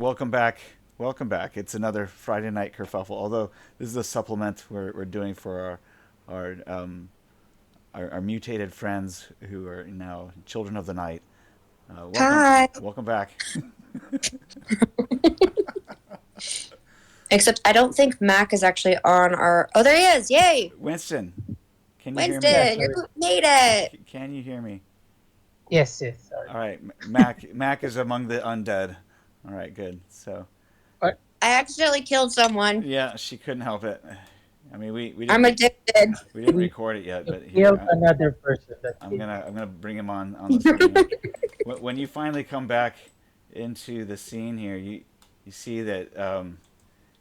Welcome back. Welcome back. It's another Friday night kerfuffle. Although this is a supplement we're doing for our mutated friends who are now children of the night. Welcome, Hi. welcome back. Except I don't think Mac is actually on our. Oh, there he is! Yay, Winston, can you hear me? Yeah, Winston, you sorry. made it. Can you hear me? Yes, yes, sorry. All right, Mac is among the undead. All right, good. So What? I accidentally killed someone. yeah, she couldn't help it. I mean, we I'm didn't addicted. we didn't We record it yet, but here killed another person. I'm gonna bring him on the screen here. When you finally come back into the scene here, you see that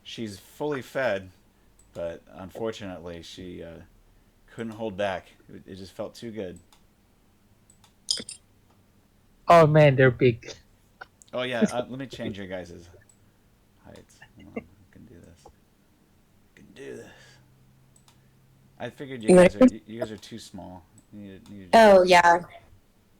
she's fully fed, but unfortunately she couldn't hold back. It just felt too good. Oh man, they're big. Oh yeah, let me change your guys' heights. Hold on, I can do this. I can do this. I figured you guys are too small. Oh yeah.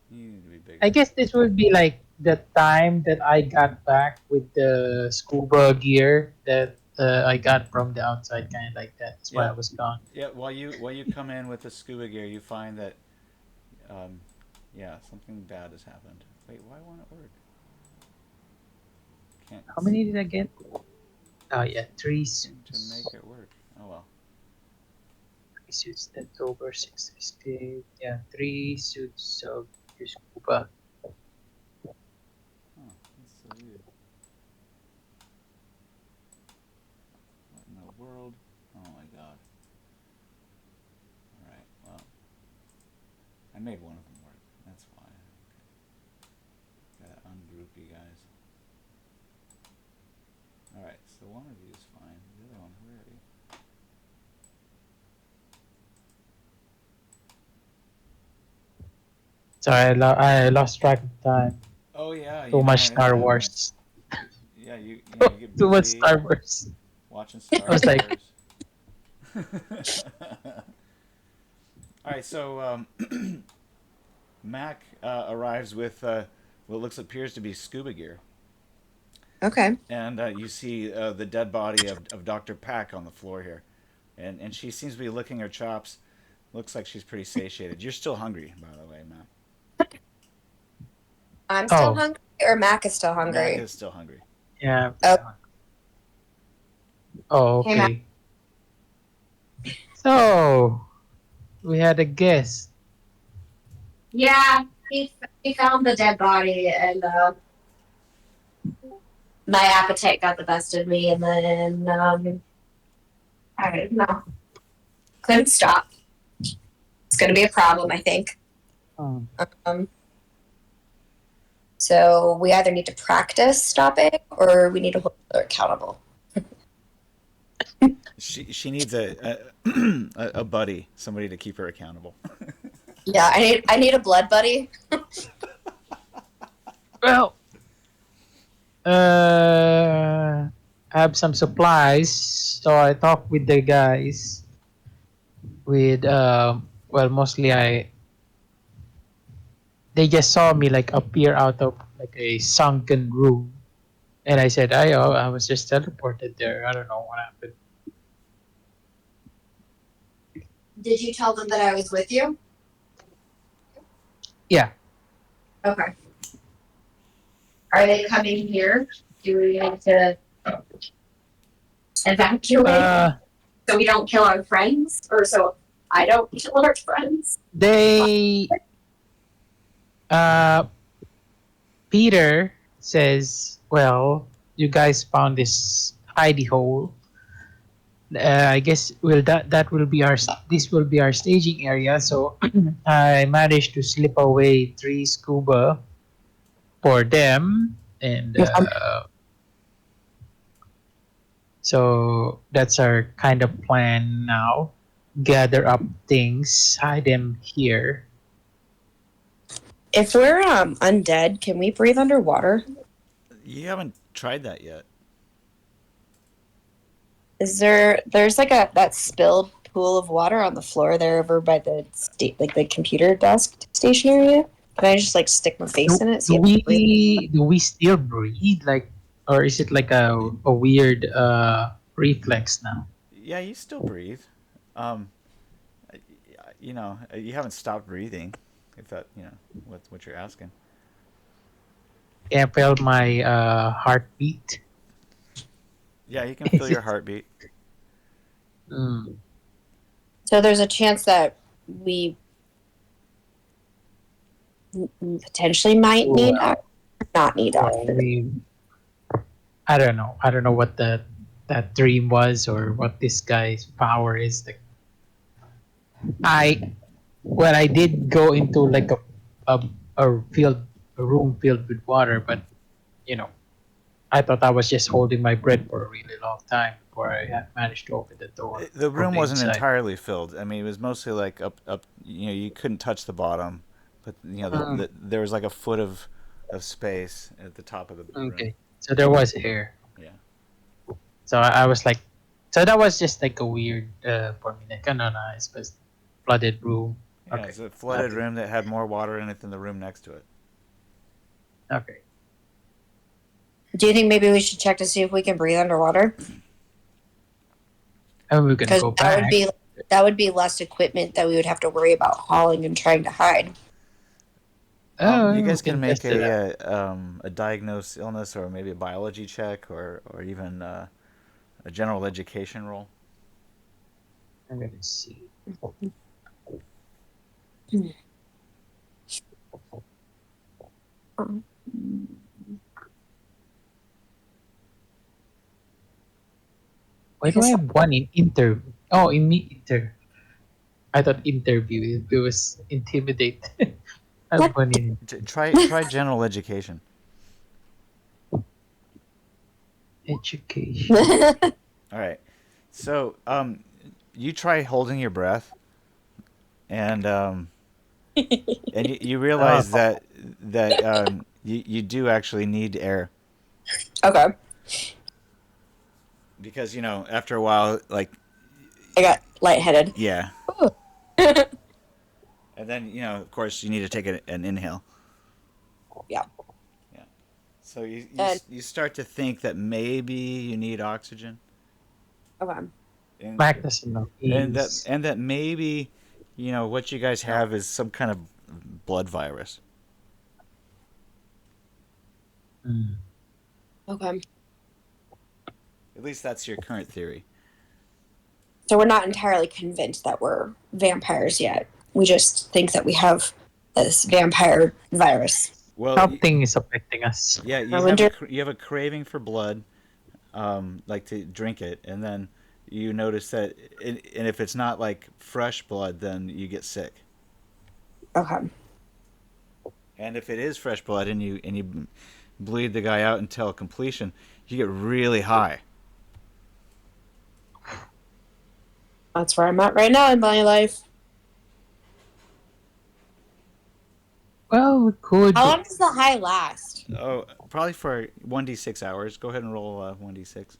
You need to be bigger. I guess this would be like the time that I got back with the scuba gear that I got from the outside, kind of like that. That's why Yeah, I was gone. yeah. While you come in with the scuba gear, you find that um, yeah, something bad has happened. Wait, why won't it work? Can't How many did I get? Oh yeah, three seem to suits. make it work. Oh well. 3 suits. That's over 660. Yeah, 3 suits of your scuba. Oh, that's so weird. What in the world? Oh my god. All right. Well, I made one of them work. That's why. Okay. Gotta ungroup you guys. All right. So one of you is fine. The other one, where are you? Sorry, I lost track of time. Oh yeah, Too you know much it Star happens. Wars. Yeah, you get Too much busy Star Wars. watching I Star was like, Wars. All right, so Mac arrives with what looks appears to be scuba gear, Okay. and you see the dead body of Dr. Pack on the floor here, and she seems to be licking her chops. Looks like she's pretty satiated. You're still hungry, by the way, Mac. I'm still oh, hungry, or Mac is still Mac hungry. is still hungry. yeah. Oh, Oh, hey Mac. okay. So we had a guest. Yeah, he found the dead body, and my appetite got the best of me, and then I don't know, couldn't stop. It's gonna be a problem, I think. Um, Um, so we either need to practice stopping, or we need to hold her accountable. She needs a buddy, somebody to keep her accountable. Yeah, I need a blood buddy. well, I have some supplies, so I talked with the guys. With well, mostly they just saw me like appear out of like a sunken room, and I said, I was just teleported there. I don't know what happened. Did you tell them that I was with you? Yeah. Okay. Are they coming here? Do we need to evacuate so we don't kill our friends, or so I don't kill our friends? They Peter says, "Well, you guys found this hidey hole. I guess that will be our this will be our staging area. So I managed to slip away 3 scuba for them, and so that's our kind of plan now. Gather up things, hide them here. If we're undead, can we breathe underwater? You haven't tried that yet. There's like that spilled pool of water on the floor there over by the like the computer desk station area? Can I just like stick my face Do, in it? do See if I breathe? we still breathe? Like or is it like a weird reflex now? Yeah, you still breathe. Um, you haven't stopped breathing, if that, what you're asking. Can I feel my heartbeat? Yeah, you can feel Is your it? heartbeat. Mm, So there's a chance that we potentially might need well, not need well, oxygen. I don't know. I don't know what that dream was or what this guy's power is. Like, I well, I did go into like a a field a room filled with water, but you know, I thought I was just holding my breath for a really long time before I had managed to open the door The from room the wasn't inside. entirely filled. I mean, it was mostly like up. You couldn't touch the bottom, but Mm, there was like a foot of space at the top of the room. okay, so there was air. Yeah. So I was like, so that was just like a weird for me. Like, no, no, it's just flooded room. Yeah, Okay, it's a flooded nothing. room that had more water in it than the room next to it. Okay, Do you think maybe we should check to see if we can breathe underwater? and we're gonna Because go back. that would be less equipment that we would have to worry about hauling and trying to hide. You Oh, we guys can can make test it out. a diagnosed illness or maybe a biology check or even a general education roll. I'm gonna see. Why do I have one in interview? Oh, in me inter. I thought interview. It was intimidate. I have What? one in Try general education. education. All right. So you try holding your breath, and you Oh, realize that you do actually need air Okay. because after a while, like, I got lightheaded. yeah, Ooh. and then of course you need to take an inhale. Yeah. Yeah. So And you start to think that maybe you need oxygen, okay. and Mac doesn't know. He's and that maybe what you guys have is some kind of blood virus. mm, Okay. At least that's your current theory. So we're not entirely convinced that we're vampires yet. We just think that we have this vampire virus. Well, something is affecting us. yeah, I wonder. you have a craving for blood, like to drink it, and then you notice that, and if it's not like fresh blood, then you get sick. Okay. And if it is fresh blood and you bleed the guy out until completion, you get really high. That's where I'm at right now in my life. Well, we could. How long does the high last? Oh, probably for 1d6 hours. Go ahead and roll 1d6.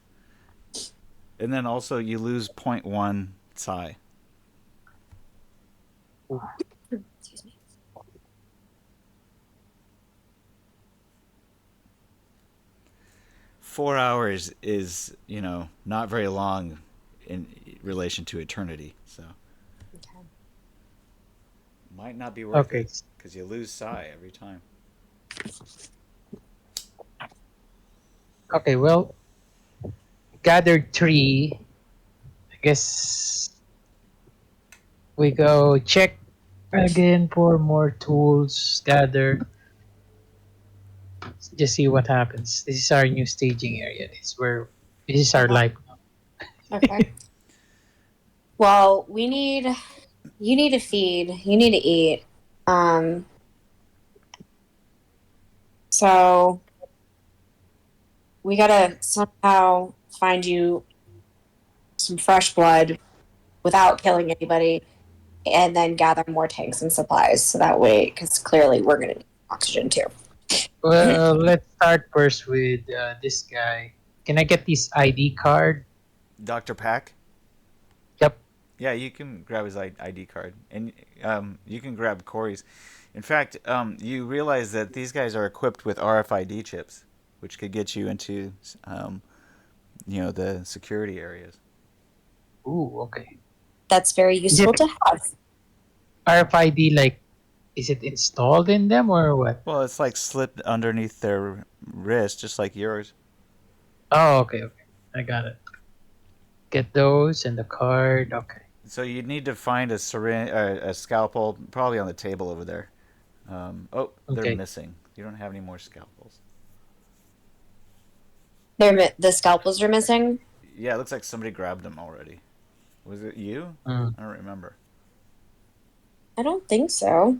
And then also you lose .1 psi. Excuse me. 4 hours is not very long in relation to eternity, so Okay. might not be worth Okay. it because you lose psi every time. Okay. Well, gathered three. I guess we go check again for more tools. Gather. Just see what happens. This is our new staging area. This is our Okay. life. Okay. Well, you need to feed, you need to eat. Um, so we gotta somehow find you some fresh blood without killing anybody, and then gather more tanks and supplies. So that way, because clearly we're gonna need oxygen too. Well, let's start first with this guy. Can I get this ID card? Dr. Pack? Yep. Yeah, you can grab his ID card, and you can grab Corey's. In fact, you realize that these guys are equipped with RFID chips. which could get you into, the security areas. Ooh, okay. That's very Is useful it to have. RFID like? Is it installed in them or what? Well, it's like slipped underneath their wrist, just like yours. Oh, okay, okay. I got it. Get those and the card. Okay. So you'd need to find a syringe, a scalpel, probably on the table over there. They're Okay. missing. You don't have any more scalpels. The scalpels are missing. Yeah, it looks like somebody grabbed them already. Was it you? Mm. I don't remember. I don't think so.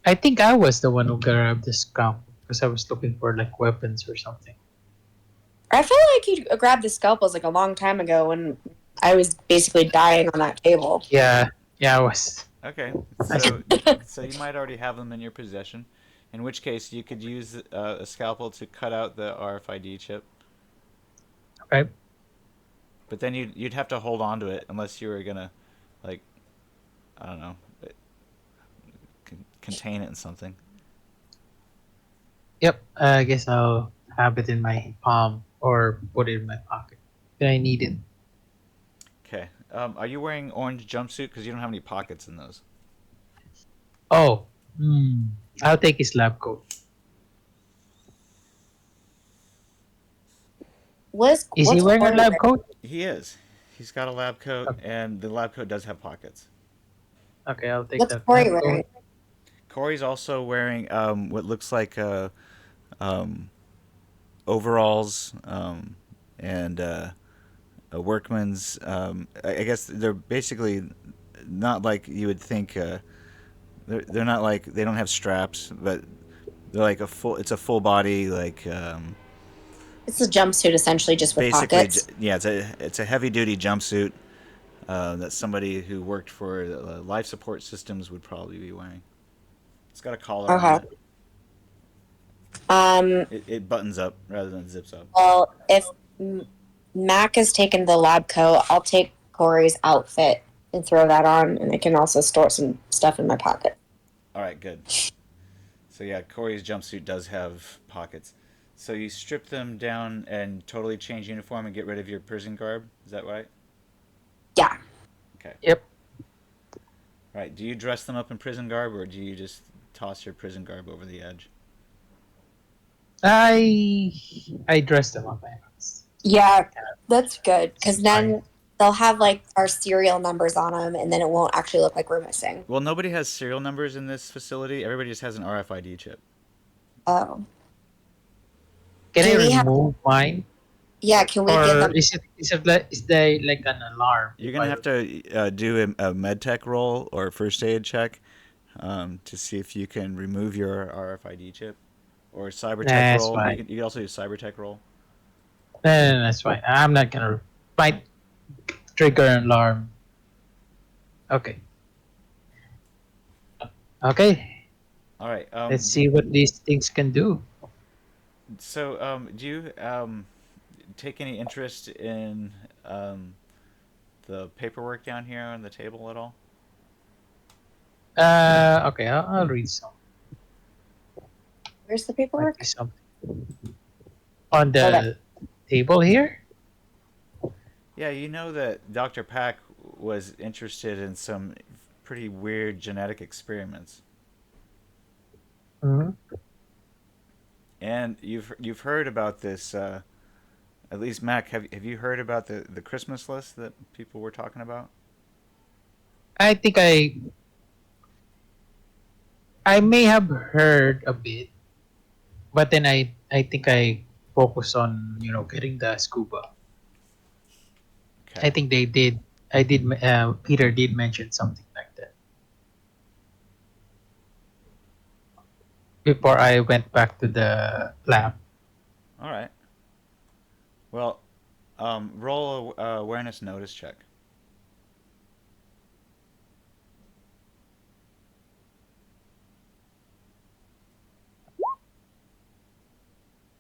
I think I was the one who grabbed the scalpel because I was looking for like weapons or something. I feel like you grabbed the scalpels like a long time ago when I was basically dying on that table. Yeah, I was. Okay, so you might already have them in your possession, in which case you could use a scalpel to cut out the RFID chip. Okay. But then you'd have to hold on to it unless you were gonna, like, I don't know, contain it in something. Yep. I guess I'll have it in my palm or put it in my pocket if I need it. Okay. Are you wearing orange jumpsuit? Because you don't have any pockets in those. Oh. Hmm. I'll take his lab coat. What's Is he wearing a Corey lab coat? He is. He's got a lab coat, Okay. and the lab coat does have pockets. Okay, I'll take What's that Corey lab wearing? coat. Corey's also wearing what looks like overalls and a workman's. I guess they're basically not like you would think. They're not like they don't have straps, but they're like a full. It's a full body like. It's a jumpsuit essentially, just with Basically, pockets. yeah, it's a heavy duty jumpsuit that somebody who worked for life support systems would probably be wearing. It's got a collar on Okay. it. Um. It buttons up rather than zips up. Well, if Mac has taken the lab coat, I'll take Corey's outfit and throw that on, and I can also store some stuff in my pocket. All right, good. So yeah, Corey's jumpsuit does have pockets. So you strip them down and totally change uniform and get rid of your prison garb. Is that right? Yeah. Okay. Yep. Right. Do you dress them up in prison garb, or do you just toss your prison garb over the edge? I dressed them up. Yeah, that's good because Fine. then they'll have like our serial numbers on them, and then it won't actually look like we're missing. Well, nobody has serial numbers in this facility. Everybody just has an RFID chip. Oh. Can Do I we have- remove mine? Yeah, can we give Or them? is there like an alarm? You're gonna have to do a med tech roll or first aid check to see if you can remove your RFID chip, or cyber tech That's roll. fine. You can also do cyber tech roll. No, that's fine. I'm not gonna might trigger an alarm. Okay. Okay. All right. Let's see what these things can do. So, do you take any interest in the paperwork down here on the table at all? Okay, I'll read some. Where's the Might paperwork? be something on the Okay. table here. Yeah, you know that Dr. Pack was interested in some pretty weird genetic experiments, Mhm. and you've heard about this. At least Mac, have you heard about the Christmas list that people were talking about? I think I may have heard a bit, but then I think I focus on getting the scuba. Okay. I think they did. I did. Peter did mention something like that before I went back to the lab. All right. Well, roll a awareness notice check.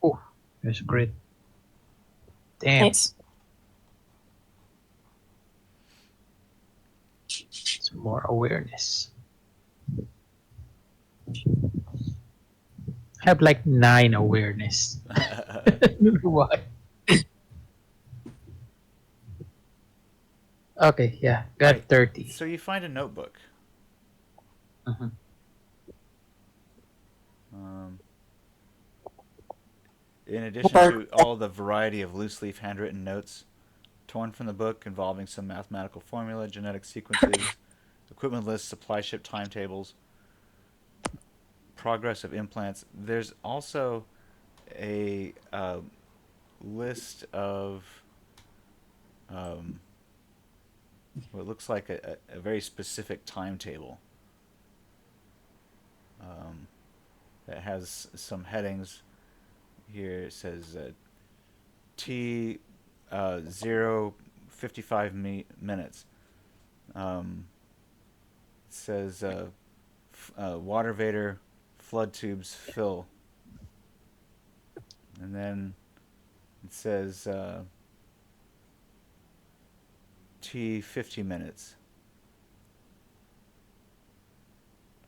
Oh, that's great. Damn, Nice. some more awareness. have like 9 awareness. I don't know why. Okay, yeah, got Right. 30. So you find a notebook. Mhm. Um, in addition Or to all the variety of loose leaf handwritten notes torn from the book involving some mathematical formula, genetic sequences, equipment lists, supply ship timetables, progress of implants. There's also a list of um, what looks like a very specific timetable um, that has some headings. Here it says T 0:55 minutes. It says water vader flood tubes fill, and then it says T 50 minutes.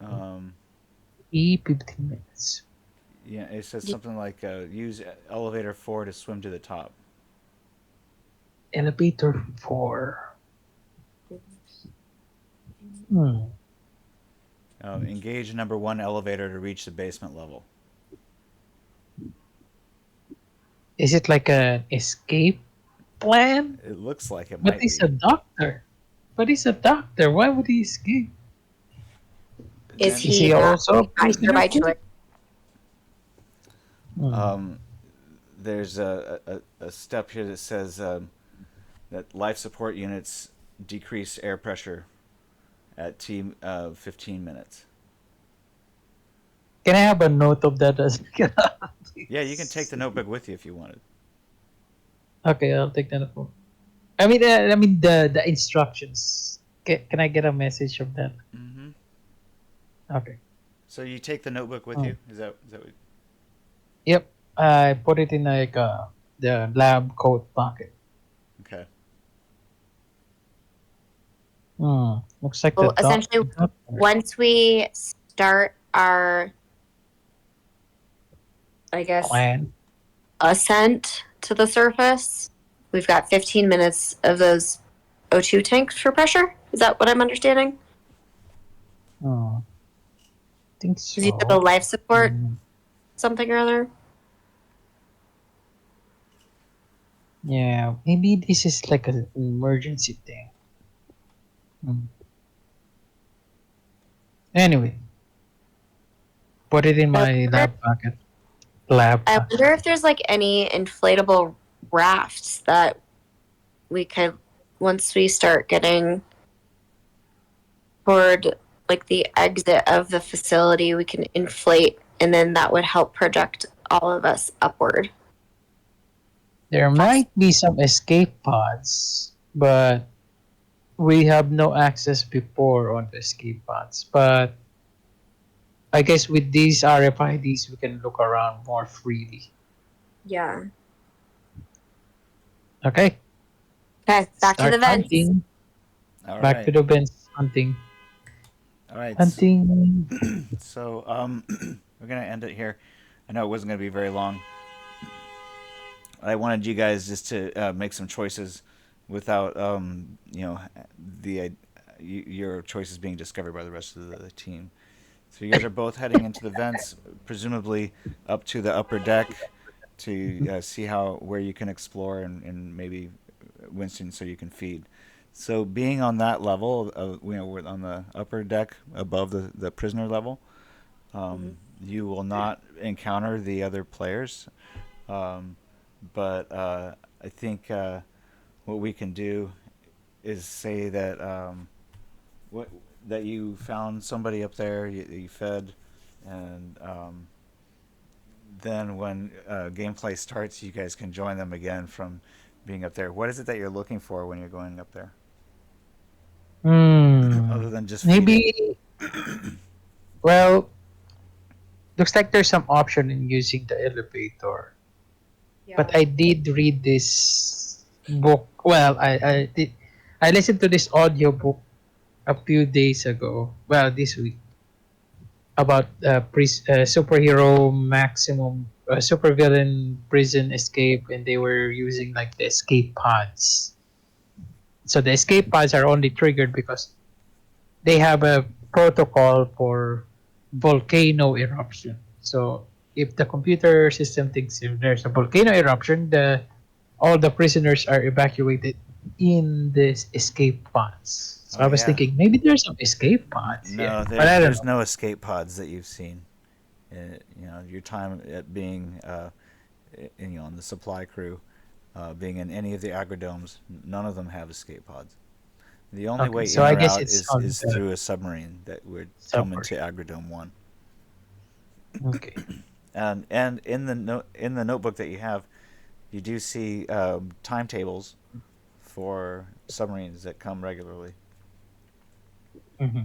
Um, 15 minutes. yeah, it says something like use elevator 4 to swim to the top. Elevator 4. Hmm. Engage number 1 elevator to reach the basement level. Is it like an escape plan? It looks like it But might he's be. a doctor. But he's a doctor. Why would he escape? is Then Is he he also a not here prisoner by too? choice? Hmm. there's a step here that says that life support units decrease air pressure at T 15 minutes. Can I have a note of that as Yeah, you can take the notebook with you if you wanted. Okay, I'll take that phone. I mean the instructions. Can I get a message of that? Mm-hmm. Okay. So you take the notebook with Hmm. you? Is that what? Yep. I put it in like the lab coat pocket. Okay. Hmm. Looks like the Well, essentially, doctor once we start our, I guess, plan. ascent to the surface, we've got 15 minutes of those O2 tanks for pressure. Is that what I'm understanding? Hmm. Think Because you said the so. life support Hmm. something or other. Yeah. Maybe this is like an emergency thing. Hmm. Anyway, put it in I my wonder, lab pocket. Lab I pocket. wonder if there's like any inflatable rafts that we could, once we start getting toward like the exit of the facility, we can inflate, and then that would help project all of us upward. There That's, might be some escape pods, but we have no access before on the escape pods. But I guess with these RFIDs, we can look around more freely. yeah. Okay, Okay, back to start the vents. hunting. All Back to right. the vents hunting. All right. Hunting. So we're gonna end it here. I know it wasn't gonna be very long. I wanted you guys just to make some choices without the your choices being discovered by the rest of the team. So you guys are both heading into the vents, presumably up to the upper deck to see how where you can explore and maybe Winston so you can feed. So being on that level, we're on the upper deck above the prisoner level. Mhm. You will not encounter the other players, um, but I think what we can do is say that what that you found somebody up there, you fed, and then when gameplay starts, you guys can join them again from being up there. What is it that you're looking for when you're going up there, Hmm. other than just feeding? Maybe. Well, looks like there's some option in using the elevator. Yeah. But I did read this book. Well, I did. I listened to this audio book a few days ago. Well, this week. about superhero maximum supervillain prison escape, and they were using like the escape pods. So the escape pods are only triggered because they have a protocol for volcano eruption. So if the computer system thinks if there's a volcano eruption, the all the prisoners are evacuated in this escape pods. So Oh I was yeah. thinking maybe there's some escape pods here, No, but I don't there's know. no escape pods that you've seen. You know, your time at being, on the supply crew, being in any of the agrodomes, none of them have escape pods. The only Okay, way so in I or guess out it's is on is the through a submarine that would come into submarine. Agrodome One. Okay. And in the notebook that you have, you do see timetables for submarines that come regularly. Hmm.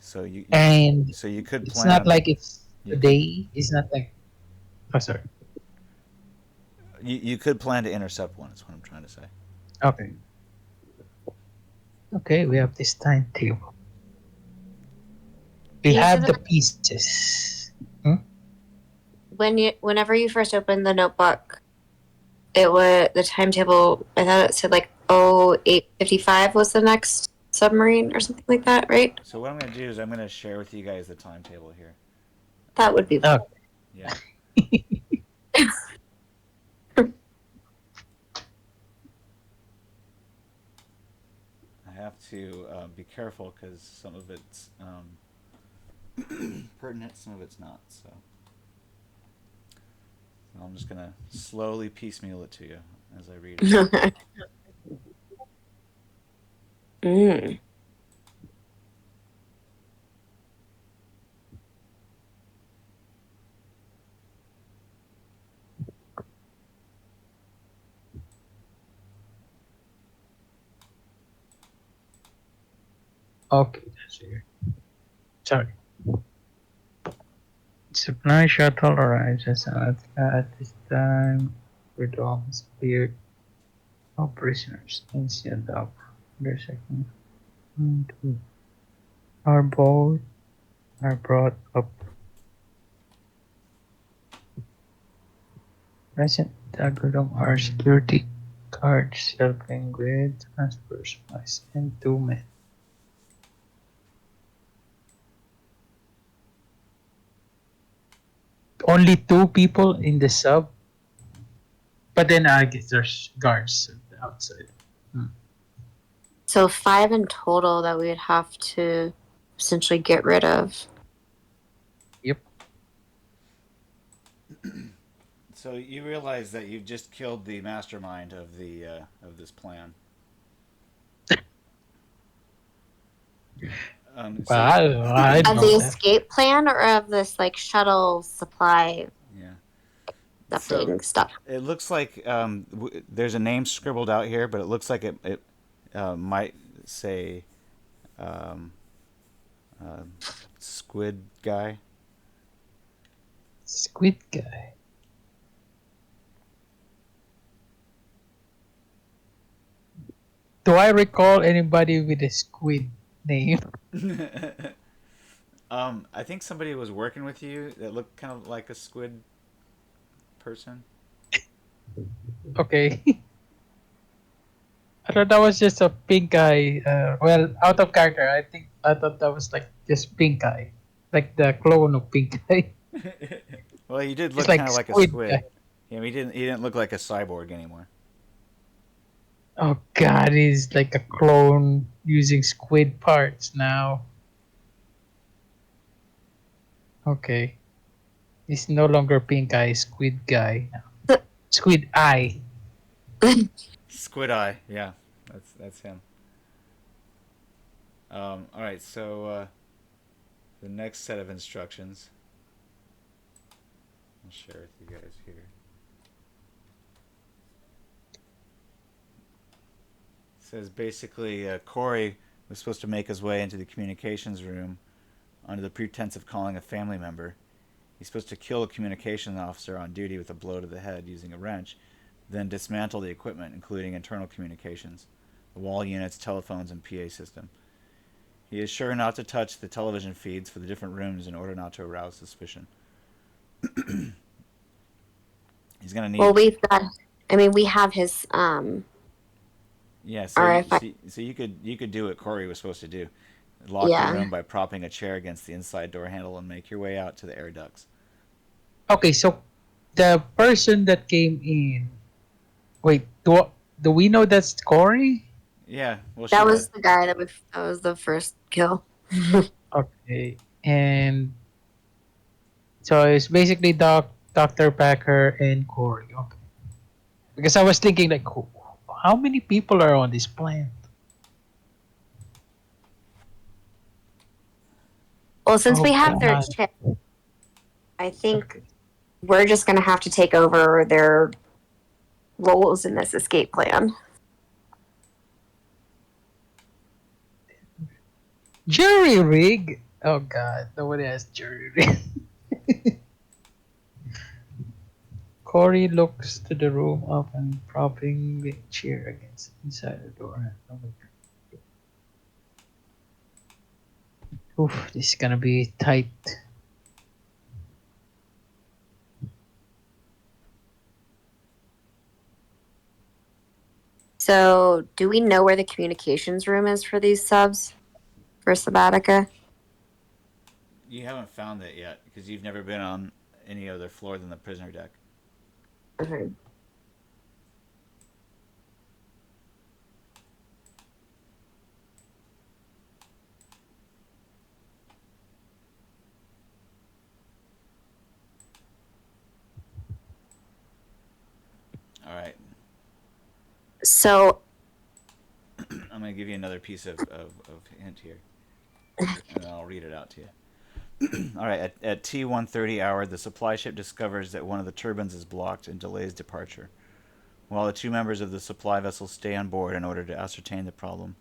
So And so you could it's not plan like it's you could today. It's not like oh sorry. you could plan to intercept one. Is what I'm trying to say. Okay. Okay, we have this timetable. We You said have the that pieces. Hmm? whenever you first opened the notebook, it was the timetable. I thought it said like 08:55 was the next submarine or something like that, right? So what I'm going to do is I'm going to share with you guys the timetable here. That would be. Yeah. I have to be careful because some of it's pertinent, some of it's not. So I'm just going to slowly piecemeal it to you as I read it. Mm. Okay, that's here. Sorry. Supply shuttle arrives at this time. With all has cleared. All prisoners in Seattle. Their second. One, two. Our boat are brought up. Present Agrodome are security guards helping with transfer supplies and 2 men. Only 2 people in the sub, but then I guess there's guards at the outside. So 5 in total that we would have to essentially get rid of. Yep. So you realize that you've just killed the mastermind of the of this plan. Well, So I Of know the that. escape plan or of this like shuttle supply yeah. So updating stuff? it looks like there's a name scribbled out here, but it looks like it might say um, uh, Squid Guy. Squid guy. Do I recall anybody with a squid name? I think somebody was working with you that looked kind of like a squid person. Okay. I thought that was just a pink guy. Well, out of character. I thought that was like just pink guy, like the clone of pink guy. Well, he did It's look kind like of like a squid squid. guy. Yeah, he didn't look like a cyborg anymore. Oh god, he's like a clone using squid parts now. Okay, he's no longer pink guy, squid guy now. Squid eye. Squid Eye. Yeah, that's him. All right, so the next set of instructions I'll share with you guys here. It says basically Corey was supposed to make his way into the communications room under the pretense of calling a family member. He's supposed to kill a communications officer on duty with a blow to the head using a wrench, then dismantle the equipment, including internal communications, the wall units, telephones, and PA system. He is sure not to touch the television feeds for the different rooms in order not to arouse suspicion. He's gonna Well, need. we've got. I mean, we have his Yeah, RFI. so you could do what Corey was supposed to do. Lock the Yeah. room by propping a chair against the inside door handle and make your way out to the air ducts. Okay, so the person that came in. Wait, do we know that's Corey? Yeah, well, she That did. was the guy that was the first kill. Okay, and so it's basically Dr. Packer and Corey. Okay, because I was thinking like, how many people are on this plant? Well, since Oh we have their God. chip, I think Okay. we're just going to have to take over their roles in this escape plan. Jury rig. Oh God, nobody has jury rig. Corey looks to the room up and propping the chair against inside the door. Oof, this is gonna be tight. So, do we know where the communications room is for these subs for Sabatica? You haven't found it yet because you've never been on any other floor than the prisoner deck. Okay. All right, So, I'm gonna give you another piece of hint here, and then I'll read it out to you. All right, at T130 hour, the supply ship discovers that one of the turbines is blocked and delays departure. While the two members of the supply vessel stay on board in order to ascertain the problem,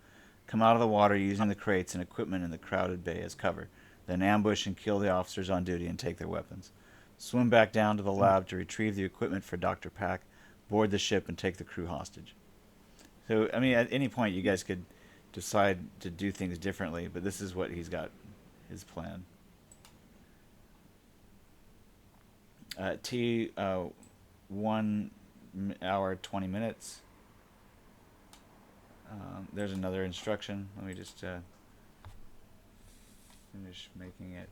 come out of the water using the crates and equipment in the crowded bay as cover, then ambush and kill the officers on duty and take their weapons. Swim back down to the lab to retrieve the equipment for Dr. Pack, board the ship, and take the crew hostage. So, I mean, at any point, you guys could decide to do things differently, but this is what he's got, his plan. T 1 hour 20 minutes. There's another instruction. Let me just finish making it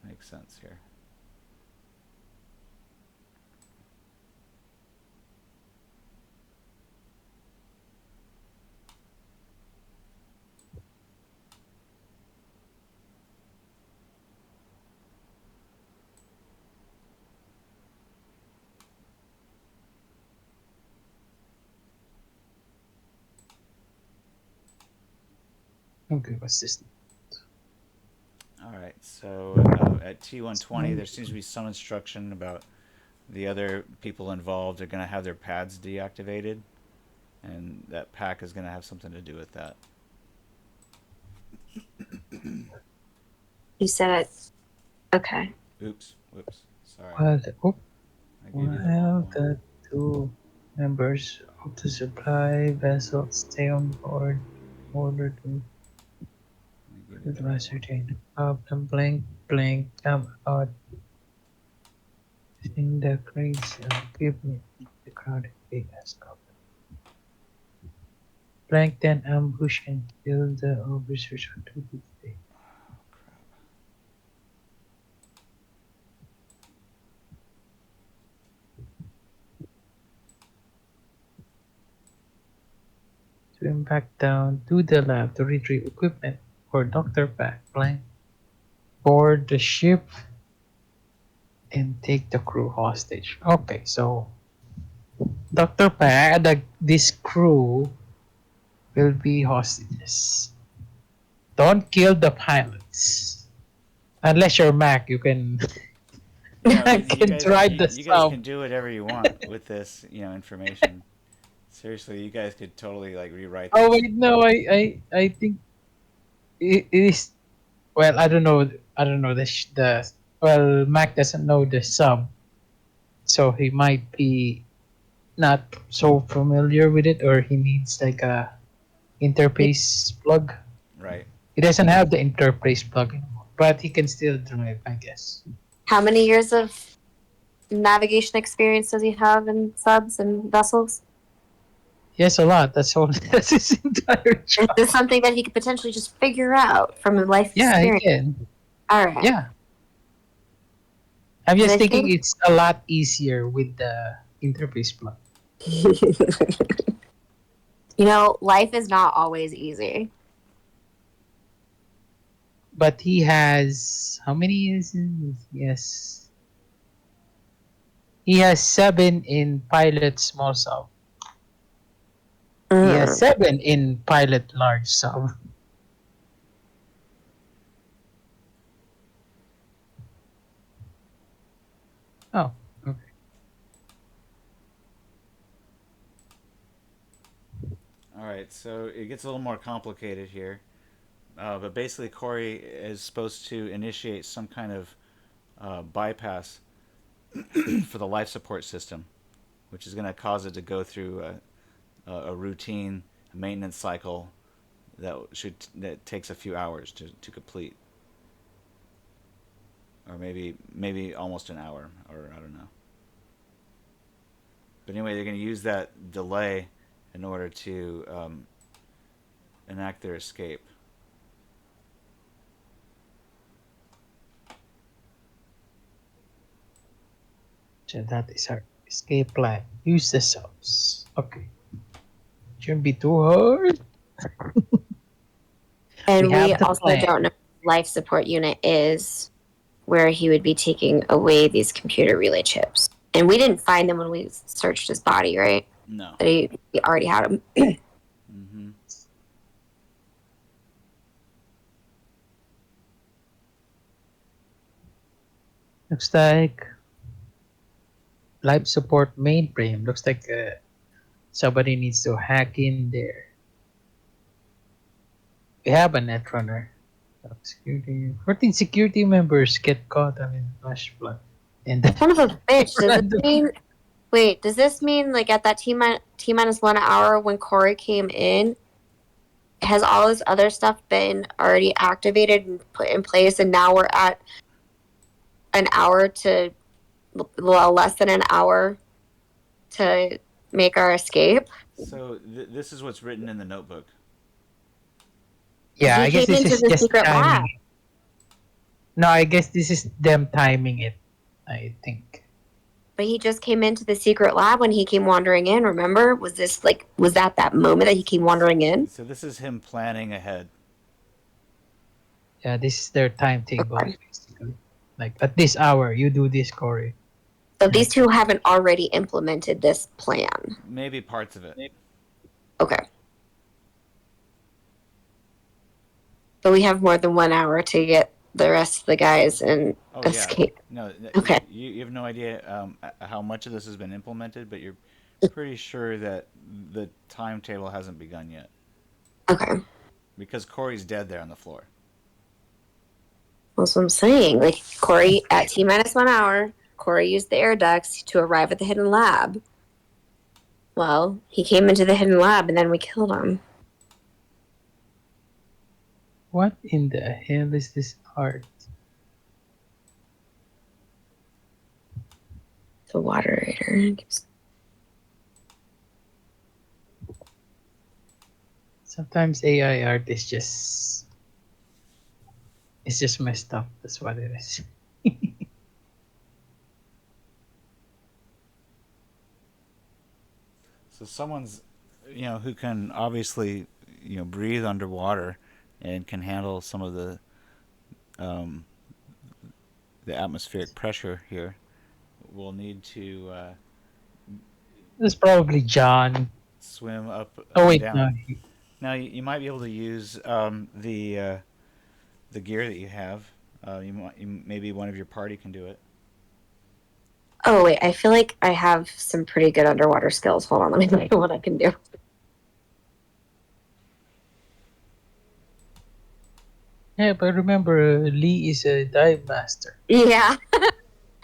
make sense here. Okay, what's this? All right, so at T120, there seems to be some instruction about the other people involved are going to have their pads deactivated, and that pack is going to have something to do with that. you said it. Okay. Oops, whoops, sorry. Well, I gave you the wrong while one. the two members of the supply vessel stay on board in order to I gave you the wrong one. ascertain the problem, blank, come out in the crates and equipment in the crowded bay as cover. Blank then ambush and kill the officers on duty. Swim back down to the lab to retrieve equipment for Dr. Pack, blank. Board the ship and take the crew hostage. Okay, so Dr. Pack, this crew will be hostages. Don't kill the pilots. Unless you're Mac, you can Yeah, can drive the you guys sub. can do whatever you want with this, information. Seriously, you guys could totally like rewrite Oh this. wait, no, I think it is. Well, I don't know. I don't know the. Well, Mac doesn't know the sub, so he might be not so familiar with it, or he needs like a interface plug. Right. He doesn't have the interface plug anymore, but he can still drive, I guess. How many years of navigation experience does he have in subs and vessels? Yes, a lot. That's all. That's his entire Is job. this something that he could potentially just figure out from a life Yeah, he experience? can. All right. Yeah, I'm Because just I thinking think it's a lot easier with the interface plug. life is not always easy. But he has how many years? Yes, he has 7 in pilot small sub. He has Mm. 7 in pilot large sub. Oh, okay. All right. So it gets a little more complicated here. But basically, Corey is supposed to initiate some kind of bypass for the life support system, which is going to cause it to go through a routine maintenance cycle that takes a few hours to complete, or maybe almost an hour, or I don't know. But anyway, they're going to use that delay in order to enact their escape. So that is our escape plan. Use the subs. Okay. Shouldn't be too hard. And We we have the also plan. don't know what life support unit is where he would be taking away these computer relay chips. And we didn't find them when we searched his body, right? No. That he already had them. Mm-hmm. Looks like life support mainframe. Looks like somebody needs to hack in there. We have a netrunner. Security. 14 security members get caught. Flash flood. And Son of a bitch. Does random. this mean? Wait, does this mean like at that T minus 1 hour when Corey came in, has all this other stuff been already activated and put in place, and now we're at an hour to less than an hour to make our escape? So this is what's written in the notebook. Yeah, He I guess came this into is the just secret timing. lab. No, I guess this is them timing it. I think. But he just came into the secret lab when he came wandering in, remember? Was that moment that he came wandering in? So this is him planning ahead. Yeah, this is their timetable Okay. basically. Like at this hour, you do this, Corey. So these two haven't already implemented this plan. Maybe parts of it. Okay. But we have more than 1 hour to get the rest of the guys and escape. No. Okay. You have no idea how much of this has been implemented, but you're pretty sure that the timetable hasn't begun yet Okay. because Corey's dead there on the floor. That's what I'm saying. Like Corey at T minus 1 hour, Corey used the air ducts to arrive at the hidden lab. Well, he came into the hidden lab and then we killed him. What in the hell is this art? The moderator. Sometimes AI art is just it's just messed up. That's what it is. So someone's, who can obviously, breathe underwater and can handle some of um, the atmospheric pressure here will need to It's probably John. swim up Oh and wait, down. no. Now you might be able to use the gear that you have. Maybe one of your party can do it. Oh wait, I feel like I have some pretty good underwater skills. Hold on, let me tell you what I can do. Yeah, but remember, Leigh is a dive master. Yeah.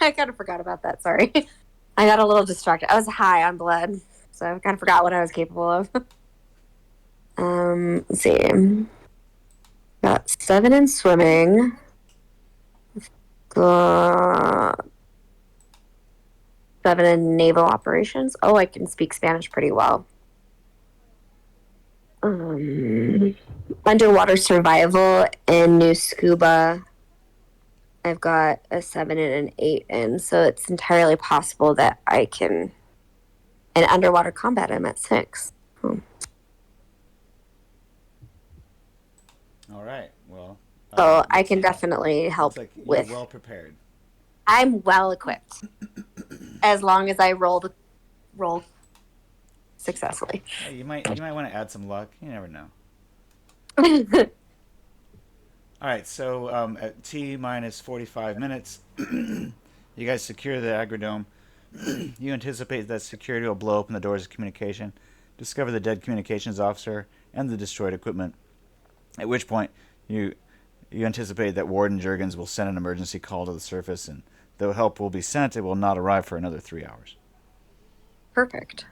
I kind of forgot about that, sorry. I got a little distracted. I was high on blood, so I kind of forgot what I was capable of. Let's see. Got 7 in swimming. Got 7 in naval operations. Oh, I can speak Spanish pretty well. Underwater survival and new scuba. I've got a 7 and an 8 in, so it's entirely possible that I can. In underwater combat, I'm at 6. All right. Well, So I can definitely help looks like with. you're well prepared. I'm well equipped, as long as I roll successfully. Hey, you might want to add some luck. You never know. All right. So at T minus 45 minutes, you guys secure the agrodome. You anticipate that security will blow open the doors of communication, discover the dead communications officer and the destroyed equipment. At which point, you anticipate that Warden Jurgens will send an emergency call to the surface, and though help will be sent, it will not arrive for another 3 hours. Perfect.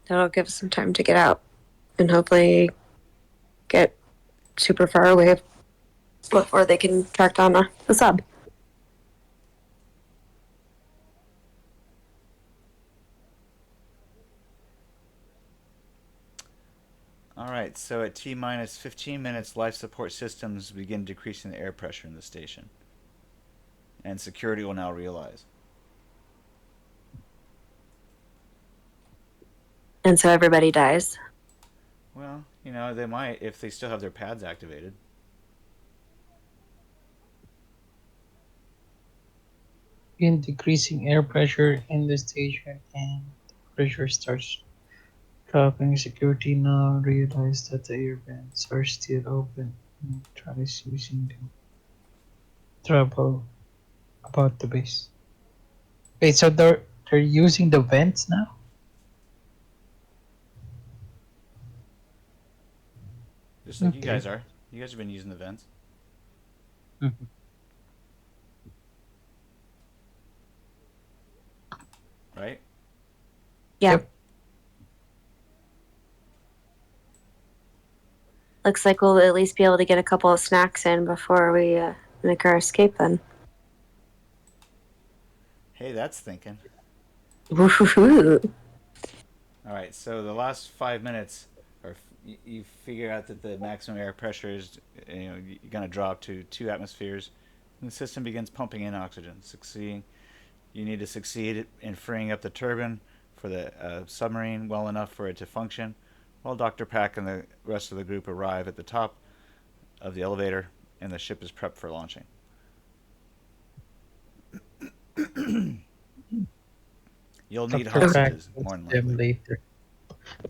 That'll give us some time to get out and hopefully get super far away before they can track down the sub. All right, so at T minus 15 minutes, life support systems begin decreasing the air pressure in the station. And security will now realize. And so everybody dies. Well, they might if they still have their pads activated. In decreasing air pressure in the station, and the pressure starts dropping. Security now realize that the air vents are still open and tries using them. Trouble about the base. Wait, so they're using the vents now? Just like you Okay. guys are. You guys have been using the vents. Mhm. Right? Yeah. Yep. Looks like we'll at least be able to get a couple of snacks in before we make our escape then. Hey, that's thinking. Woo-hoo-hoo. All right, so the last 5 minutes, you figure out that the maximum air pressure is, you're going to drop to 2 atmospheres, and the system begins pumping in oxygen. You need to succeed in freeing up the turbine for the submarine well enough for it to function, while Dr. Pack and the rest of the group arrive at the top of the elevator, and the ship is prepped for launching. You'll need Dr. Pack hostages, will more than them likely. later.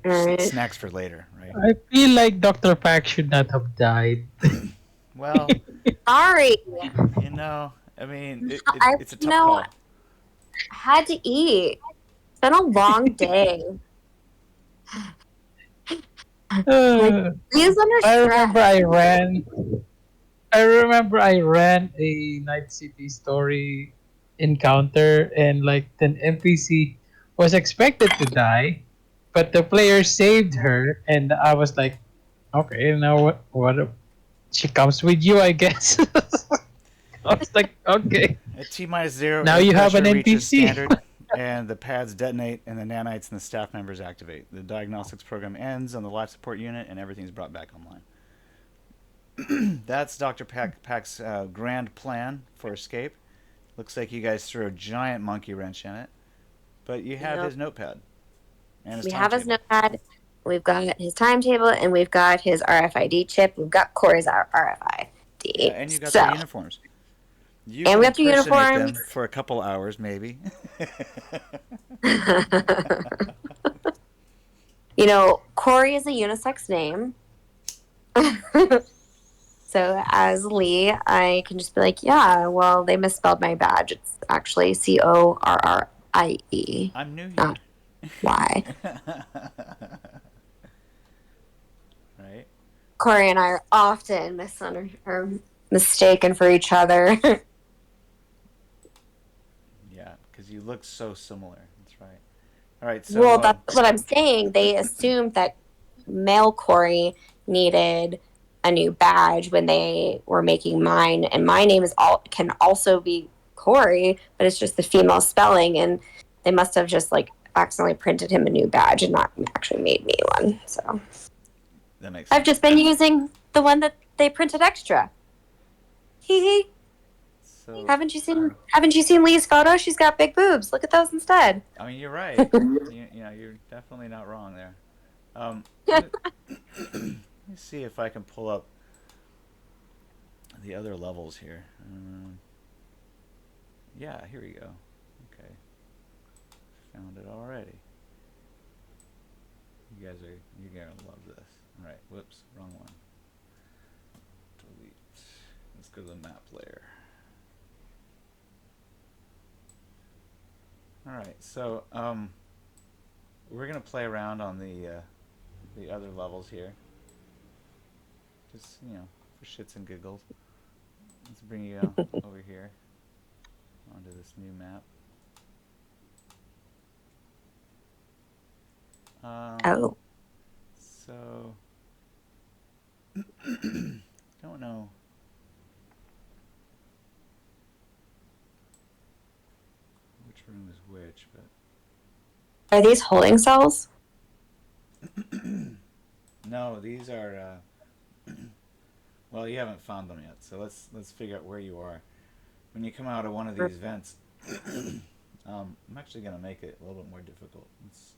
Alright. Snacks for later, right? I feel like Dr. Pack should not have died. Well, Sorry. I mean, it's a tough No, call. I had to eat. It's been a long day. Please I understand. remember I ran a Night City story encounter, and like an NPC was expected to die, but the player saved her, and I was like, okay, now what she comes with you, I guess. I was like, okay. At T minus 0, Now air you have pressure an reaches NPC. standard, and the pads detonate, and the nanites and the staff members activate. The diagnostics program ends on the life support unit, and everything's brought back online. That's Dr. Pack's grand plan for escape. Looks like you guys threw a giant monkey wrench in it, but you have his notepad and his We have his timetable. notepad. We've got his timetable, and we've got his RFID chip. We've got Corey's RFID. Yeah, and you got So- their uniforms. You And can we got their impersonate them uniforms. for a couple hours, maybe. Corey is a unisex name. So as Leigh, I can just be like, yeah, well, they misspelled my badge. It's actually Corrie. I'm new here. Not why. Right? Corey and I are often mistaken for each other. looks so similar. That's right. All right, so Well, that's what I'm saying. They assumed that male Corey needed a new badge when they were making mine, and my name can also be Corey, but it's just the female spelling, and they must have just like accidentally printed him a new badge and not actually made me one. So that makes sense. I've just been using the one that they printed extra. Hee hee. So Haven't you seen Leigh's photo? She's got big boobs. Look at those instead. I mean, you're right. You're definitely not wrong there. Let me see if I can pull up the other levels here. Yeah, here we go. Okay, found it already. You're gonna love this. All right, whoops, wrong one. Delete. Let's go to the map layer. All right, so we're gonna play around on the other levels here. Just for shits and giggles. Let's bring you over here onto this new map. Oh. So don't know. Which room is which, but Are these holding cells? no, these are. Well, you haven't found them yet, so let's figure out where you are. When you come out of one of these vents, I'm actually gonna make it a little bit more difficult. Let's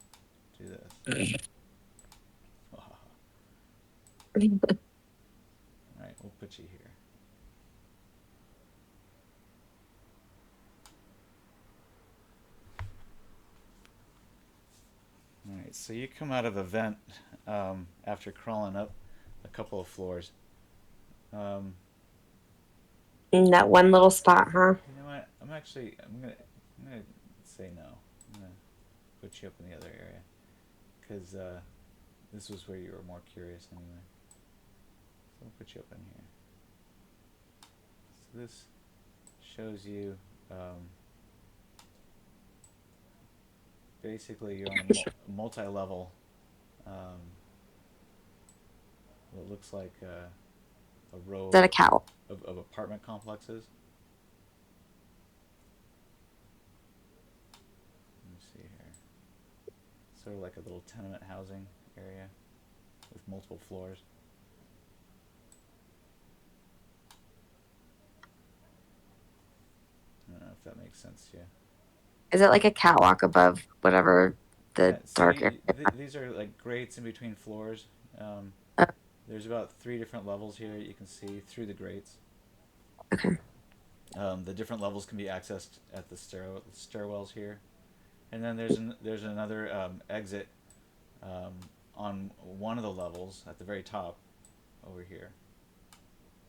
do this. All right, we'll put you here. All right, so you come out of a vent after crawling up a couple of floors. In that one little spot, huh? You know what? I'm gonna say no. I'm gonna put you up in the other area because this was where you were more curious anyway. So I'll put you up in here. So this shows you basically you're on a multi-level. What looks like a row Is that a cow? of apartment complexes. Let me see here. Sort of like a little tenement housing area with multiple floors. I don't know if that makes sense to you. Is it like a catwalk above whatever the So dark area? these are like grates in between floors. Oh, There's about 3 different levels here you can see through the grates. okay. The different levels can be accessed at the stairwells here, and then there's another exit on one of the levels at the very top over here.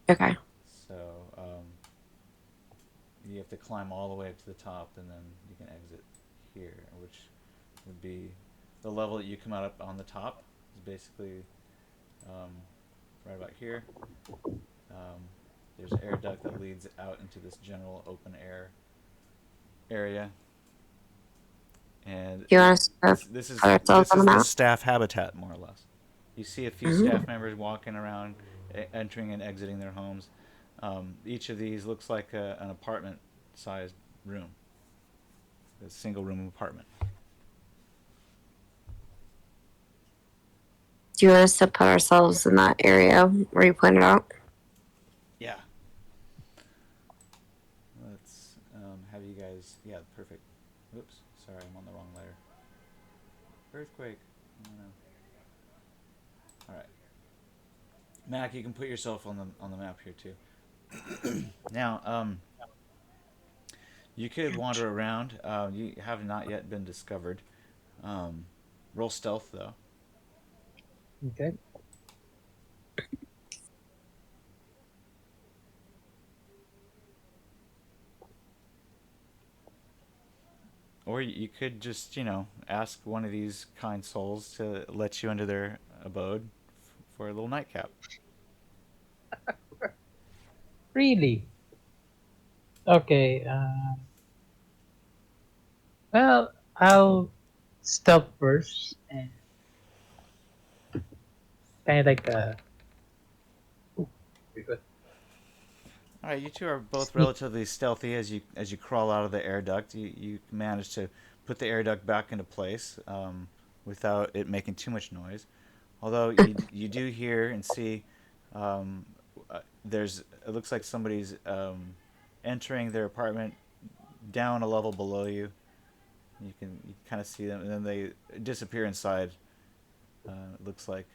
Okay. So you have to climb all the way up to the top, and then you can exit here, which would be the level that you come out up on the top. Is basically right about here. There's an air duct that leads out into this general open air area. And Do you want us to this is put ourselves on the the map? staff habitat, more or less. You see a few Mm-hmm. staff members walking around, entering and exiting their homes. Each of these looks like an apartment-sized room, a single-room apartment. Do you want us to put ourselves in that area where you pointed out? Yeah. Let's have you guys. Yeah, perfect. Oops, sorry, I'm on the wrong letter. Earthquake. Oh, no. All right, Mac, you can put yourself on the map here too. Now, you could wander around. You have not yet been discovered. Roll stealth though. Okay. Or you could just, ask one of these kind souls to let you into their abode for a little nightcap. Really? Okay. Well, I'll stealth first and kind of like ooh, very good. All right, you two are both Sneak. relatively stealthy as you crawl out of the air duct. You manage to put the air duct back into place without it making too much noise. Although you do hear and see, um, there's it looks like somebody's entering their apartment down a level below you. You kind of see them, and then they disappear inside. It looks like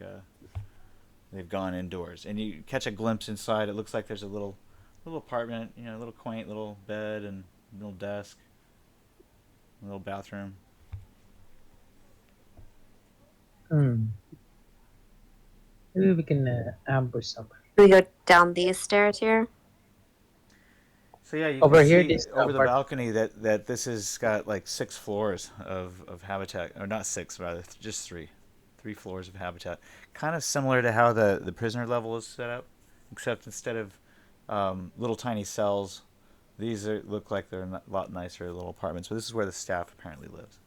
they've gone indoors, and you catch a glimpse inside. It looks like there's a little apartment, a little quaint little bed and little desk, a little bathroom. Hmm. Maybe we can ambush somebody. We go down these stairs here. So yeah, you can Over here, see this over the part. balcony that this has got like 6 floors of habitat, or not six, rather just three floors of habitat. Kind of similar to how the prisoner level is set up, except instead of little tiny cells, look like they're a lot nicer little apartments. But this is where the staff apparently lives.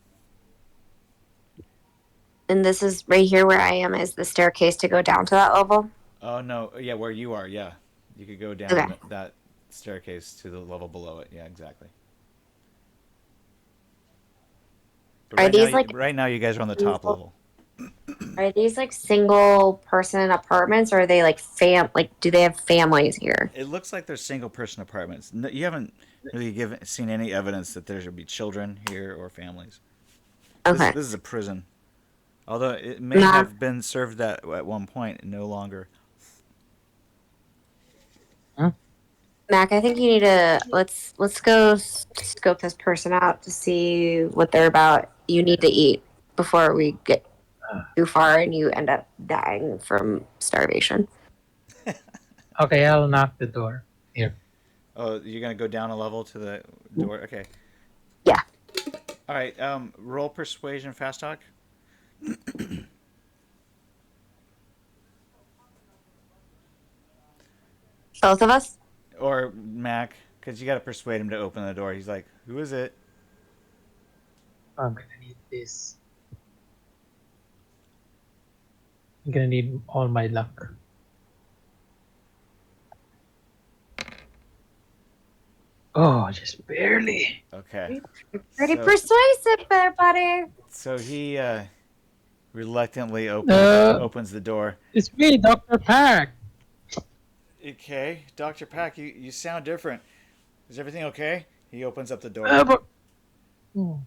And this is right here where I am is the staircase to go down to that level. Oh no, yeah, where you are, yeah, you could go Okay. down that staircase to the level below it. Yeah, exactly. But Are these like right now, you guys are on the top level. are these like single person apartments or are they like do they have families here? It looks like they're single person apartments. No, you haven't really seen any evidence that there should be children here or families. Okay. This is a prison, although it may Nah. have been served that at one point, no longer. Huh? Mac, I think you need to let's go scope this person out to see what they're about. You need to eat before we get too far and you end up dying from starvation. Okay, I'll knock the door. Here. Oh, you're gonna go down a level to the door. Okay. Yeah. All right. Roll persuasion, fast talk. Both of us? Or Mac, because you got to persuade him to open the door. He's like, "Who is it?" I'm gonna need this. I'm gonna need all my luck. Oh, just barely. Okay. Pretty So- persuasive there, buddy. So he reluctantly Uh. opens the door. It's me, Dr. Pack. Okay, Dr. Pack, you sound different. Is everything okay? He opens up the door. But... Oh.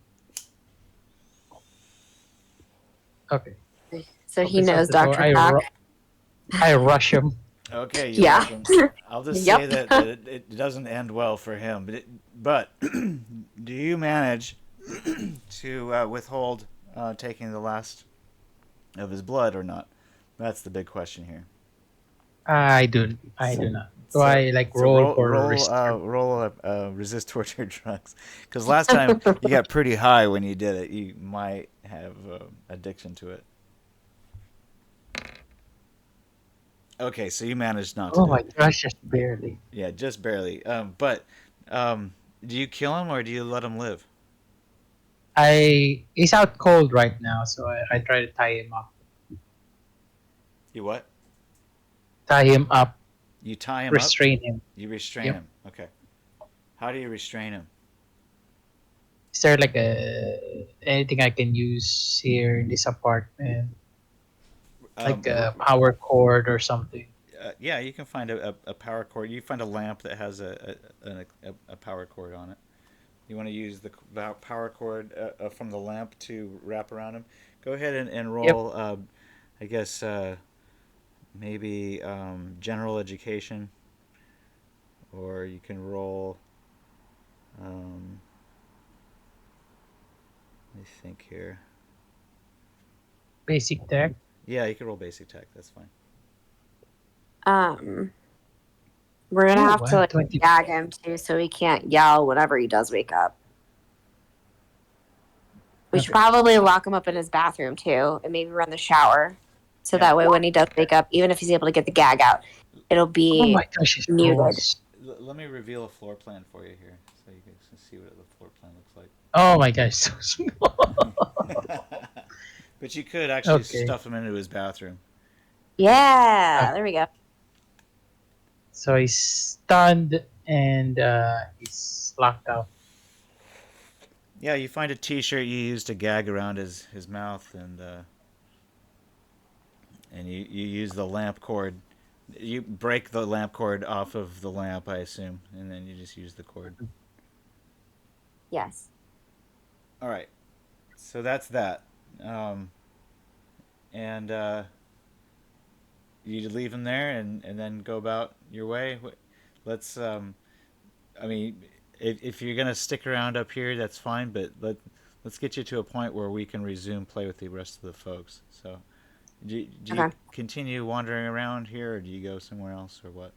Okay. So he Opens up knows the door. Dr. Pack. I rush him. Okay, you Yeah. rush him. I'll just say Yep. that it doesn't end well for him. But do you manage to withhold taking the last of his blood or not? That's the big question here. I do not. So, So- I like roll for roll resist torture drugs, because last time you got pretty high when you did it. You might have addiction to it. Okay, so you managed not to. Oh do my it. gosh, just barely. Yeah, just barely. But do you kill him or do you let him live? He's out cold right now, so I try to tie him up. You what? Tie him up, You tie him restrain him. up? You restrain Yep. him. Okay. How do you restrain him? Is there like anything I can use here in this apartment? Like a power cord or something? Yeah, you can find a power cord. You find a lamp that has a power cord on it. You want to use the power cord from the lamp to wrap around him. Go ahead and roll. I guess maybe general education, or you can roll. Let me think here. Basic tech? Yeah, you can roll basic tech. That's fine. We're gonna Ooh, have to like 120. gag him too, so he can't yell whenever he does wake up. We should Okay. probably lock him up in his bathroom too, and maybe run the shower, so Yeah. that way when he does wake up, even if he's able to get the gag out, it'll Oh be my gosh, it's muted. gross. let me reveal a floor plan for you here, so you guys can see what the floor plan looks Oh my gosh, so small. like. But you could actually Okay. stuff him into his bathroom. Yeah, there we go. So he's stunned and he's locked out. Yeah, you find a T-shirt you use to gag around his mouth, and you use the lamp cord. You break the lamp cord off of the lamp, I assume, and then you just use the cord. Yes. All right, so that's that, and you leave him there, and then go about your way. Let's. I mean, if you're gonna stick around up here, that's fine. But let's get you to a point where we can resume play with the rest of the folks. So, do you Okay. continue wandering around here, or do you go somewhere else, or what?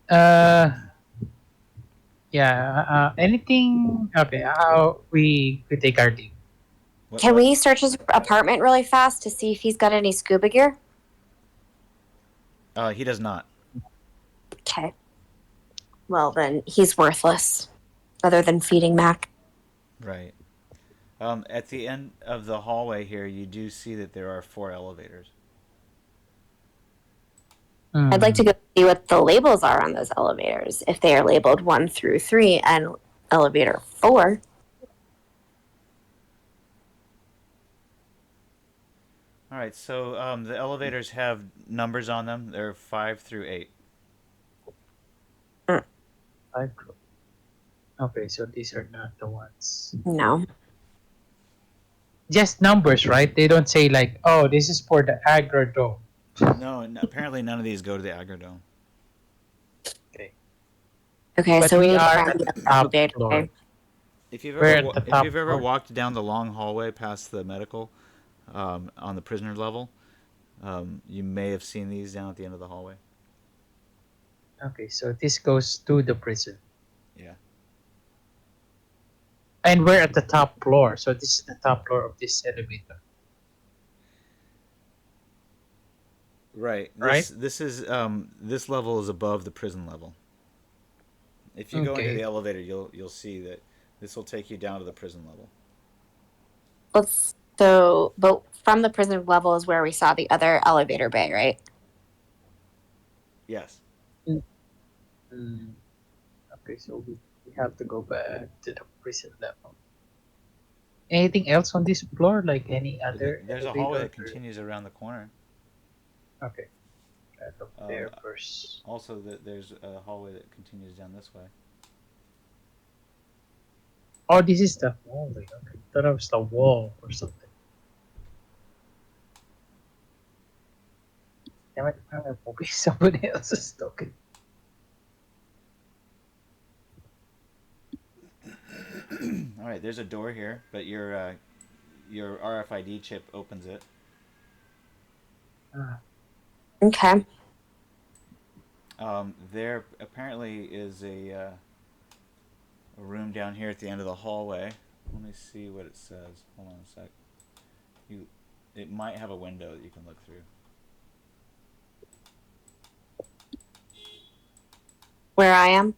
Uh, yeah. Anything? Okay. How we take our leave? What? Can What? we search his apartment really fast to see if he's got any scuba gear? He does not. Okay. Well, then he's worthless, other than feeding Mac. Right. At the end of the hallway here, you do see that there are 4 elevators. I'd like to Hmm. go see what the labels are on those elevators. If they are labeled 1 through 3 and elevator 4. All right. So the elevators have numbers on them. They're 5 through 8. Five. Okay, so these are not the ones. No. Just numbers, right? They don't say like, oh, this is for the aggro dome. No, apparently none of these go to the Agrodome. Okay. Okay, But so we we need to are find at the the other top elevator. floor. We're at the If top you've ever floor. walked down the long hallway past the medical, on the prisoner level, you may have seen these down at the end of the hallway. Okay, so this goes to the prison. Yeah. And we're at the top floor. So this is the top floor of this elevator. Right. Right? This is this level is above the prison level. If you go into the Okay. elevator, you'll see that this will take you down to the prison level. But from the prison level is where we saw the other elevator bay, right? Yes. Mm, okay, so we have to go back to the prison level. Anything else on this floor? Like any other There's a hallway elevator? that continues around the corner. Okay, I look Um, there first. Also, there's a hallway that continues down this way. Oh, this is the hallway. Okay, thought it was the wall or something. Damn it, I'm moving somebody else's token. All right. There's a door here, but your RFID chip opens it. Ah, Okay. There apparently is a room down here at the end of the hallway. Let me see what it says. Hold on a sec. It might have a window that you can look through. Where I am?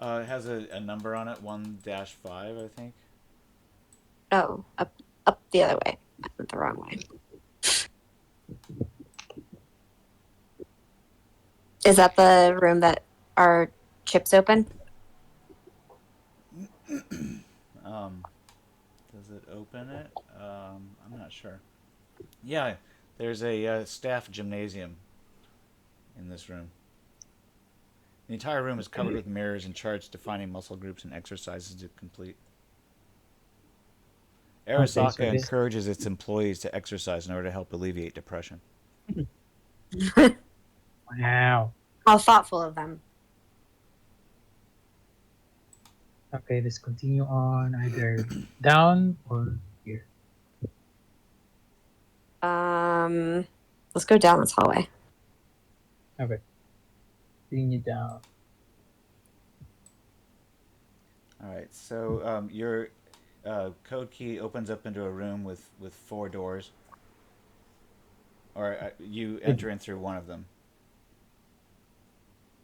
It has a number on it, 1-5, I think. Oh, up the other way. I went the wrong way. Is that the room that our chips open? Does it open it? I'm not sure. Yeah, there's a staff gymnasium in this room. The entire room is covered with mirrors and charts defining muscle groups and exercises to complete. okay, so Arasaka this. encourages its employees to exercise in order to help alleviate depression. Wow. How thoughtful of them. Okay, let's continue on either down or here. Let's go down this hallway. Okay, continue down. All right, so your code key opens up into a room with 4 doors, or you enter in through one of them.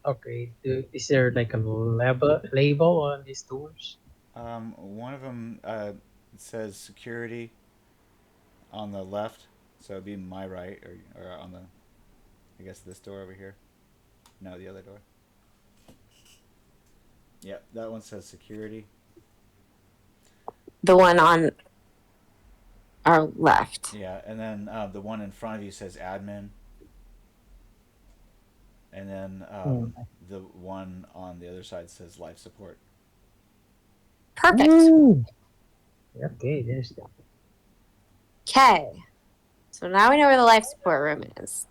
Okay. Is there like a label on these doors? One of them says security on the left, so it'd be my right, or on the, I guess this door over here. No, the other door. Yep, that one says security. The one on our left. Yeah, and then the one in front of you says admin, and then the one on the other side says life support. Perfect. Ooh. Okay, there's that. Okay. So now we know where the life support room is.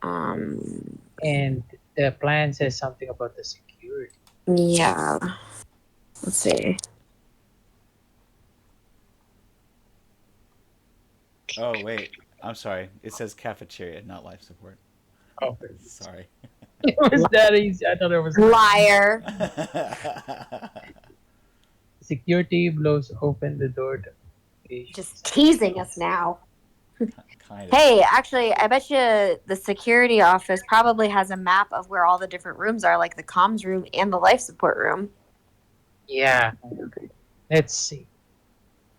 And the plan says something about the security. Yeah. Let's see. Oh wait, I'm sorry. It says cafeteria, not life support. Oh, Sorry. it was that easy. I thought it was Liar. security blows open the door. Just teasing us now. Kind of. Hey, actually, I bet you the security office probably has a map of where all the different rooms are, like the comms room and the life support room. Yeah. Okay. Let's see.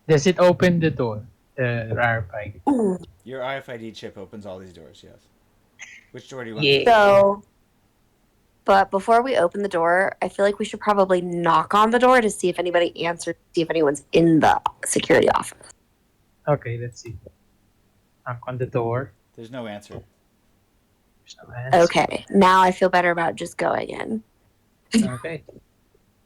Does it open the door? The RFID. Your RFID chip opens all these doors. Yes. Which door do you want? Yeah. So, but before we open the door, I feel like we should probably knock on the door to see if anybody answers, see if anyone's in the security office. Okay, let's see. Knock on the door. There's no answer. There's no answer. Okay, now I feel better about just going in. Okay.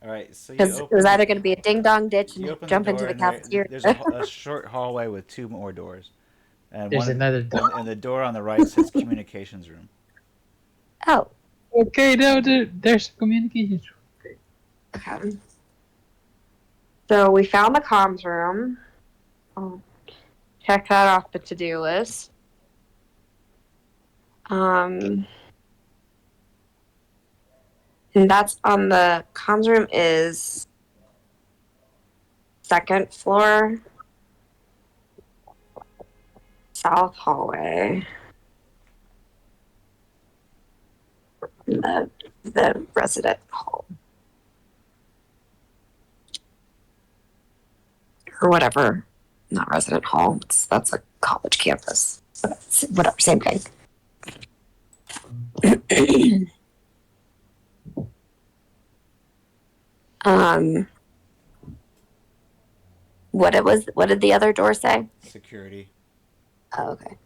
All right. So you Because it was either going to be a ding dong ditch you and open jump the into door the and cafeteria. there's a short hallway with two more doors, and There's another door. and the door on the right says communications room. Oh, Okay, now there's communication. okay. So we found the comms room. I'll check that off the to-do list. And that's on the comms room is second floor, south hallway. The resident hall. Or whatever. Not resident hall. That's a college campus. Whatever, same thing. What did the other door say? Security. Oh, okay.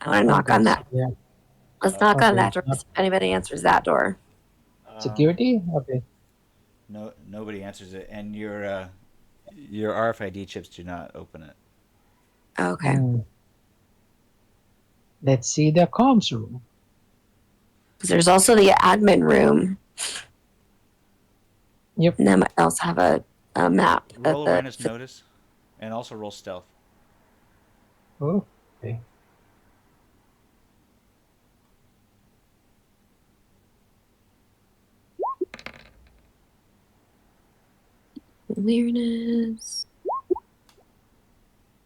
I want to knock on that. Yeah. Let's knock on Okay. that door. See if anybody answers that door. Security? Okay. No, nobody answers it, and your RFID chips do not open it. Okay. Let's see the comms room. Because there's also the admin room. Yep. And that might also have a map. Roll awareness notice, and also roll stealth. Oh, okay. Awareness.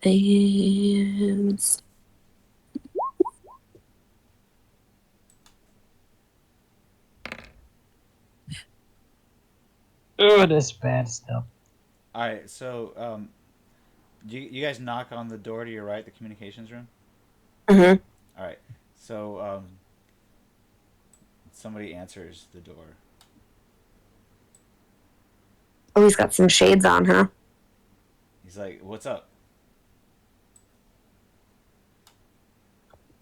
And Oh, that's bad stuff. All right, so you guys knock on the door to your right, the communications room. Mhm. All right, so somebody answers the door. Oh, he's got some shades on, huh? He's like, "What's up?"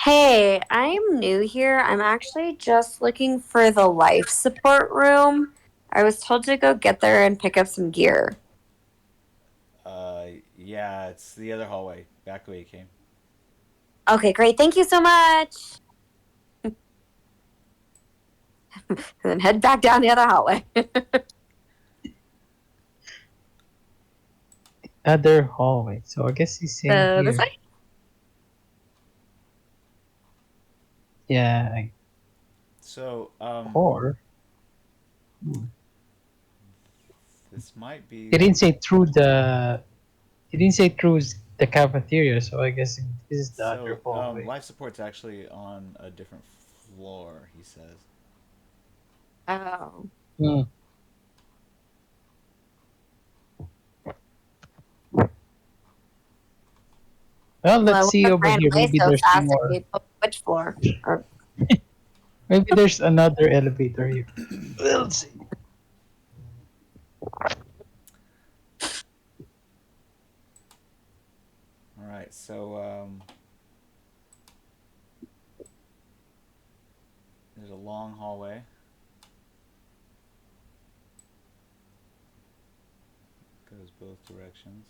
Hey, I'm new here. I'm actually just looking for the life support room. I was told to go get there and pick up some gear. Yeah, it's the other hallway, back the way you came. Okay, great. Thank you so much. And then head back down the other hallway. Other hallway. So I guess he's saying here. This way? Yeah. So Or this might be. he didn't say through the. He didn't say through the cafeteria, so I guess this is the other So, hallway. life support's actually on a different floor, he says. Oh. Hmm. Well, Well, I let's wouldn't see have over ran here. away Maybe so there's fast if more. we put which floor. Or Maybe there's another elevator here. We'll see. All right, so there's a long hallway. Goes both directions.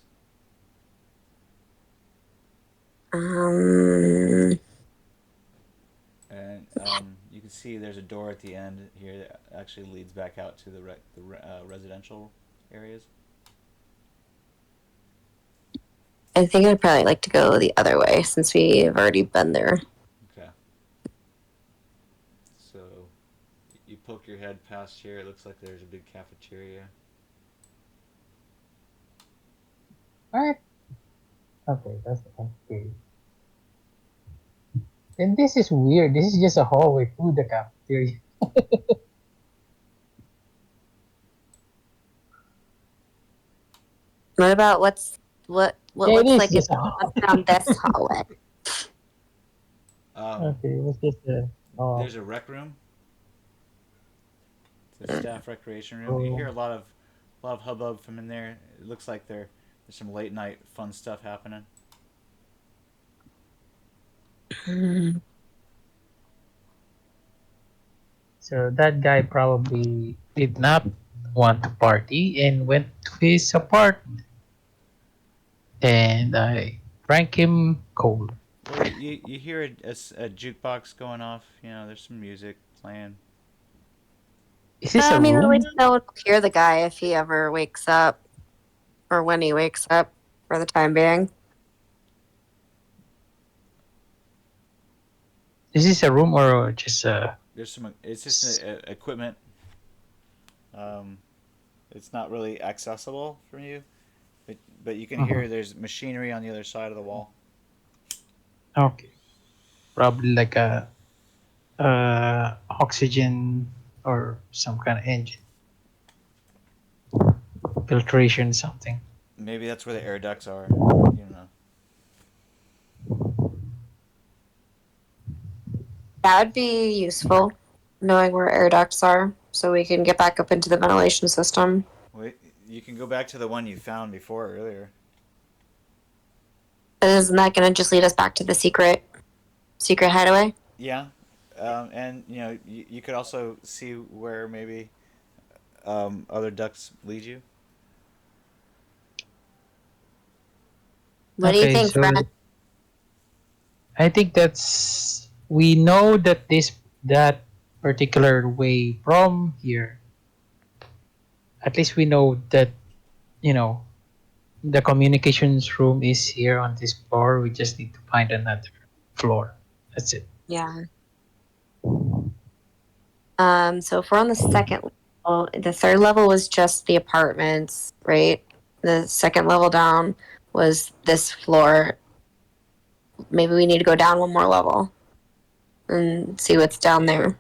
um, And you can see there's a door at the end here that actually leads back out to the residential areas. I think I'd probably like to go the other way since we've already been there. Okay. So you poke your head past here. It looks like there's a big cafeteria. What? Okay, that's the cafeteria. And this is weird. This is just a hallway through the cafeteria. What about what Yeah, it looks is like it's just a hallway. down this hallway? Okay, it was just a There's a rec room. It's a staff recreation room. You hear room. a lot of hubbub from in there. It looks like there's some late night fun stuff happening. So that guy probably did not want to party and went to his apartment. And I drank him cold. Well, you hear a jukebox going off. You know, there's some music playing. Is this I a mean, at room? least no one will hear the guy if he ever wakes up, or when he wakes up, for the time being. Is this a room or just a? There's some. It's just equipment. Um, it's not really accessible from you, but you can Uh-huh. hear there's machinery on the other side of the wall. Okay, probably like a oxygen or some kind of engine filtration something. Maybe that's where the air ducts are. You know. That would be useful, knowing where air ducts are, so we can get back up into the ventilation system. Wait, you can go back to the one you found before earlier. Isn't that going to just lead us back to the secret hideaway? Yeah, and you know you could also see where maybe other ducts lead you. What do you Okay, think, so Brent? I think that's we know that that particular way from here. At least we know that you know the communications room is here on this floor. We just need to find another floor. That's it. Yeah. So if we're on the second level, the third level was just the apartments, right? The second level down was this floor. Maybe we need to go down one more level and see what's down there.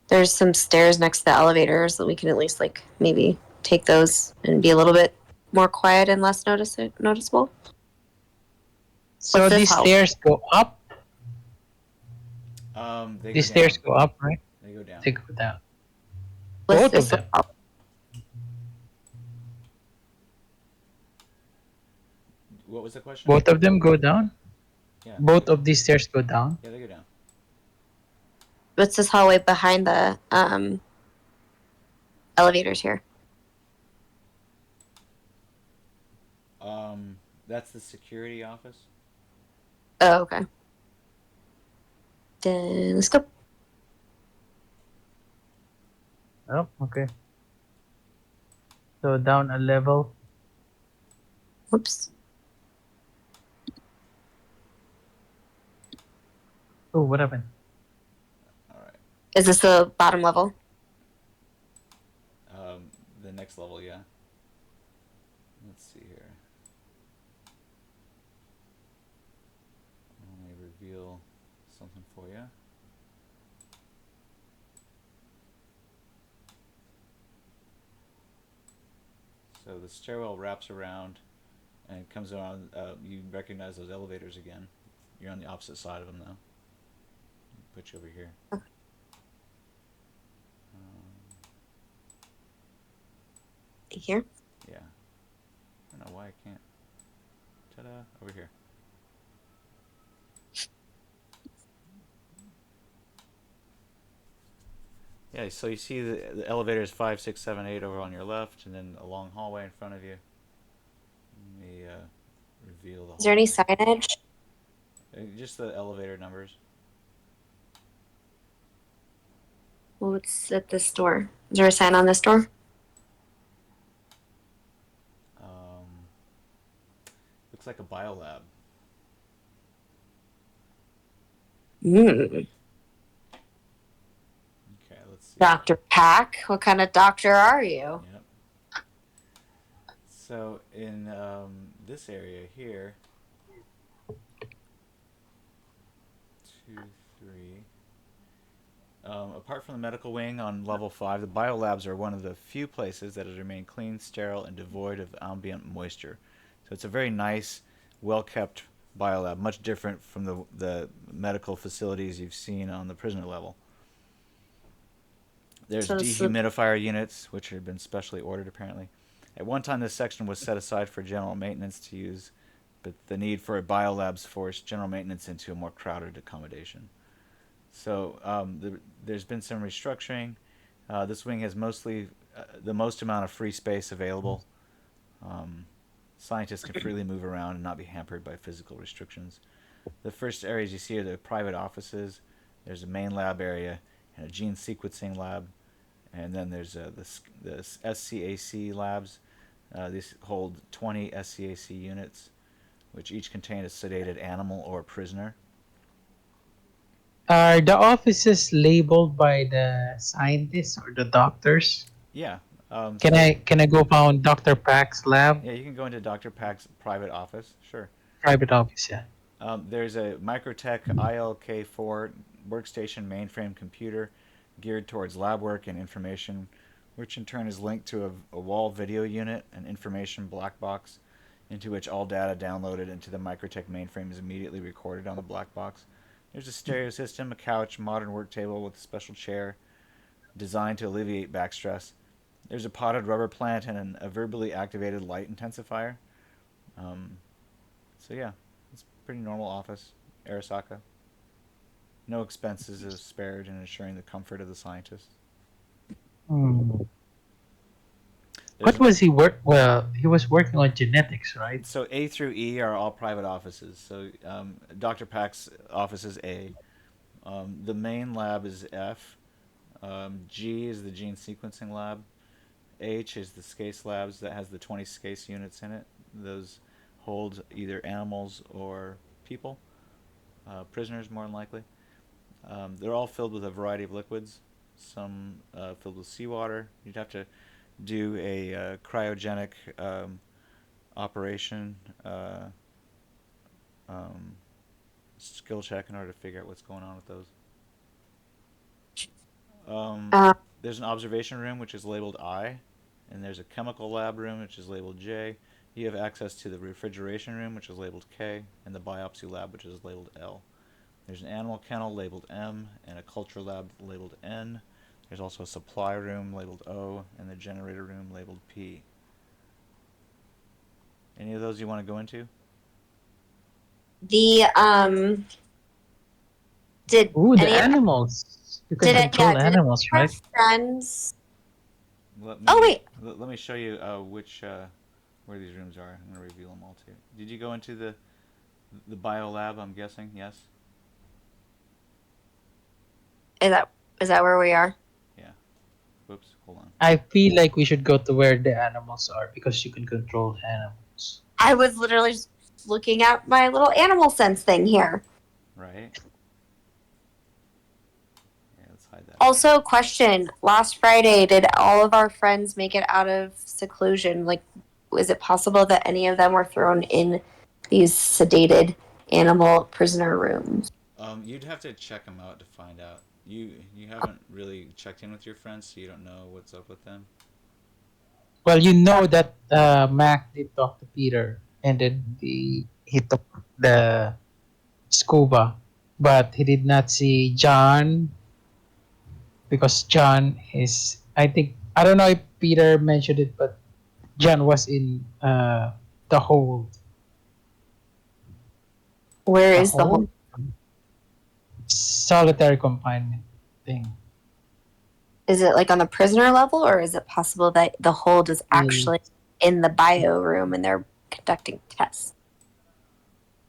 There's some stairs next to the elevators that we can at least like maybe take those and be a little bit more quiet and less noticeable. So What's this these hall? stairs go up. They go These stairs down. go up, right? They go down. They go down. What's Both of this them. hall? What was the question? Both of them go down. Yeah. Both of these stairs go down. Yeah, they go down. What's this hallway behind the elevators here? That's the security office. Oh, okay. Then let's go. Oh, okay. So down a level. Whoops. Oh, what happened? All right. Is this the bottom level? The next level, yeah. Let's see here. reveal something for you. So the stairwell wraps around and it comes around. You recognize those elevators again. You're on the opposite side of them now. Put you over here. Here? Yeah. I don't know why I can't. Ta-da! Over here. Yeah, so you see the elevators 5, 6, 7, 8 over on your left, and then a long hallway in front of you. Let me reveal the Is there any hallway. signage? Just the elevator numbers. What's at this door? Is there a sign on this door? Looks like a biolab. Mm. Okay, let's see. Dr. Pack, what kind of doctor are you? Yep. So in this area here, 2, 3. Apart from the medical wing on level 5, the biolabs are one of the few places that has remained clean, sterile, and devoid of ambient moisture. So it's a very nice, well-kept biolab, much different from the medical facilities you've seen on the prisoner level. There's dehumidifier units, which have been specially ordered apparently. At one time, this section was set aside for general maintenance to use, but the need for a biolabs forced general maintenance into a more crowded accommodation. So there's been some restructuring. This wing has mostly the most amount of free space available. Scientists can freely move around and not be hampered by physical restrictions. The first areas you see are the private offices. There's a main lab area and a gene sequencing lab. And then there's the SCAC labs. These hold 20 SCAC units, which each contain a sedated animal or prisoner. Are the offices labeled by the scientists or the doctors? Yeah. Can I go found Dr. Pack's lab? Yeah, you can go into Dr. Pack's private office. Sure. Private office, yeah. There's a Microtech ILK4 workstation mainframe computer geared towards lab work and information, which in turn is linked to a wall video unit, an information black box, into which all data downloaded into the Microtech mainframe is immediately recorded on the black box. There's a stereo system, a couch, modern work table with a special chair designed to alleviate back stress. There's a potted rubber plant and a verbally activated light intensifier. So yeah, it's a pretty normal office. Arasaka. No expenses are spared in ensuring the comfort of the scientists. What was he work? Well, he was working on genetics, right? So A through E are all private offices. So Dr. Pack's office is A. The main lab is F. G is the gene sequencing lab. H is the SCACE labs that has the 20 SCACE units in it. Those hold either animals or people, prisoners more than likely. They're all filled with a variety of liquids, some filled with seawater. You'd have to do a cryogenic operation skill check in order to figure out what's going on with those. There's an observation room which is labeled I, and there's a chemical lab room which is labeled J. You have access to the refrigeration room which is labeled K, and the biopsy lab which is labeled L. There's an animal kennel labeled M, and a culture lab labeled N. There's also a supply room labeled O, and the generator room labeled P. Any of those you want to go into? The the animals. You can control animals, right? Friends. Let me show you where these rooms are. I'm going to reveal them all to you. Did you go into the bio lab, I'm guessing? Yes? Is that where we are? Yeah. Whoops, hold on. I feel like we should go to where the animals are because you can control animals. I was literally just looking at my little animal sense thing here. Right. Yeah, let's hide that. Also, question. Last Friday, did all of our friends make it out of seclusion? Like, is it possible that any of them were thrown in these sedated animal prisoner rooms? You'd have to check them out to find out. You haven't really checked in with your friends, so you don't know what's up with them. Well, you know that Mac did talk to Peter, and then he took the scuba, but he did not see John because John is. I think I don't know if Peter mentioned it, but John was in the hold. Where The is the whole? hold solitary confinement thing. Is it like on the prisoner level, or is it possible that the hold is Mm, actually in the bio room and they're conducting tests?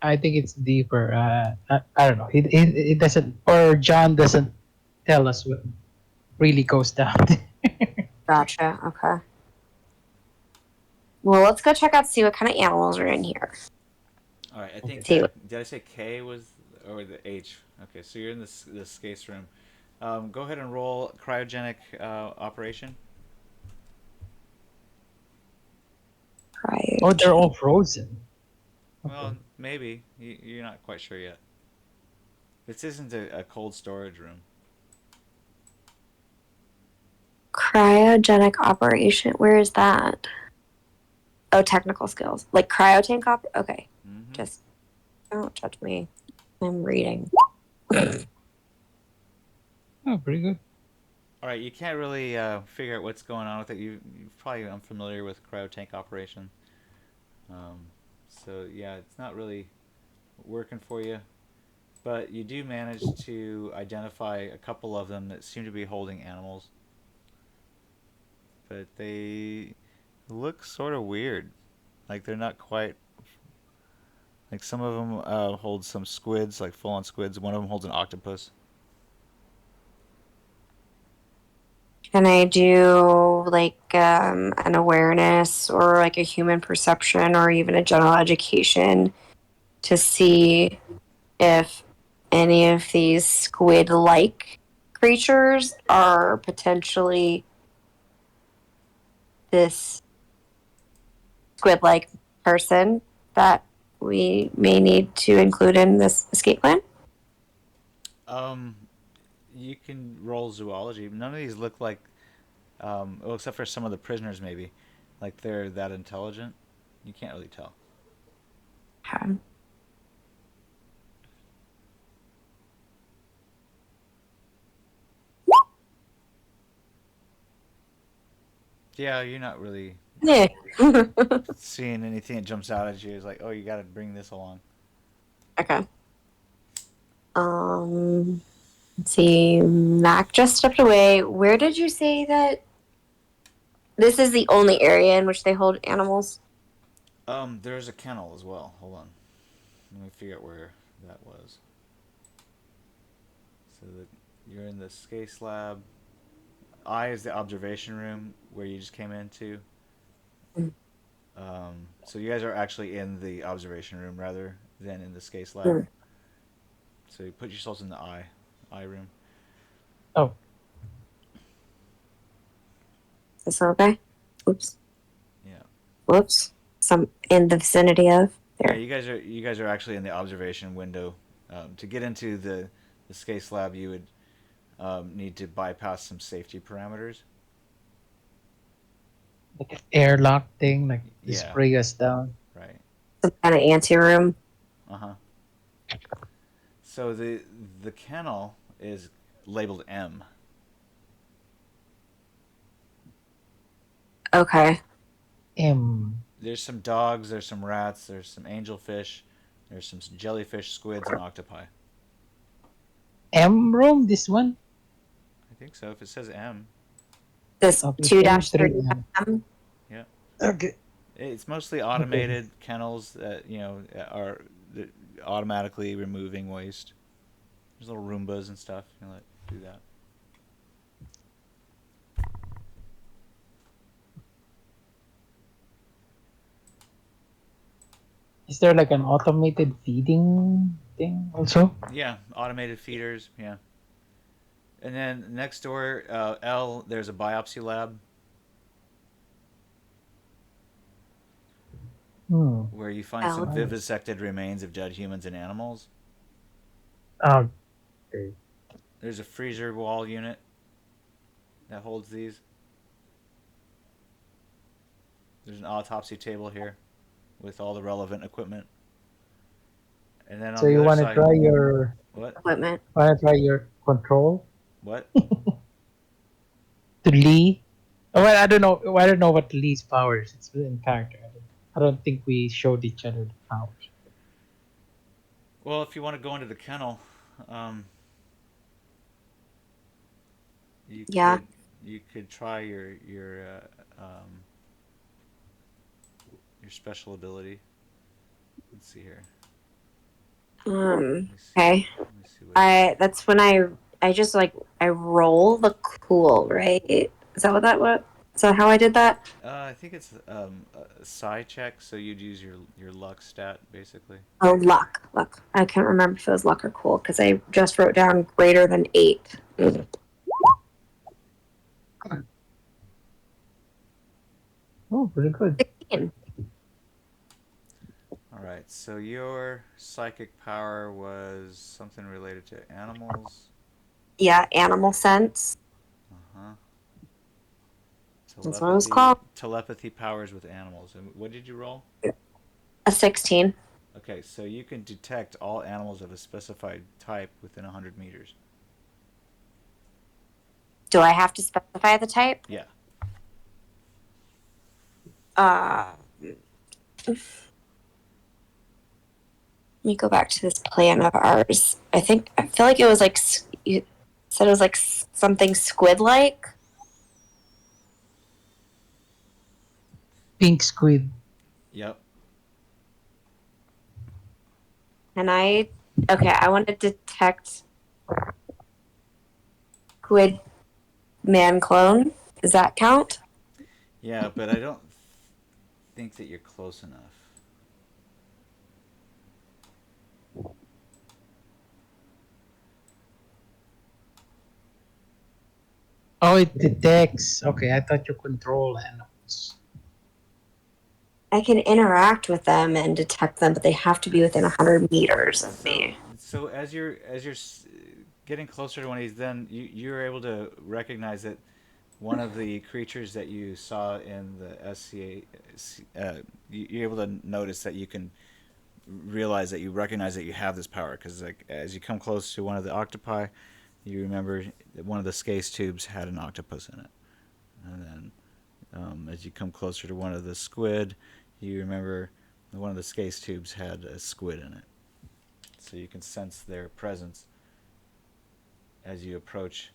I think it's deeper. I don't know. It doesn't, or John doesn't tell us what really goes down. Gotcha. Okay. Well, let's go check out, see what kind of animals are in here. All right, I think See what. did I say K was or the H? Okay, so you're in this case room. Go ahead and roll cryogenic operation. Prior Oh, they're to all frozen. Okay. Well, maybe you're not quite sure yet. This isn't a cold storage room. cryogenic operation. Where is that? Oh, technical skills. Like cryotank Okay. Mm-hmm. Just don't judge me. I'm reading. Oh, pretty good. All right, you can't really figure out what's going on with it. You're probably unfamiliar with cryotank operation. Um, so yeah, it's not really working for you. But you do manage to identify a couple of them that seem to be holding animals. But they look sort of weird. Like they're not quite. Like some of them hold some squids, like full on squids. One of them holds an octopus. Can I do like an awareness or like a human perception or even a general education to see if any of these squid like creatures are potentially this squid like person that we may need to include in this escape plan? Um, you can roll zoology. None of these look like, well, except for some of the prisoners, maybe, like they're that intelligent. You can't really tell. Okay. Yeah, you're not really Yeah. seeing anything that jumps out at you. It's like, oh, you got to bring this along. Okay. Um, let's see. Mac just stepped away. Where did you say that this is the only area in which they hold animals? There's a kennel as well. Hold on, let me figure out where that was. So you're in the Scase lab. I is the observation room where you just came into. So you guys are actually in the observation room rather than in the Scase lab. Mm. So you put yourselves in the eye room. Oh, Is this okay? Oops. Yeah. Whoops. Some in the vicinity of Yeah, there. you guys are actually in the observation window. To get into the Scase lab, you would need to bypass some safety parameters. like an airlock thing, like to Yeah, spray us down. right. Some kind of anteroom. Uh huh. So the kennel is labeled M. Okay. M There's some dogs, there's some rats, there's some angelfish, there's some jellyfish, squids, and octopi. M room. This one. I think so. If it says M, This Okay, 2 M3 30 M. M. yeah. Okay. It's mostly Okay. automated kennels that are automatically removing waste. There's little Roombas and stuff. You know, like do that. Is there like an automated feeding thing also? Yeah, automated feeders. Yeah, and then next door, L. There's a biopsy lab Hmm. where you find some L. Nice. vivisected remains of dead humans and animals. Oh, okay. There's a freezer wall unit that holds these. There's an autopsy table here with all the relevant equipment. And then on So the you other want to side, try your what? Equipment. control What? to Lee? Oh, well, I don't know. I don't know what Lee's powers. It's in character. I don't think we showed each other the powers. Well, if you want to go into the kennel, um, you Yeah. could you could try your special ability. Let's see here. Let me see. Okay. Let me see what. That's when I just like I roll the cool, right? Is that what that was? Is that how I did that? I think it's a psi check, so you'd use your luck stat basically. Oh, luck. Luck. I can't remember if it was luck or cool because I just wrote down greater than 8. Oh, pretty good. 16. All right. So your psychic power was something related to animals. Yeah, animal sense. Uh huh. That's what it was called. Telepathy powers with animals. And what did you roll? A 16. Okay, so you can detect all animals of a specified type within 100 meters. Do I have to specify the type? Yeah. Let me go back to this plan of ours. I feel like it was like you said it was like something squid-like. Pink squid. Yep. And I want to detect squid man clone. Does that count? Yeah, but I don't think that you're close enough. Oh, it detects. Okay, I thought you control animals. I can interact with them and detect them, but they have to be within 100 meters of me. So as you're getting closer to one of these, then you're able to recognize that one of the creatures that you saw in the SCA, you're able to notice that you can realize that you recognize that you have this power because like as you come close to one of the octopi, you remember that one of the scase tubes had an octopus in it, and then as you come closer to one of the squid, you remember one of the scase tubes had a squid in it. So you can sense their presence as you approach,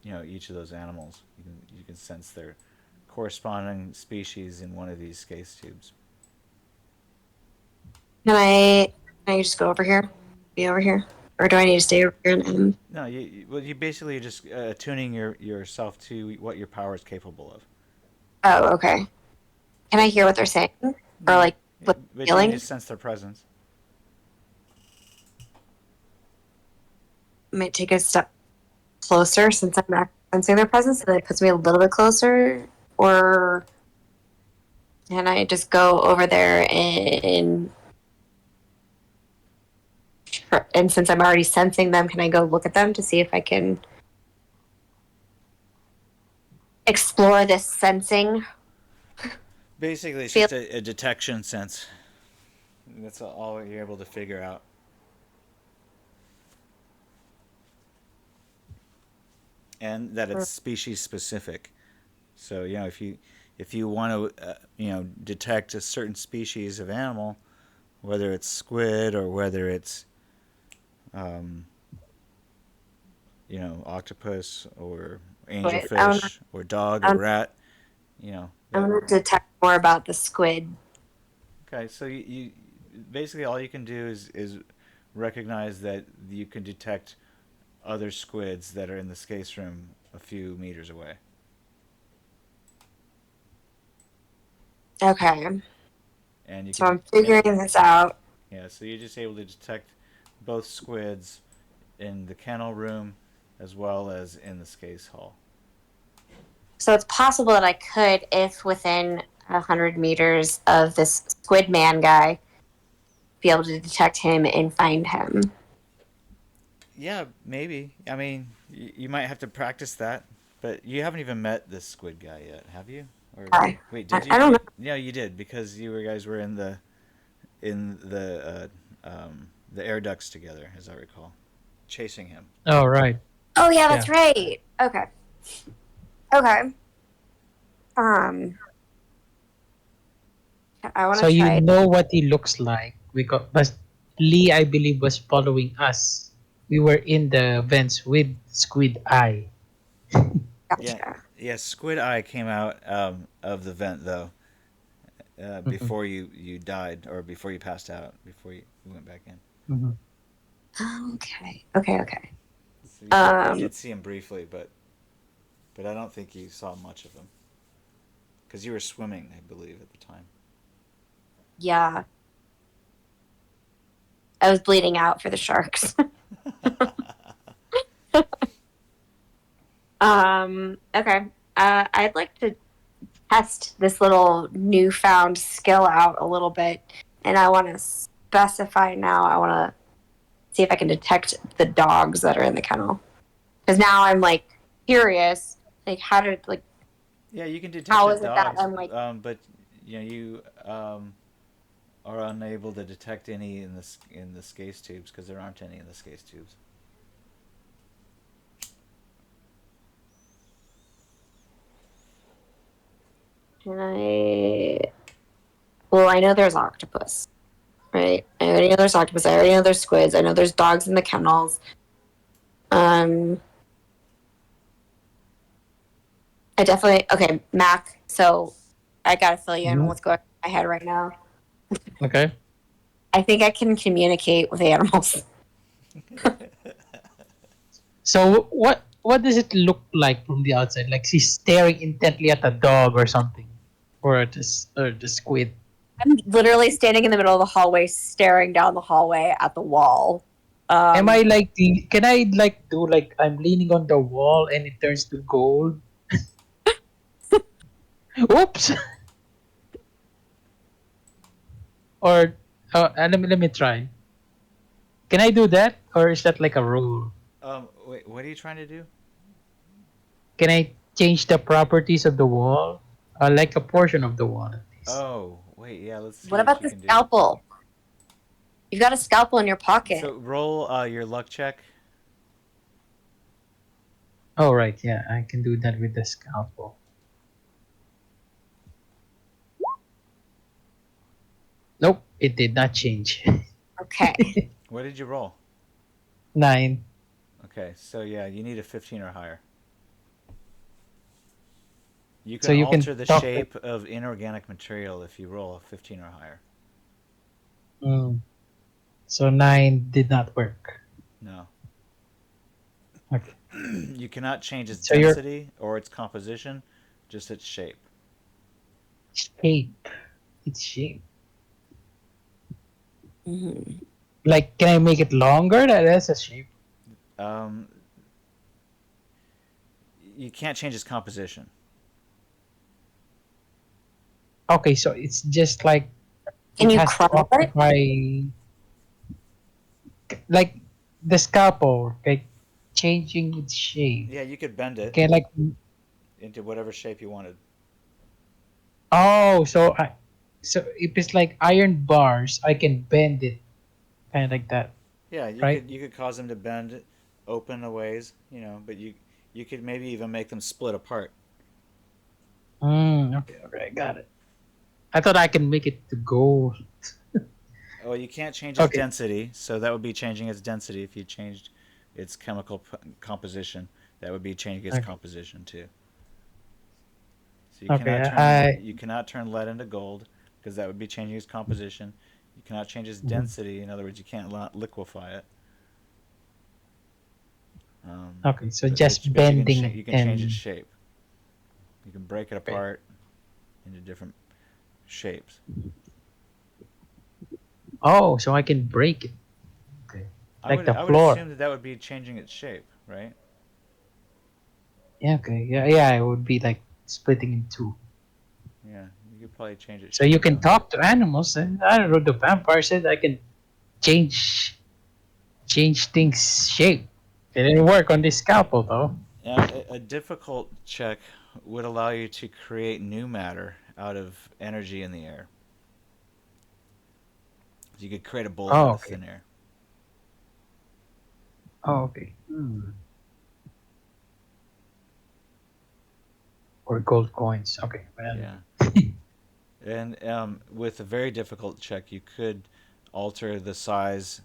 each of those animals. You can sense their corresponding species in one of these scase tubes. Can I just go over here? Be over here? Or do I need to stay over here and No, you basically just tuning yourself to what your power is capable of. Oh, okay. Can I hear what they're saying? Or No, like what but you feeling? can just sense their presence. I might take a step closer since I'm not sensing their presence, and it puts me a little bit closer. Or can I just go over there and since I'm already sensing them, can I go look at them to see if I can explore this sensing? Basically, it's Feel- just a detection sense. That's all you're able to figure out. And that it's species specific. So if you want to detect a certain species of animal, whether it's squid or whether it's um, octopus or Wait, angelfish or dog or rat, I that. want to detect more about the squid. Okay, so you basically all you can do is recognize that you can detect other squids that are in the scase room a few meters away. Okay. And you So I'm can figuring this out. yeah, so you're just able to detect both squids in the kennel room as well as in the scase hall. So it's possible that I could, if within 100 meters of this squid man guy, be able to detect him and find him. Yeah, maybe. I mean, you might have to practice that, but you haven't even met this squid guy yet, have you? Or wait, did I don't know. no, you did because you guys were in the air ducts together, as I recall, chasing him. Oh, right. Oh yeah, that's Yeah. right. Okay. Okay. Um, I want So to you try. know what he looks like. But Lee, I believe, was following us. We were in the vents with Squid Eye. Yeah, Gotcha. yeah. Squid Eye came out of the vent though Mhm, before you died or before you passed out before you went back in. mhm. Okay. Okay. Okay. So you Um, did see him briefly, but I don't think you saw much of him because you were swimming, I believe, at the time. yeah, I was bleeding out for the sharks. Okay. I'd like to test this little newfound skill out a little bit, and I want to specify now. I want to see if I can detect the dogs that are in the kennel, because now I'm like curious, like how did like Yeah, you can detect how the is it that dogs, I'm like but you are unable to detect any in the scase tubes because there aren't any in the scase tubes. can I? Well, I know there's octopus, right? I already know there's octopus. I already know there's squids. I know there's dogs in the kennels. Um, I definitely okay, Mac. So I gotta fill you in on Mhm. what's going on in my head right now. Okay. I think I can communicate with animals. So what does it look like from the outside? Like she's staring intently at a dog or something, or the squid. I'm literally standing in the middle of the hallway, staring down the hallway at the wall. Am I Um, like the? Can I like do like I'm leaning on the wall and it turns to gold? Oops. Or let me try. Can I do that, or is that like a rule? Wait, what are you trying to do? Can I change the properties of the wall? Like a portion of the wall at least. Oh, wait, yeah. Let's see what what about you the can do. scalpel? You've got a scalpel in your So pocket. roll your luck check. Oh right, yeah, I can do that with the scalpel. Nope, it did not change. Okay. What did you roll? 9. Okay, so yeah, you need a 15 or higher. You So can you can alter the talk. shape of inorganic material if you roll a 15 or higher. Mm, so 9 did not work. No. Okay. You cannot change its So your density or its composition, just its shape. shape, its shape. Mhm. Like, can I make it longer? That's a shape. Um, you can't change its composition. Okay, so it's just like Can it you has to crumble it? occupy like the scalpel, like changing its shape. Yeah, you could bend it Okay, like into whatever shape you wanted. oh, so if it's like iron bars, I can bend it kind of like that, Yeah, right? you could cause them to bend open a ways, but you could maybe even make them split apart. Okay, okay, I got it. I thought I can make it to gold. Oh, you can't change its Okay, density, so that would be changing its density if you changed its chemical composition. That would be changing its okay, composition too. So okay. I you cannot turn lead into gold because that would be changing its composition. You cannot change its mhm. density. In other words, you can't liquefy it. Okay, so just But bending it you can change its and shape. You can break it okay. apart into different shapes. Oh, so I can break it. Okay, like the I would floor. assume that that would be changing its shape, right? Yeah, okay, yeah, yeah. It would be like splitting in two. Yeah, you could probably change its So you shape can though. talk to animals, and I don't know. The vampire said I can change. change things shape. It didn't work on this scalpel though. Now, a difficult check would allow you to create new matter out of energy in the air. You could create a bolt out Oh, of okay. thin air. Oh, okay. Or gold coins. Okay. Well, Yeah. And with a very difficult check, you could alter the size.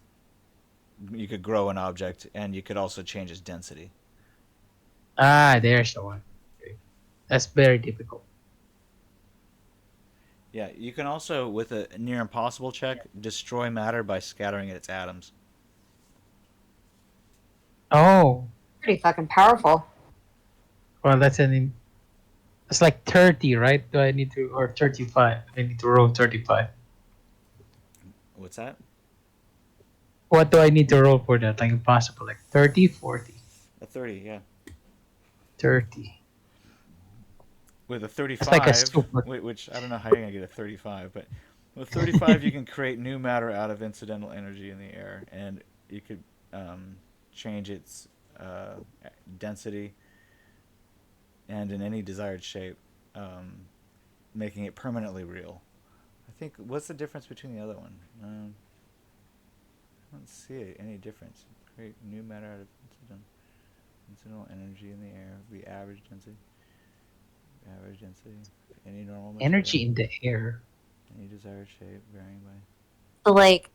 You could grow an object, and you could also change its density. there's the one. Okay. That's very difficult. Yeah, you can also, with a near impossible check, destroy matter by scattering its atoms. Oh, Pretty fucking powerful. well, it's like 30, right? Do I need to, or 35? I need to roll 35. What's that? What do I need to roll for that? Like impossible, like 30, 40, A 30, yeah. 30. With a It's 35, like a super. which I don't know how you're going to get a 35, but with 35 you can create new matter out of incidental energy in the air, and you could change its density and in any desired shape, making it permanently real. I think, what's the difference between the other one? I don't see any difference. Create new matter out of incidental energy in the air, the average density. Average density, any normal material, Energy in the air. any desired shape, varying by. So like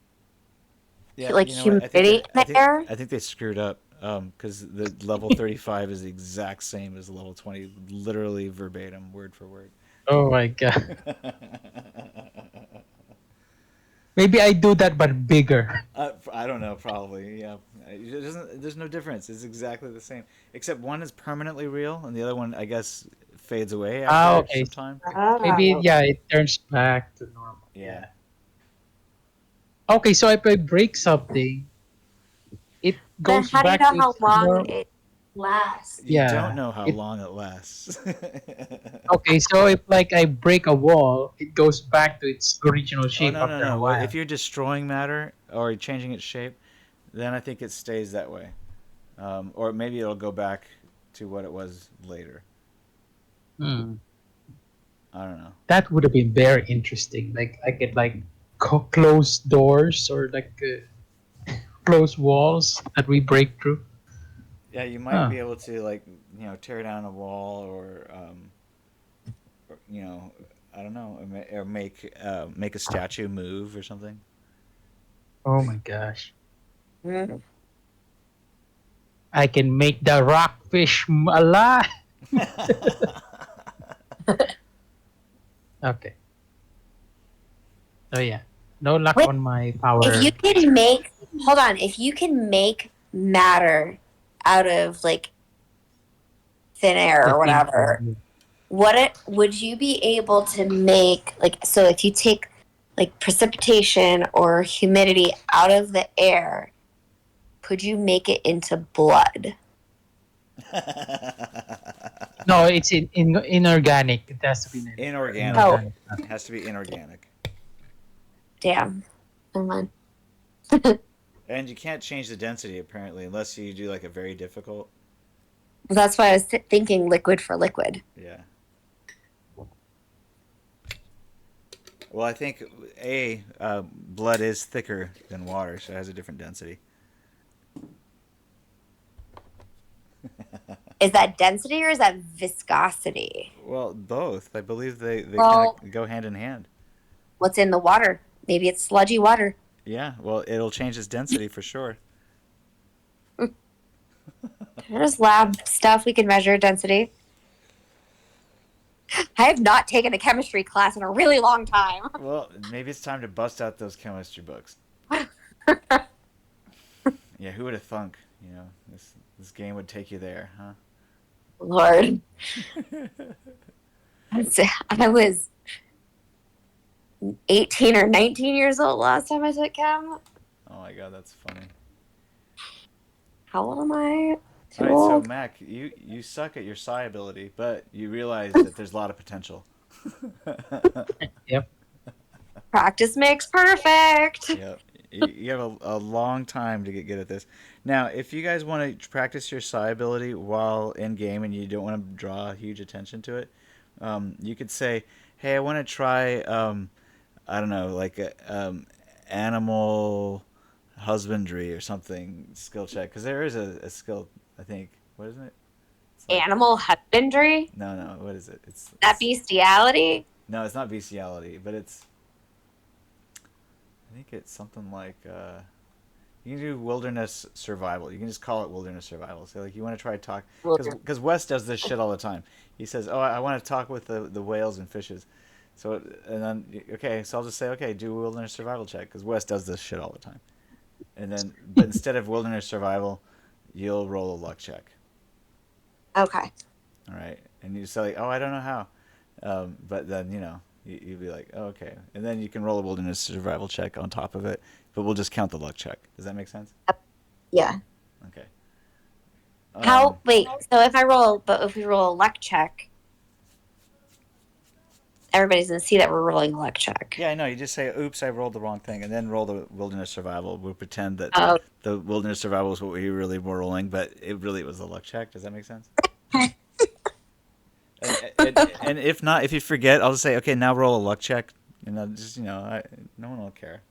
Yeah, like you know what? humidity in the air. I think they screwed up. Because the level 35 is the exact same as level 20, literally verbatim, word for word. Oh my god. Maybe I do that, but bigger. I don't know, probably. Yeah, it doesn't. There's no difference. It's exactly the same, except one is permanently real, and the other one, I guess, fades away after Okay. some time. Maybe, Oh. yeah, it turns back to normal. Yeah. Okay, so if I break something, it Then goes how do you back know to how its long normal. it lasts? You don't Yeah. know how It long it lasts. okay. So if like I break a wall, it goes back to its original Oh, shape no, no, after a no. Well, if while. you're destroying matter or changing its shape, then I think it stays that way. Or maybe it'll go back to what it was later. Hmm. I don't know. That would have been very interesting. Like I could like close doors or like close walls that we break through. Yeah, you might Huh. be able to, like, tear down a wall, or I don't know, or make a statue move or something. Oh my gosh. Mhm. I can make the rockfish alive. Okay. Oh yeah. No luck Wait, on my if power. you can make hold on, if you can make matter out of like thin air The or thing. whatever, would you be able to make like so if you take like precipitation or humidity out of the air, could you make it into blood? No, it's inorganic. It has to be Inorganic. Oh, inorganic. It has to be inorganic. damn. Never mind. And you can't change the density, apparently, unless you do, like, a very difficult. That's why I was thinking liquid for liquid. Yeah. Well, I think, blood is thicker than water, so it has a different density. Is that density or is that viscosity? Well, both. I believe they Well, kind of go hand in hand. what's in the water? Maybe it's sludgy water. Yeah, well, it'll change its density for sure. There's lab stuff we can measure density. I have not taken a chemistry class in a really long time. Well, maybe it's time to bust out those chemistry books. Yeah, who would have thunk? This game would take you there, huh? Lord. I was 18 or 19 years old last time I took chem. Oh my god, that's funny. How old am I? Too All right, so old? Mac, you suck at your psi ability, but you realize that there's a lot of potential. Yep. Practice makes perfect. Yep. You have a long time to get good at this. Now, if you guys want to practice your psi ability while in game and you don't want to draw huge attention to it, you could say, "Hey, I want to try, I don't know, like animal husbandry or something skill check." Because there is a skill, I think. What is it? It's like Animal husbandry? no. What is it? That bestiality? No, it's not bestiality, but it's. I think it's something like you can do wilderness survival. You can just call it wilderness survival. So like you want to try to talk because Wes does this shit all the time. He says, "Oh, I want to talk with the whales and fishes." So and then okay, so I'll just say, "Okay, do a wilderness survival check," because Wes does this shit all the time. And then, but instead of wilderness survival, you'll roll a luck check. Okay. All right, and you say, like, "Oh, I don't know how," but then you'd be like, oh, okay, and then you can roll a wilderness survival check on top of it, but we'll just count the luck check. Does that make sense? Yeah. Okay. Wait, so if we roll a luck check, everybody's gonna see that we're rolling a luck check. Yeah, I know. You just say, "Oops, I rolled the wrong thing," and then roll the wilderness survival. We'll pretend that Oh. the wilderness survival is what we really were rolling, but it really was a luck check. Does that make sense? and if not, if you forget, I'll just say, "Okay, now roll a luck check," and then just no one will care.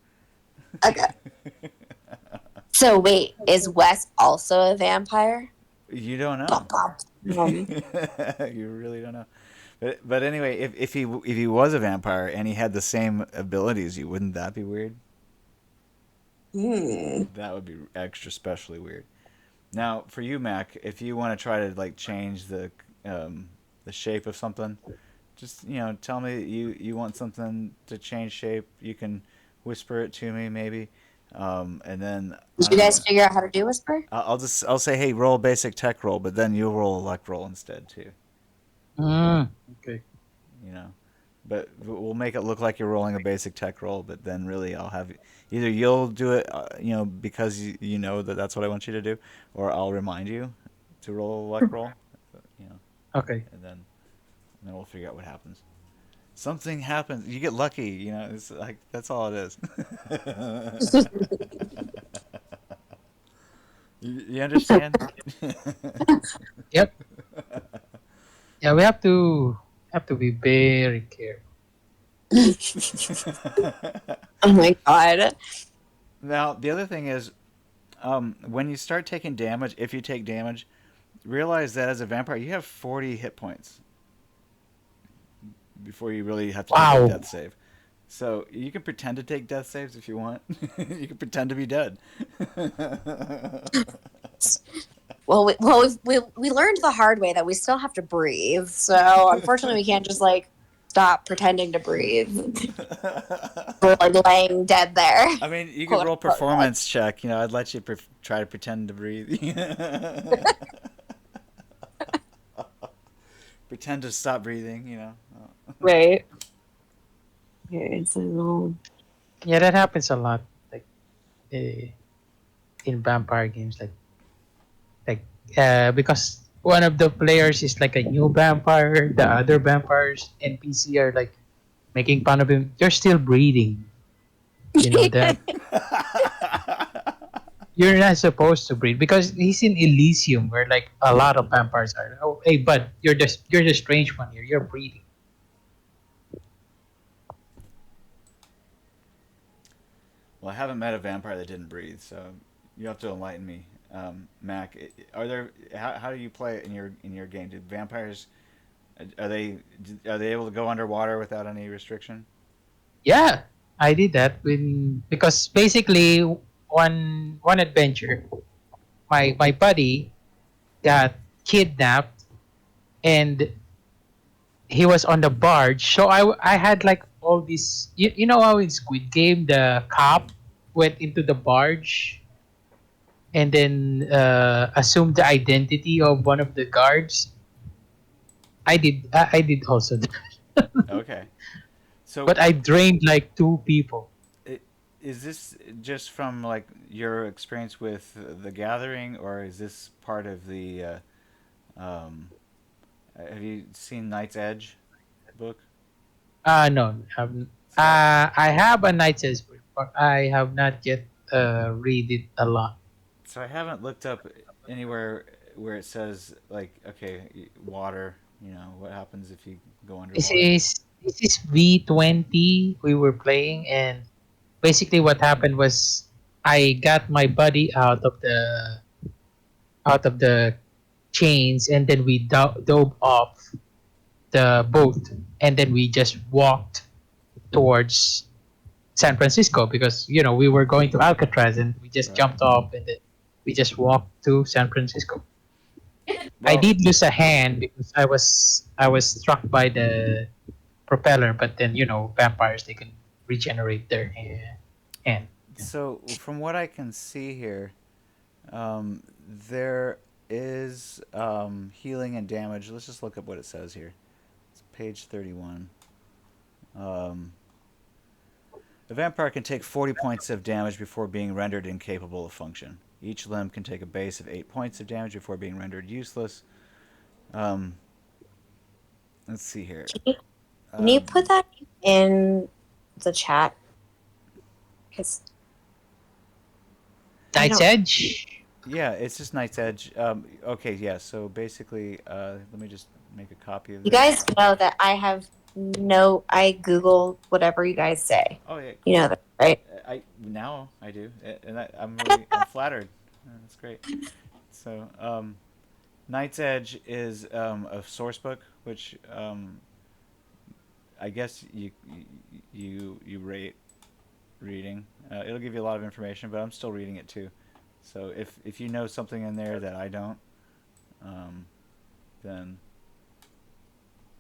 Okay. So wait, is Wes also a vampire? You don't know. You really don't know. But anyway, if he was a vampire and he had the same abilities, wouldn't that be weird? That would be extra specially weird. Now, for you, Mac, if you want to try to like change the shape of something, just tell me that you want something to change shape. You can whisper it to me, maybe, and then. Did you guys figure out how to do whisper? I'll say, hey, roll a basic tech roll, but then you'll roll a luck roll instead too. Okay. But we'll make it look like you're rolling a basic tech roll, but then really I'll have either you'll do it, because you know that's what I want you to do, or I'll remind you to roll a luck roll, Okay. and then we'll figure out what happens. Something happens. You get lucky. It's like that's all it is. You understand? Yep. Yeah, we have to be very careful. Oh my god. Now, the other thing is, when you start taking damage, if you take damage, realize that as a vampire, you have 40 hit points before you really have to take a death save. So you can pretend to take death saves if you want. You can pretend to be dead. Well, we learned the hard way that we still have to breathe. So unfortunately, we can't just like stop pretending to breathe. We're like laying dead there. I mean, you could roll performance check. I'd let you try to pretend to breathe. Pretend to stop breathing. Right. Okay, so Yeah, that happens a lot, like in vampire games, because one of the players is like a new vampire, the other vampires NPC are like making fun of him. You're still breathing. You know that. You're not supposed to breathe because he's in Elysium where like a lot of vampires are. Oh, hey, bud, you're the strange one here. You're breathing. Well, I haven't met a vampire that didn't breathe, so you have to enlighten me, Mac. How do you play it in your game? Do vampires are they able to go underwater without any restriction? Yeah, I did that because basically one adventure, my buddy got kidnapped and he was on the barge. So I had like all this. You know how in Squid Game the cop went into the barge and then assumed the identity of one of the guards. I did also that. Okay. So, But I drained like 2 people. is this just from like your experience with the Gathering, or is this part of the? Have you seen Knight's Edge book? No, haven't. I have a Knight's Edge, but I have not yet read it a lot. So I haven't looked up anywhere where it says like, okay, water. You know, what happens if you go This underwater? is this is V20 we were playing, and basically what happened was I got my buddy out of the chains, and then we dove off the boat, and then we just walked towards San Francisco because we were going to Alcatraz, and we just Right. jumped off, and then we just walked to San Francisco. I Well, did lose a hand because I was struck by the propeller, but then vampires, they can regenerate their hand. so from what I can see here, there is healing and damage. Let's just look up what it says here. It's page 31. Um, a vampire can take 40 points of damage before being rendered incapable of function. Each limb can take a base of 8 points of damage before being rendered useless. Um, let's see here. Can you put that in the chat? Because Night's Edge. Yeah, it's just Night's Edge. Okay, yeah. So basically, let me just make a copy of you this. guys know that I Google whatever you guys say. Oh yeah, You know that, right? I do, and I'm flattered. That's great. So, Night's Edge is a source book, which I guess you rate reading. It'll give you a lot of information, but I'm still reading it too. So if you know something in there that I don't, then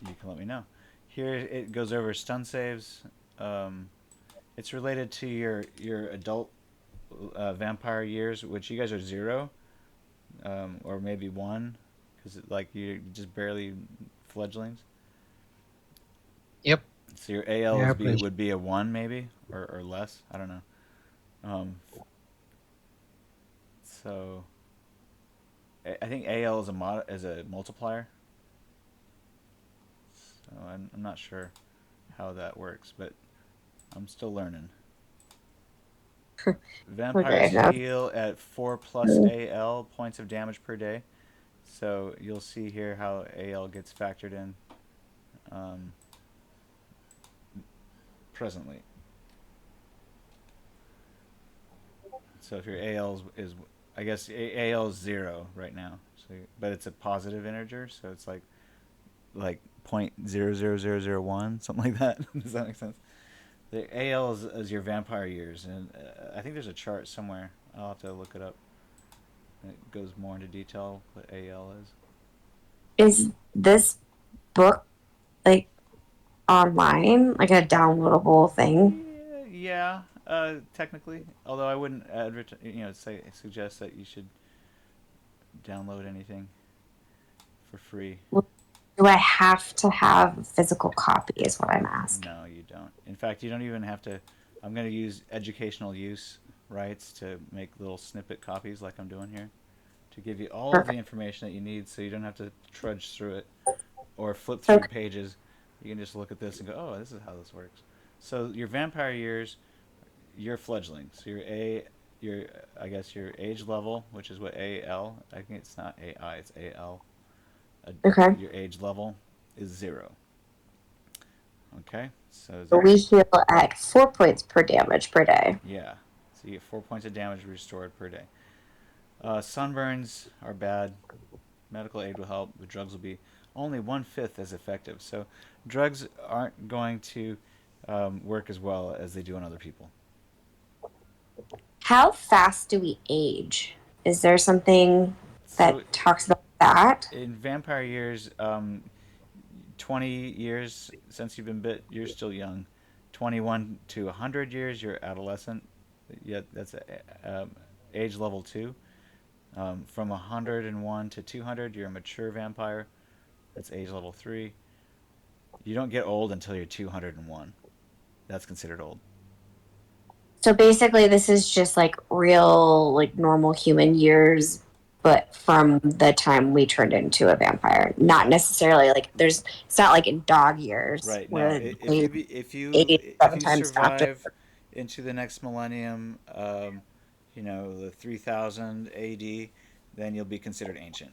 you can let me know. Here it goes over stun saves. It's related to your adult vampire years, which you guys are 0, or maybe 1, because like you're just barely fledglings. Yep. So your AL Yeah, would be a 1 maybe, or less. I don't know. So I think AL is a multiplier. So I'm not sure how that works, but I'm still learning. Vampires heal at 4 plus AL points of damage per day. So you'll see here how AL gets factored in presently. So if your AL is I guess AL is 0 right now. So, but it's a positive integer, so it's like 0.00001, something like that. Does that make sense? The AL is your vampire years, and I think there's a chart somewhere. I'll have to look it up. It goes more into detail what AL is. Is this book like online, like a downloadable thing? Yeah, technically. Although I wouldn't suggest that you should download anything for free. Do I have to have a physical copy? Is what I'm asking. No, you don't. In fact, you don't even have to. I'm going to use educational use rights to make little snippet copies like I'm doing here to give you all of the information that you need so you don't have to trudge through it or flip through pages. You can just look at this and go, oh, this is how this works. So your vampire years, your fledgling. So your I guess your age level, which is what AL. I think it's not AI, it's AL. Okay. Your age level is 0. Okay, so we heal at 4 points per damage per day. Yeah, so you get 4 points of damage restored per day. Sunburns are bad. Medical aid will help, but drugs will be only 1/5 as effective. So drugs aren't going to work as well as they do on other people. How fast do we age? Is there something that talks about that? In vampire years, 20 years since you've been bit, you're still young. 21 to 100 years, you're adolescent. Yeah, that's age level 2. From 101 to 200, you're a mature vampire. That's age level 3. You don't get old until you're 201. That's considered old. So basically, this is just like real, like normal human years, but from the time we turned into a vampire. Not necessarily like it's not like in dog years. Right. Where Now, if you survive into the next millennium, the 3000 AD, then you'll be considered ancient.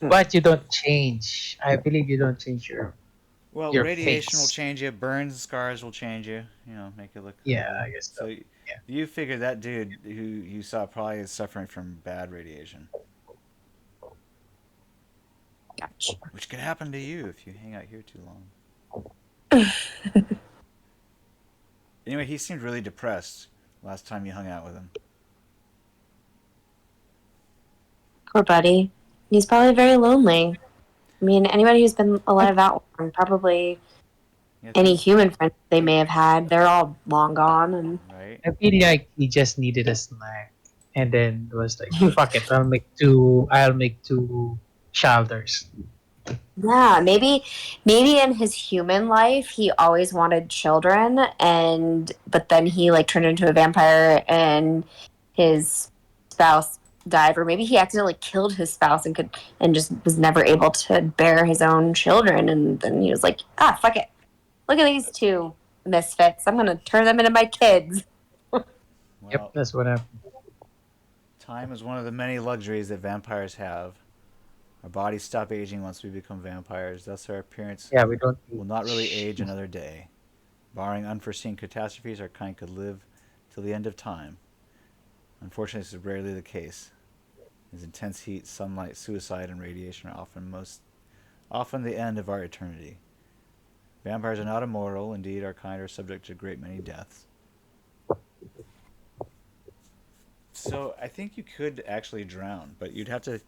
But you don't change. I believe you don't change Well, your radiation will face. change you. Burns, scars will change you. Make it look Yeah, ugly. I guess so. So Yeah. you figure that dude who you saw probably is suffering from bad radiation, Gotcha. which could happen to you if you hang out here too long. Anyway, he seemed really depressed last time you hung out with him. Poor buddy. He's probably very lonely. I mean, anybody who's been alive that long, probably Yeah, any human friends they may have had, they're all long gone. And right? I feel like he just needed a snack, and then was like, "Fuck it, I'll make two. I'll make two shelters." yeah, maybe in his human life he always wanted children, but then he like turned into a vampire and his spouse died, or maybe he accidentally killed his spouse and just was never able to bear his own children, and then he was like, fuck it, look at these two misfits, I'm gonna turn them into my kids. Well, Yep, that's what happened. time is one of the many luxuries that vampires have. Our bodies stop aging once we become vampires, thus our appearance Yeah, we don't. will not really age another day. Barring unforeseen catastrophes, our kind could live till the end of time. Unfortunately, this is rarely the case, as intense heat, sunlight, suicide, and radiation are often the end of our eternity. Vampires are not immortal. Indeed, our kind are subject to a great many deaths. So I think you could actually drown, but you'd have to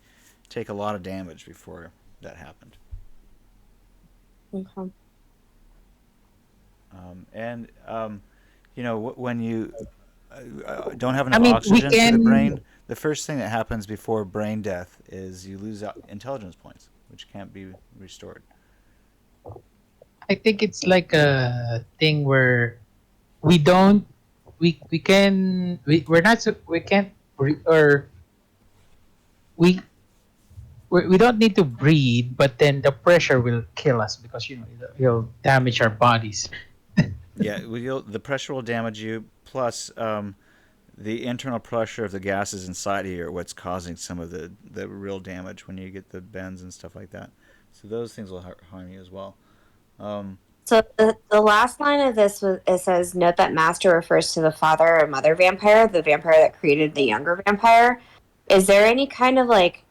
take a lot of damage before that happened. Okay. When you don't have enough we oxygen to the can. brain, the first thing that happens before brain death is you lose intelligence points, which can't be restored. I think it's like a thing where we don't. We can. We're not. We can't. Or we don't need to breathe, but then the pressure will kill us because it'll damage our bodies. Yeah, the pressure will damage you. Plus, the internal pressure of the gases inside of you are what's causing some of the real damage when you get the bends and stuff like that. So those things will harm you as well. So the last line of this it says, "Note that Master refers to the father or mother vampire, the vampire that created the younger vampire." Is there any kind of like,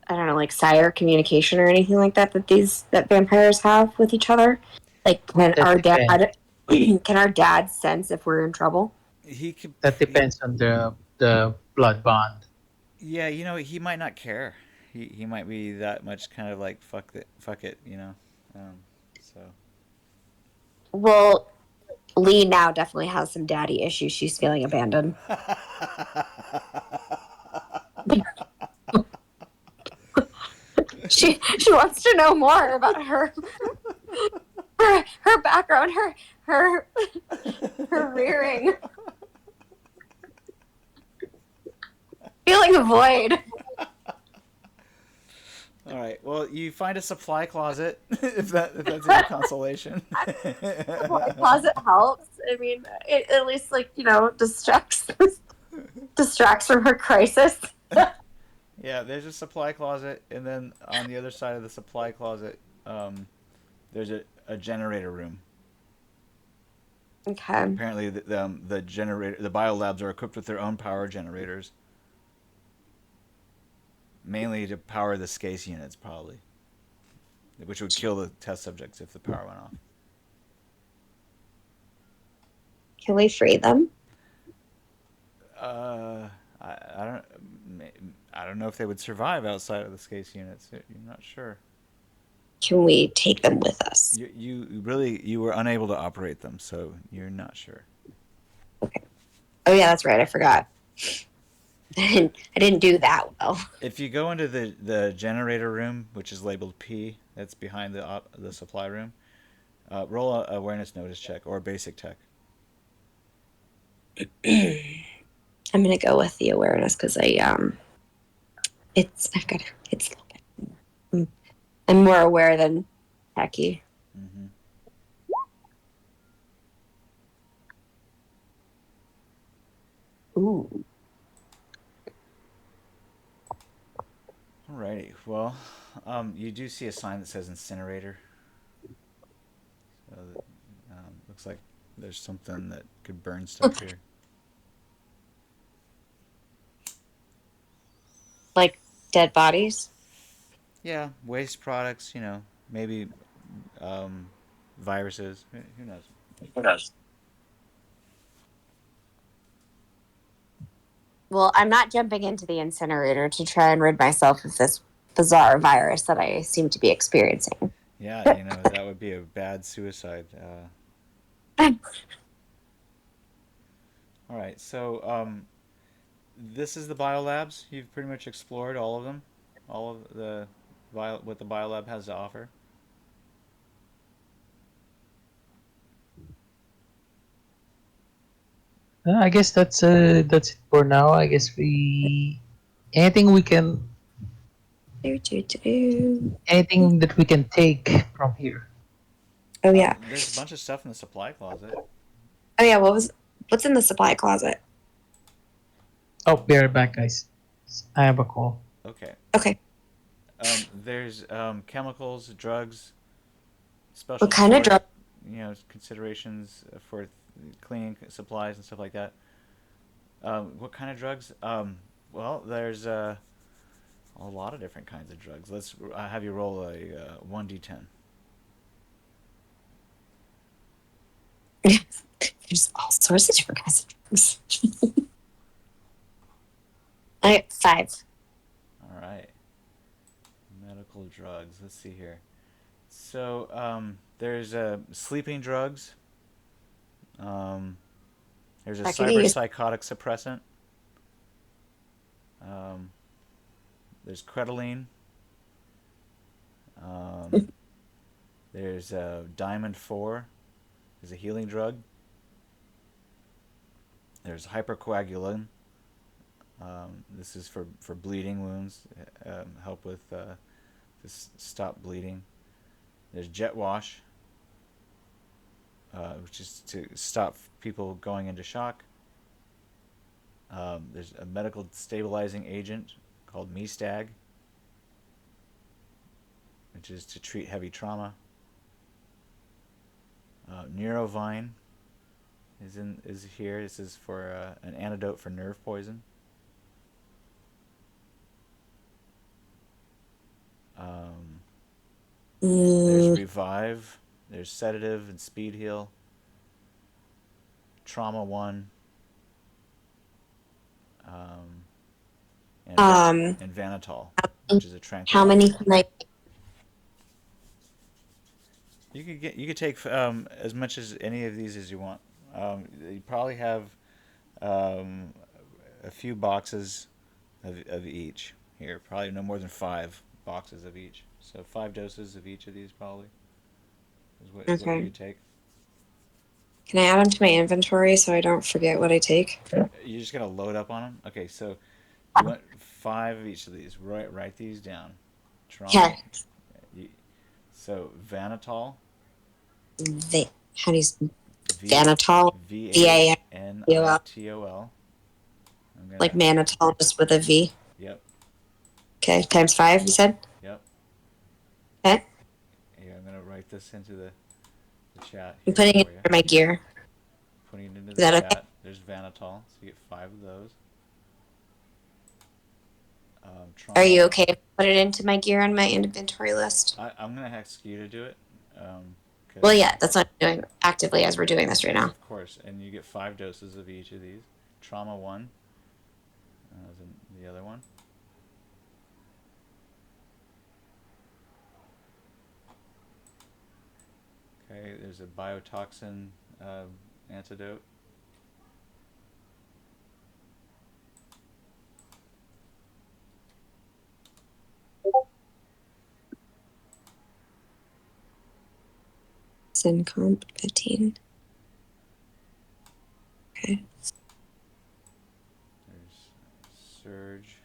I don't know, like sire communication or anything like that that vampires have with each other? Like, can That our depends. dad can our dad sense if we're in trouble? He could. That depends on the blood bond. Yeah, he might not care. He might be that much kind of like fuck it. So. Well, Leigh now definitely has some daddy issues. She's feeling abandoned. She wants to know more about her background, her rearing. Feeling a void. All right. Well, you find a supply closet if that's any consolation. Supply closet helps. I mean, it at least distracts from her crisis. Yeah, there's a supply closet, and then on the other side of the supply closet, there's a generator room. Okay. Apparently, the biolabs are equipped with their own power generators, mainly to power the SCASE units, probably, which would kill the test subjects if the power went off. Can we free them? I don't know if they would survive outside of the SCASE units. You're not sure. Can we take them with us? You were unable to operate them, so you're not sure. Okay. Oh yeah, that's right. I forgot. I didn't do that well. If you go into the generator room, which is labeled P, that's behind the supply room, roll a awareness notice check or basic tech. I'm gonna go with the awareness because I'm more aware than Techie. Mm-hmm. Ooh. Alrighty. Well, you do see a sign that says incinerator. So looks like there's something that could burn stuff here. Like dead bodies? Yeah, waste products. Maybe viruses. Who knows? Who knows? Well, I'm not jumping into the incinerator to try and rid myself of this bizarre virus that I seem to be experiencing. Yeah, that would be a bad suicide. All right, so this is the biolabs. You've pretty much explored all of them, all of what the biolab has to offer. I guess that's it for now. I guess anything we can anything that we can take from here. Oh yeah. There's a bunch of stuff in the supply closet. Oh yeah. What's in the supply closet? Oh, be right back, guys. I have a call. Okay. Okay. There's chemicals, drugs, special What kind of drug? considerations for cleaning supplies and stuff like that. What kind of drugs? Well, there's a lot of different kinds of drugs. Let's have you roll a 1d10. There's all sorts of different kinds of drugs. I got 5. All right. Medical drugs. Let's see here. So there's sleeping drugs. There's a cyberpsychotic suppressant. There's cretoline. There's Diamond 4. There's a healing drug. There's hypercoagulant. This is for bleeding wounds. Help with to stop bleeding. There's jet wash, which is to stop people going into shock. There's a medical stabilizing agent called Mestag, which is to treat heavy trauma. Neurovine is here. This is for an antidote for nerve poison. There's Revive. There's Sedative and Speed Heal. Trauma 1. And Vanitol, which is a tranquilizer. How many can I? You could take as much as any of these as you want. You probably have a few boxes of each here. Probably no more than 5 boxes of each. So 5 doses of each of these probably is what you take. Can I add them to my inventory so I don't forget what I take? You're just gonna load up on them. Okay, so you want 5 of each of these. Write these down. Yeah. So Vanitol. How do you Vanitol? Vanitol. Like mannitol, just with a V. Yep. Okay, times 5. You said. Yep. Okay. Yeah, I'm gonna write this into the chat. I'm putting it in my gear. Putting it into the chat. Okay? There's Vanitol, so you get 5 of those. Are you okay to put it into my gear on my inventory list? I'm going to ask you to do it. Well, yeah, that's what I'm doing actively as we're doing this right now. Of course, and you get 5 doses of each of these. Trauma 1, the other one. Okay, there's a biotoxin antidote. Syncomp 15. Okay. There's Surge.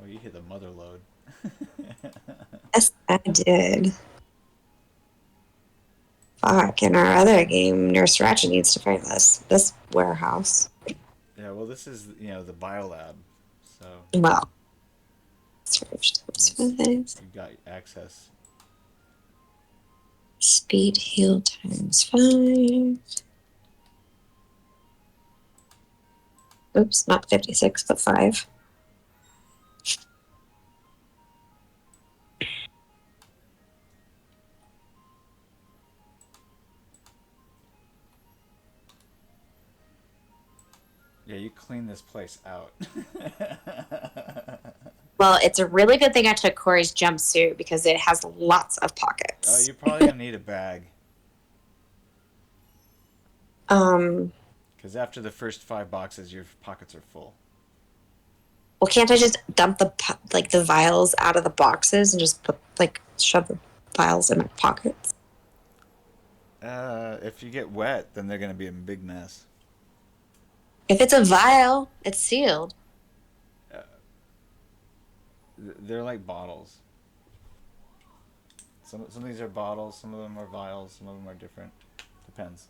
Oh, you hit the mother load. Yes, I did. Fuck, in our other game, Nurse Ratched needs to fight this warehouse. Yeah, well, this is, the biolab, so Well, things. you've got access. Speed heal ×5. Oops, not 56, but 5. Yeah, you clean this place out. Well, it's a really good thing I took Corey's jumpsuit because it has lots of pockets. Oh, you're probably gonna need a bag. Because after the first 5 boxes, your pockets are full. Well, can't I just dump the vials out of the boxes and just shove the vials in my pockets? If you get wet, then they're gonna be a big mess. If it's a vial, it's sealed. They're like bottles. Some of these are bottles, some of them are vials, some of them are different. Depends.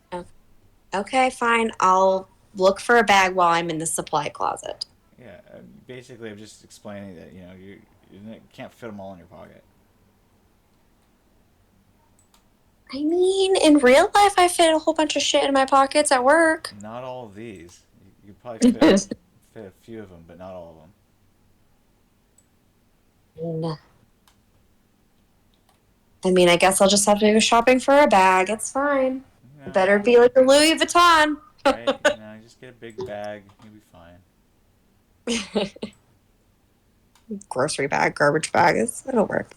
Okay, fine. I'll look for a bag while I'm in the supply closet. Yeah, basically, I'm just explaining that you can't fit them all in your pocket. I mean, in real life, I fit a whole bunch of shit in my pockets at work. Not all of these. You could probably fit a few of them, but not all of them. I mean, I guess I'll just have to go shopping for a bag. It's fine. You Better be like a Louis Vuitton. Right? Just get a big bag. You'll be fine. Grocery bag, garbage bag. It'll work.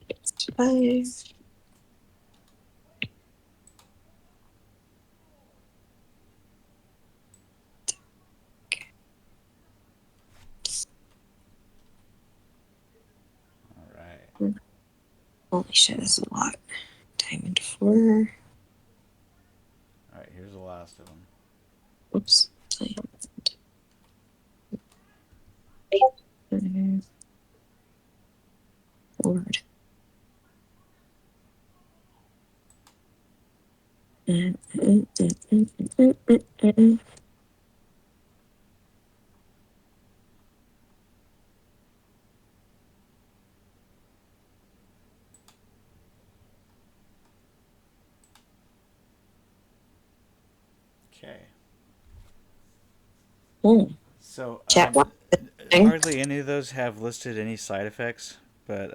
It's 5. All right. Holy shit, this is a lot. Diamond 4. All right. Here's the last of them. Oops. Lord. Okay. So Chat one. hardly any of those have listed any side effects, but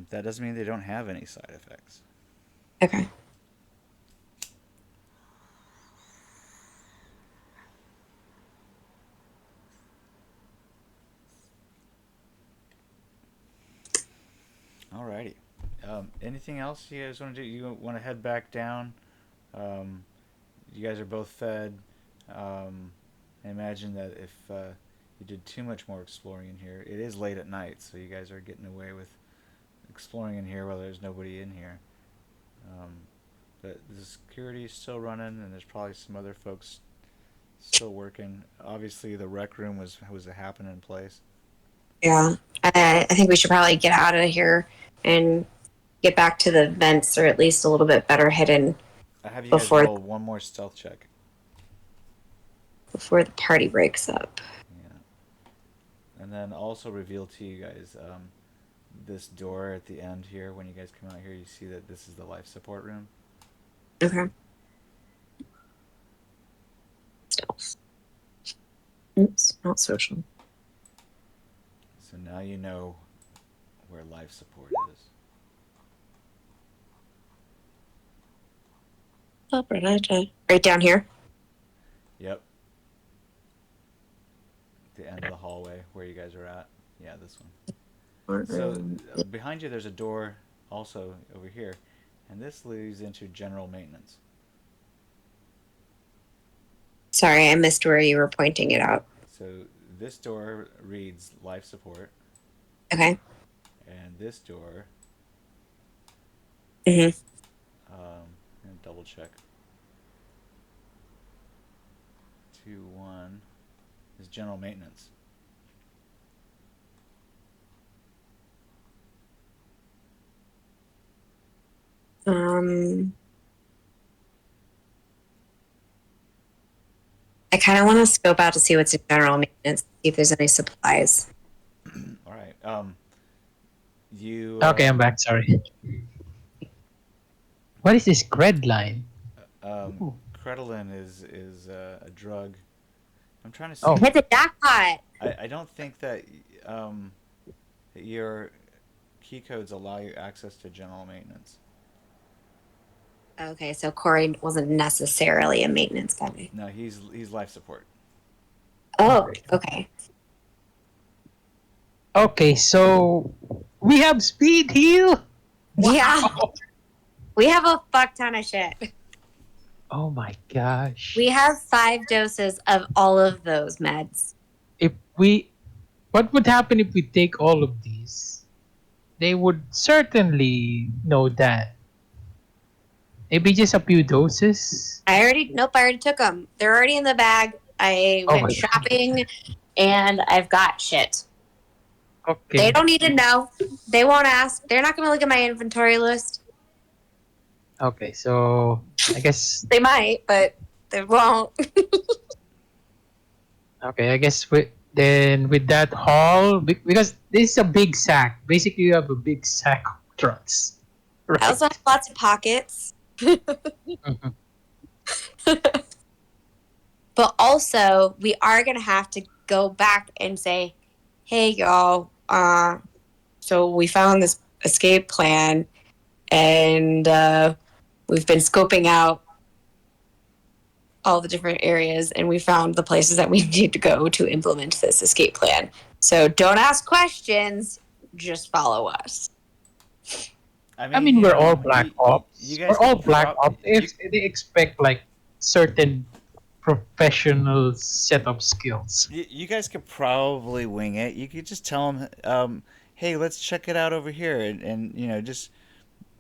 that doesn't mean they don't have any side effects. Okay. Alrighty. Anything else you guys want to do? You want to head back down? You guys are both fed. I imagine that if you did too much more exploring in here, it is late at night, so you guys are getting away with exploring in here while there's nobody in here. But the security is still running, and there's probably some other folks still working. Obviously, the rec room was a happening place. Yeah. I think we should probably get out of here and get back to the vents, or at least a little bit better hidden I have you guys before roll one more stealth check. the party breaks up. Yeah. And then also reveal to you guys this door at the end here. When you guys come out here, you see that this is the life support room. Okay. Stealth. Oops, not social. So now you know where life support is. Oh, right down here. Yep. The end of the hallway where you guys are at. Yeah, this one. So behind you there's a door also over here, and this leads into general maintenance. Sorry, I missed where you were pointing it out. So this door reads life support. Okay. And this door. Mhm. I'm gonna double check. 2, 1. is general maintenance. Um, I kind of want to scope out to see what's in general maintenance, see if there's any supplies. All right. You. Okay, I'm back. Sorry. What is this cred line? Ooh. Credolin is a drug. I'm trying to see. Oh. Hit the jackpot! I don't think that your key codes allow you access to general maintenance. Okay, so Corey wasn't necessarily a maintenance guy. No, he's life support. Oh, okay. Okay, so we have speed heal. Yeah, we have a fuck ton of shit. Oh my gosh. We have 5 doses of all of those meds. What would happen if we take all of these? They would certainly know that. Maybe just a few doses. I already took them. They're already in the bag. I Oh my went shopping and I've got shit. Okay. They don't need to know. They won't ask. They're not going to look at my inventory list. Okay, so I guess They might, but they won't. okay, I guess with that haul because this is a big sack. Basically, you have a big sack of drugs. Right. I also have lots of pockets. Mhm. But also, we are going to have to go back and say, hey, y'all, so we found this escape plan and we've been scoping out all the different areas and we found the places that we need to go to implement this escape plan. So don't ask questions, just follow us. I mean, you we're know, all black ops. you guys We're all could black prob- ops. If they expect like certain professional set of skills. You guys could probably wing it. You could just tell them, "Hey, let's check it out over here," and just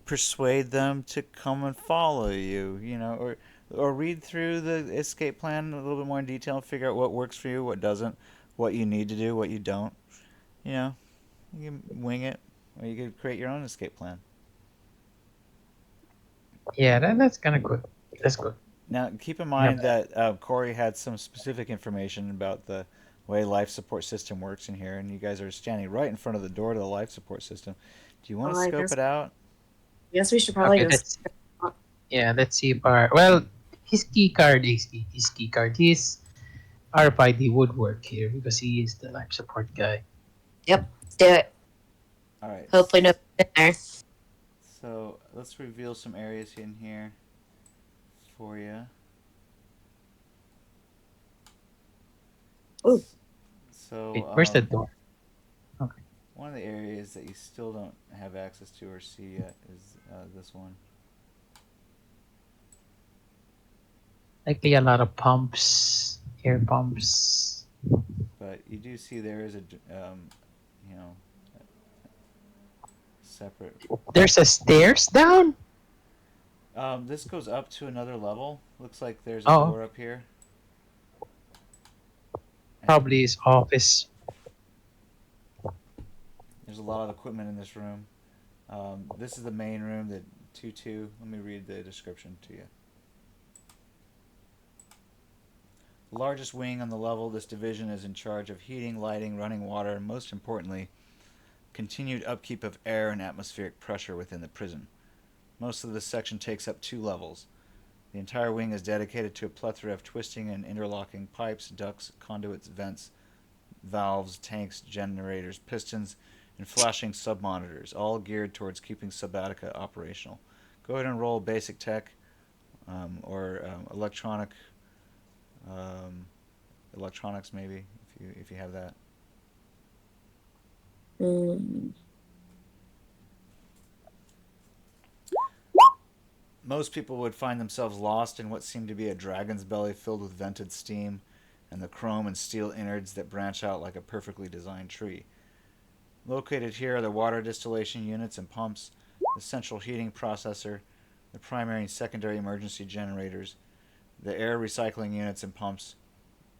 persuade them to come and follow you. Or read through the escape plan a little bit more in detail and figure out what works for you, what doesn't, what you need to do, what you don't. You know, you can wing it, or you could create your own escape plan. Yeah, that's kind of good. That's good. Now, keep in Yep. mind that Corey had some specific information about the way life support system works in here, and you guys are standing right in front of the door to the life support system. Do you want to I scope guess- it out? Yes, we should probably Okay, let's see if his key card his RFID would work here because he is the life support guy. Yep, let's do it. All right. Hopefully nobody's in there. So let's reveal some areas in here for you. Ooh. So Wait, where's the door? Okay. one of the areas that you still don't have access to or see yet is this one. Likely a lot of pumps, air pumps. But you do see there is a separate. There's a stairs down. This goes up to another level. Looks like there's a Oh. door up here. Probably his office. There's a lot of equipment in this room. This is the main room, the 2-2. Let me read the description to you. The largest wing on the level, this division is in charge of heating, lighting, running water, and most importantly, continued upkeep of air and atmospheric pressure within the prison. Most of this section takes up 2 levels. The entire wing is dedicated to a plethora of twisting and interlocking pipes, ducts, conduits, vents, valves, tanks, generators, pistons, and flashing sub-monitors, all geared towards keeping Subatica operational. Go ahead and roll basic tech or electronics maybe, if you have that. Most people would find themselves lost in what seemed to be a dragon's belly filled with vented steam and the chrome and steel innards that branch out like a perfectly designed tree. Located here are the water distillation units and pumps, the central heating processor, the primary and secondary emergency generators, the air recycling units and pumps,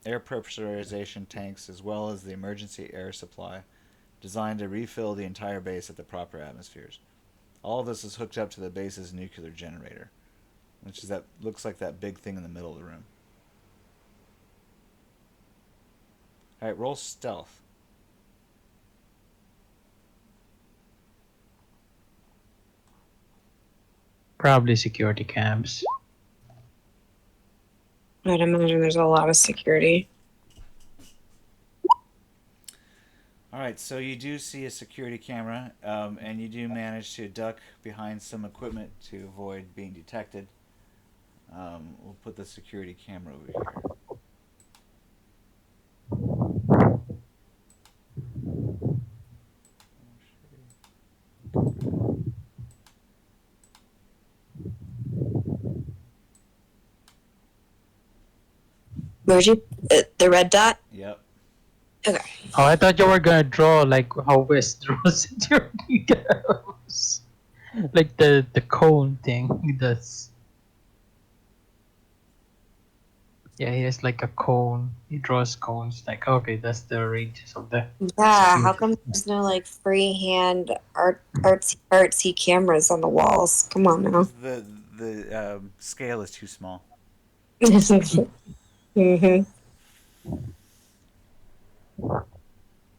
air pressurization tanks, as well as the emergency air supply, designed to refill the entire base at the proper atmospheres. All of this is hooked up to the base's nuclear generator, which is that looks like that big thing in the middle of the room. All right, roll stealth. Probably security cams. I'd imagine there's a lot of security. All right, so you do see a security camera, and you do manage to duck behind some equipment to avoid being detected. We'll put the security camera over here. Where'd you? The red dot? Yep. Okay. Oh, I thought you were gonna draw like how West draws security cams. Like the cone thing he does. Yeah, he has like a cone. He draws cones. Like, okay, that's the ranges of the. Yeah, how security. come there's no like freehand artsy cameras on the walls? Come on now. The scale is too small. hmm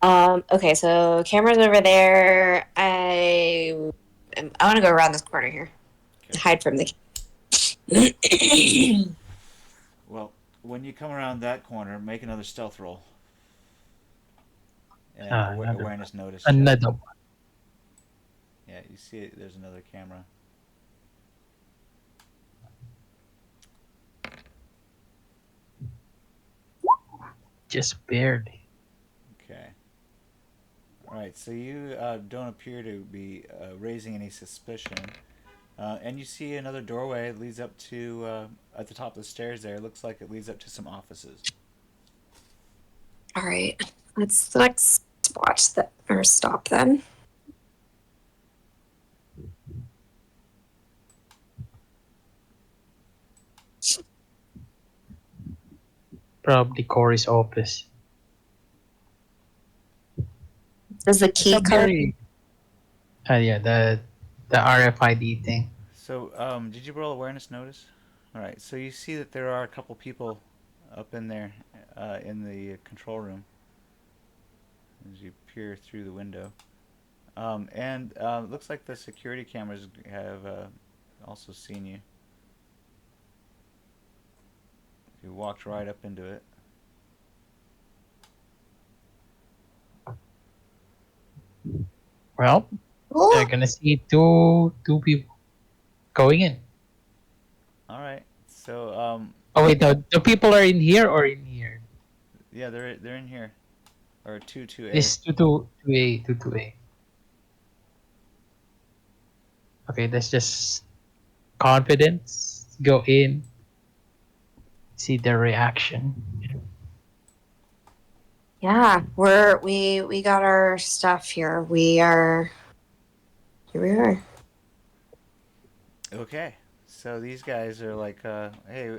Okay, so cameras over there. I want to go around this corner here. Okay. Hide from the. Well, when you come around that corner, make another stealth roll. And Another awareness notice check. Another one. Yeah, you see it, there's another camera. Just barely. Okay. All right, so you don't appear to be raising any suspicion. And you see another doorway. It leads up to, at the top of the stairs there, it looks like it leads up to some offices. All right, let's watch that or stop then. Probably Corey's office. Does the key It's a card? very- yeah, the RFID thing. So, did you roll awareness notice? All right, so you see that there are a couple people up in there in the control room as you peer through the window. And it looks like the security cameras have also seen you. You walked right up into it. Well, they're gonna see two people going in. All right, so Oh wait, no, the people are in here or in here. yeah, they're in here, or two A. This two A. Okay, that's just confidence. Go in. See their reaction. Yeah, we got our stuff here. Here we are. Okay, so these guys are like, hey,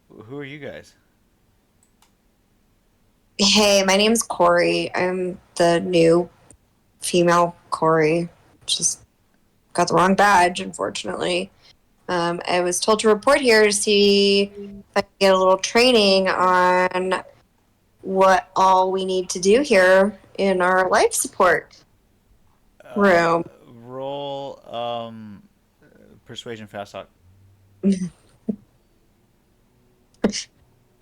who are you guys? Hey, my name's Corey. I'm the new female Corey. Just got the wrong badge, unfortunately. I was told to report here to see if I can get a little training on what all we need to do here in our life support room. Roll persuasion fast talk. That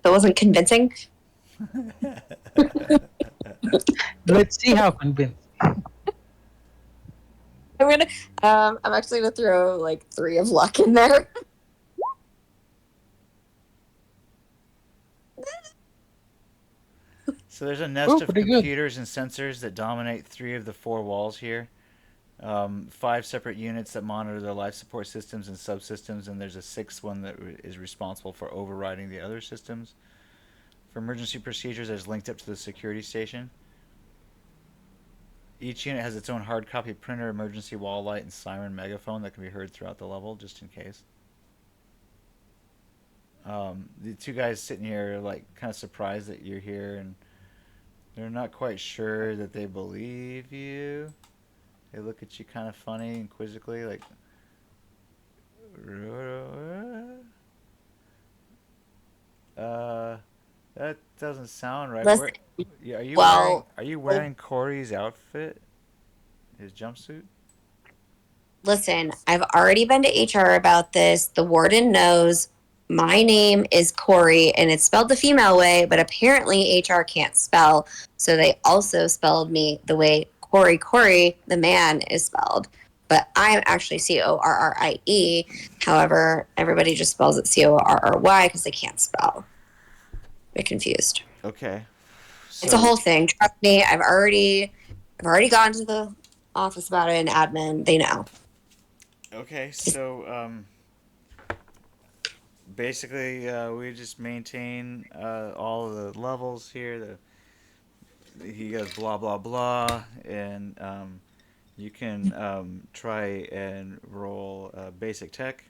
wasn't convincing. Let's see how convinced. I'm actually gonna throw like 3 of luck in there. So there's a nest of pretty good. computers and sensors that dominate 3 of the 4 walls here. 5 separate units that monitor their life support systems and subsystems, and there's a 6th one that is responsible for overriding the other systems. For emergency procedures, there's linked up to the security station. Each unit has its own hard copy printer, emergency wall light, and siren megaphone that can be heard throughout the level, just in case. The two guys sitting here are like kind of surprised that you're here, and they're not quite sure that they believe you. They look at you kind of funny and quizzically, like, uh, that doesn't sound right. Listen, Yeah, well, are you wearing Corey's outfit? His jumpsuit? listen, I've already been to HR about this. The warden knows my name is Corey and it's spelled the female way, but apparently HR can't spell. So they also spelled me the way Corey, the man, is spelled. But I'm actually Corrie. However, everybody just spells it Corry because they can't spell. They're confused. Okay. It's a So, whole thing. Trust me, I've already gone to the office about it and admin. They know. okay, so, basically, we just maintain all of the levels here. He goes blah blah blah, and you can try and roll basic tech,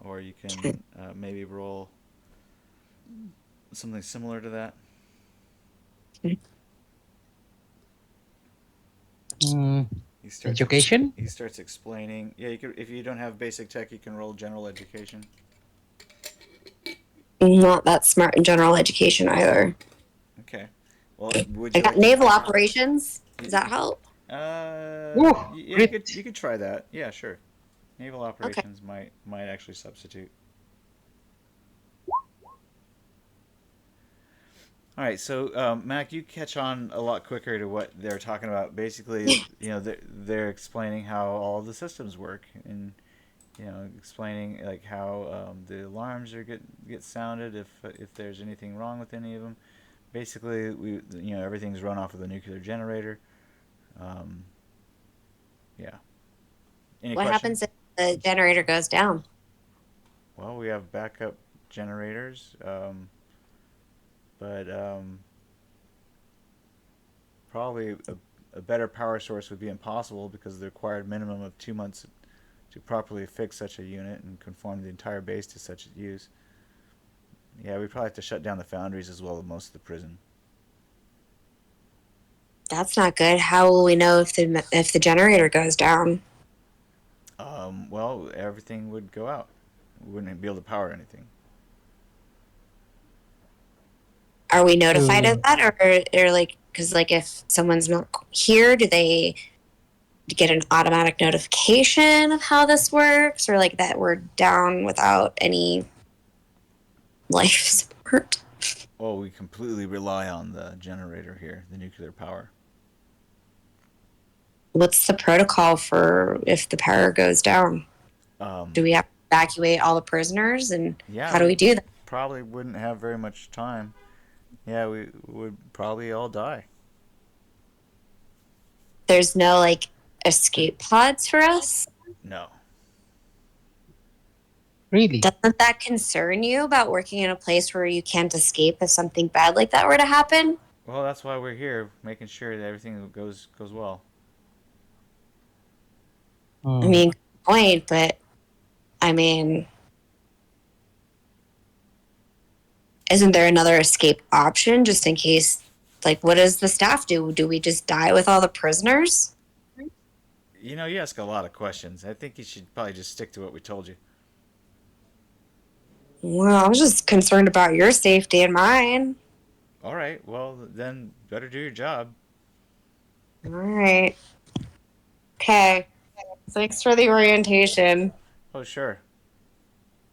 or you can maybe roll something similar to that. Mm, He starts education? he starts explaining. Yeah, you could, if you don't have basic tech, you can roll general education. Not that smart in general education either. Okay. Well, would I you got like to? naval operations. Does that help? Ooh, Yeah, crit. you could try that. Yeah, sure. Naval Okay. operations might actually substitute. All right, so Mac, you catch on a lot quicker to what they're talking about. Basically, they're explaining how all the systems work, and explaining like how the alarms get sounded if there's anything wrong with any of them. Basically, everything's run off of the nuclear generator. Um, yeah. Any What happens questions? if the generator goes down? Well, we have backup generators, but probably a better power source would be impossible because of the required minimum of 2 months to properly fix such a unit and conform the entire base to such use. Yeah, we probably have to shut down the foundries as well as most of the prison. That's not good. How will we know if the generator goes down? Well, everything would go out. We wouldn't be able to power anything. Are we notified of Ooh. that, or like because like if someone's not here, do they get an automatic notification of how this works, or like that we're down without any life support? Well, we completely rely on the generator here, the nuclear power. What's the protocol for if the power goes down? Do Um, we have to evacuate all the prisoners, and yeah, how do we we do that? probably wouldn't have very much time. Yeah, we would probably all die. There's no like escape pods for us. No. Really? Doesn't that concern you about working in a place where you can't escape if something bad like that were to happen? Well, that's why we're here, making sure that everything goes well. I Hmm. mean, good point, but I mean, isn't there another escape option just in case? Like, what does the staff do? Do we just die with all the prisoners? You ask a lot of questions. I think you should probably just stick to what we told you. Well, I was just concerned about your safety and mine. All right. Well, then better do your job. All right. Okay. Thanks for the orientation. Oh, sure.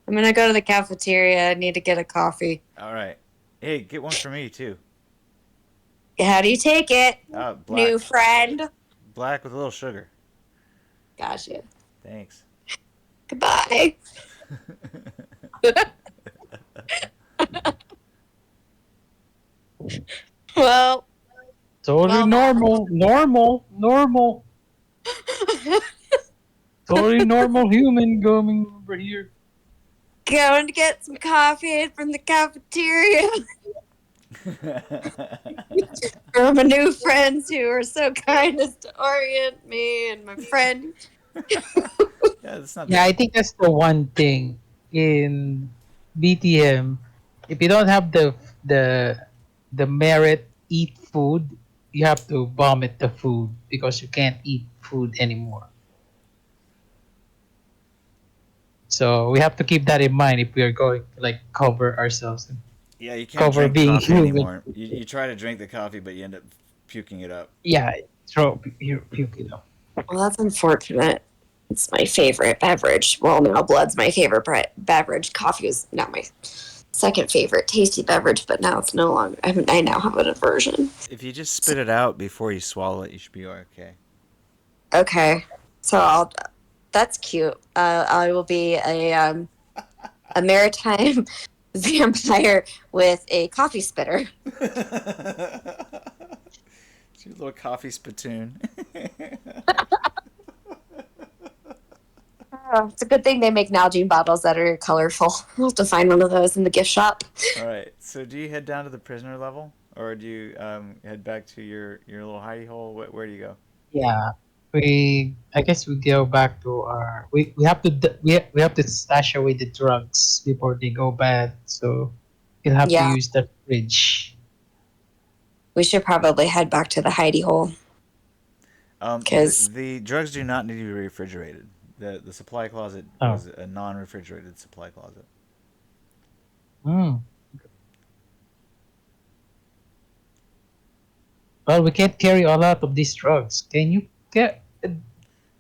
I'm gonna go to the cafeteria. I need to get a coffee. All right. Hey, get one for me too. How do you take it, Black, new friend? black with a little sugar. Gotcha. Thanks. Goodbye. Well, Totally normal. Totally normal human going over here. going to get some coffee from the cafeteria from my new friends who are so kind as to orient me and my friend. Yeah, that's not. Yeah, I think that's the one thing in BTM, if you don't have the the merit eat food, you have to vomit the food because you can't eat food anymore. So we have to keep that in mind if we are going to like cover ourselves and Yeah, you can't cover drink being coffee human. anymore. You try to drink the coffee, but you end up puking it up. Yeah, throw puke it up. Well, that's unfortunate. It's my favorite beverage. Well, now blood's my favorite beverage. Coffee is not my second favorite tasty beverage, but now it's no longer. I now have an aversion. If you just spit it out before you swallow it, you should be okay. Okay, so I'll. That's cute. I will be a maritime vampire with a coffee spitter. It's your little coffee spittoon. Oh, it's a good thing they make Nalgene bottles that are colorful. I'll have to find one of those in the gift shop. All right. So do you head down to the prisoner level, or do you head back to your little hidey hole? Where do you go? Yeah, I guess we go back to our we have to we have to stash away the drugs before they go bad. So we'll have to Yeah, use the fridge. we should probably head back to the hidey hole because The drugs do not need to be refrigerated. The supply closet Oh, was a non-refrigerated supply closet. mm. Well, we can't carry a lot of these drugs. Can you get?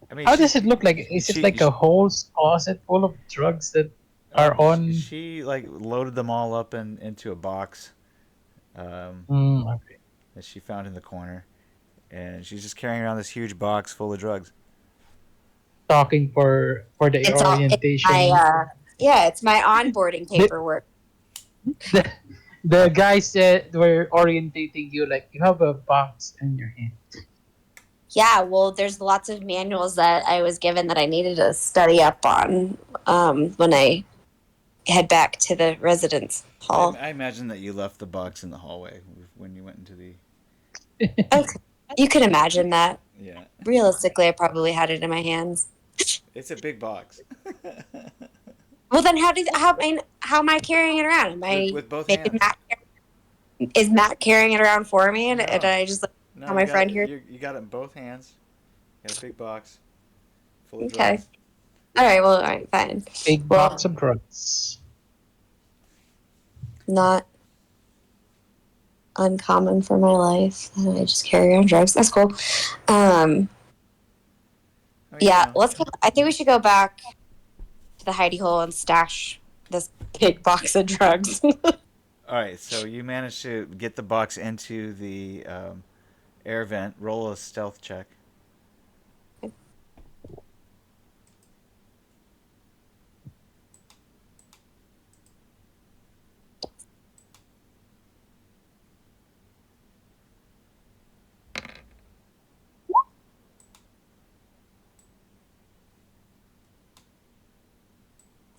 I mean, How does it look like? Is it like she a whole closet full of drugs that are on? she like loaded them all up into a box Okay. that she found in the corner, and she's just carrying around this huge box full of drugs. Talking for the it's my orientation. yeah, it's my onboarding The, paperwork. the, the guy said we're orientating you like you have a box in your hand. Yeah, well, there's lots of manuals that I was given that I needed to study up on when I head back to the residence hall. I imagine that you left the box in the hallway when you went into the. Okay, you can imagine that. Yeah, Realistically, I probably had it in my hands. it's a big box. Well, then how am I carrying it around? Am I With both making hands. is Matt carrying it around for me? And No, I just like no, how my friend here? you got it in both hands. You got a big box full of Okay, drugs. all right. Well, all right, fine. Big box Well, of drugs. not uncommon for my life. I just carry around drugs. That's cool. Um, Oh, you yeah, know. let's go. I think we should go back to the hidey hole and stash this big box of drugs. All right, so you managed to get the box into the air vent. Roll a stealth check.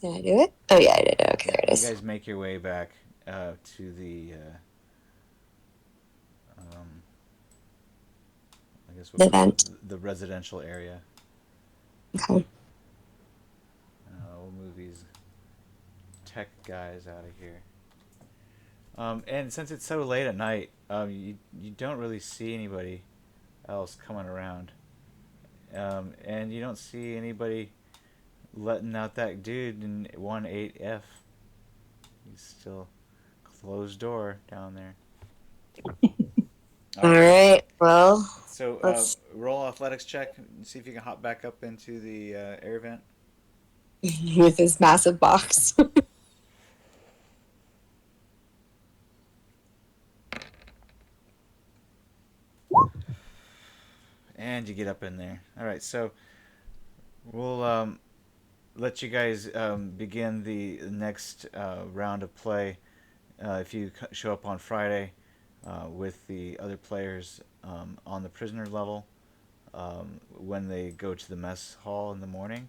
Did I do it? Oh yeah, I did it. Okay, there it You is. guys make your way back to the. Um, I guess we'll The call vent. it the residential area. Okay. We'll move these tech guys out of here. And since it's so late at night, you don't really see anybody else coming around, and you don't see anybody letting out that dude in 18F. He's still closed door down there. All All right. right. Well, So let's roll athletics check and see if you can hop back up into the air vent. with this massive box. And you get up in there. All right, so we'll let you guys begin the next round of play. If you show up on Friday with the other players on the prisoner level, when they go to the mess hall in the morning,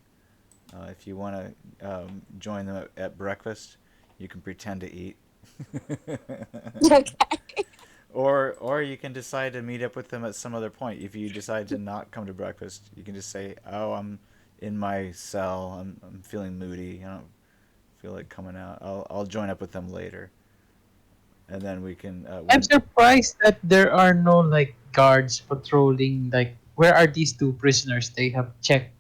if you want to join them at breakfast, you can pretend to eat. Okay. Or you can decide to meet up with them at some other point. If you decide to not come to breakfast, you can just say, "Oh, I'm in my cell. I'm feeling moody. I don't feel like coming out, I'll join up with them later, and then we can. I'm surprised that there are no like guards patrolling. Like, where are these two prisoners? They have checked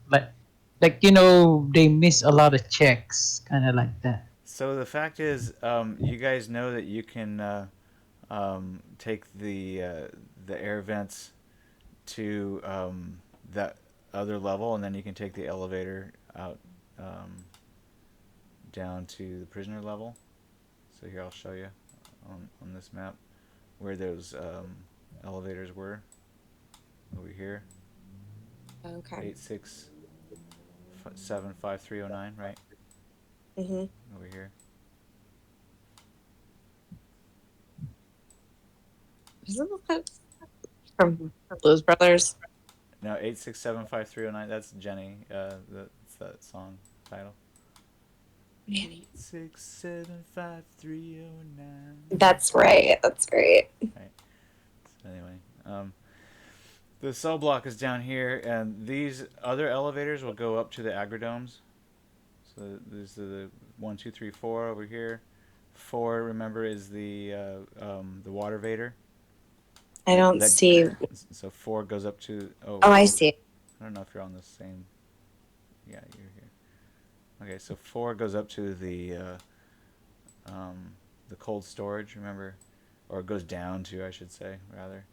like they miss a lot of checks, kind of like that. So the fact is, you guys know that you can take the air vents to that other level, and then you can take the elevator out down to the prisoner level. So here I'll show you on this map where those elevators were over here. Okay. 8675309, right? Mhm. Over here. Does it look like from Blues Brothers? No, 8675309. That's Jenny. That's that song title. 8675309. That's right. That's right. Right. So anyway, the cell block is down here, and these other elevators will go up to the agrodomes. So this is the 1, 2, 3, 4 over here. 4, remember, is the water vader. I don't That see. so 4 goes up to. Oh, Oh, I see. I don't know if you're on the same. Yeah, you're here. Okay, so 4 goes up to the cold storage. Remember, or it goes down to, I should say, rather.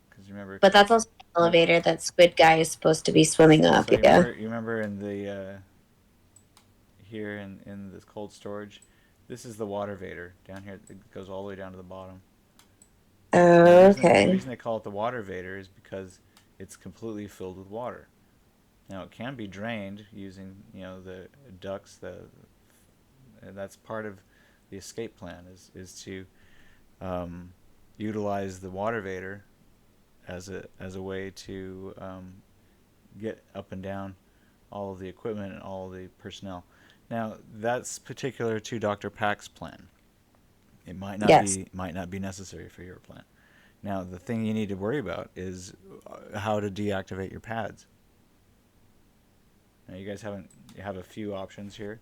Because remember. But that's also the elevator that Squid Guy is supposed to be swimming up. So you Yeah. remember in the here in this cold storage, this is the water vader down here. It goes all the way down to the bottom. Oh, The okay. reason they call it the water vader is because it's completely filled with water. Now it can be drained using the ducts. And that's part of the escape plan is to utilize the water vader as a way to get up and down all of the equipment and all of the personnel. Now that's particular to Dr. Pack's plan. It might not Yes. be necessary for your plan. Now the thing you need to worry about is how to deactivate your pads. Now you guys have a few options here.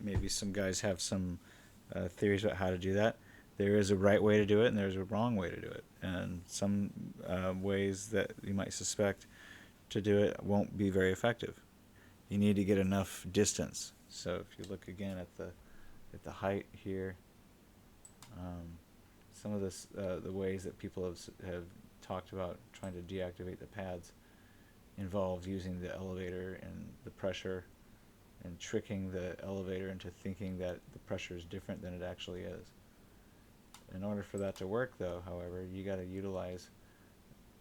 Maybe some guys have some theories about how to do that. There is a right way to do it, and there's a wrong way to do it. And some ways that you might suspect to do it won't be very effective. You need to get enough distance. So if you look again at the height here, some of the ways that people have talked about trying to deactivate the pads involves using the elevator and the pressure and tricking the elevator into thinking that the pressure is different than it actually is. In order for that to work, though, however, you got to utilize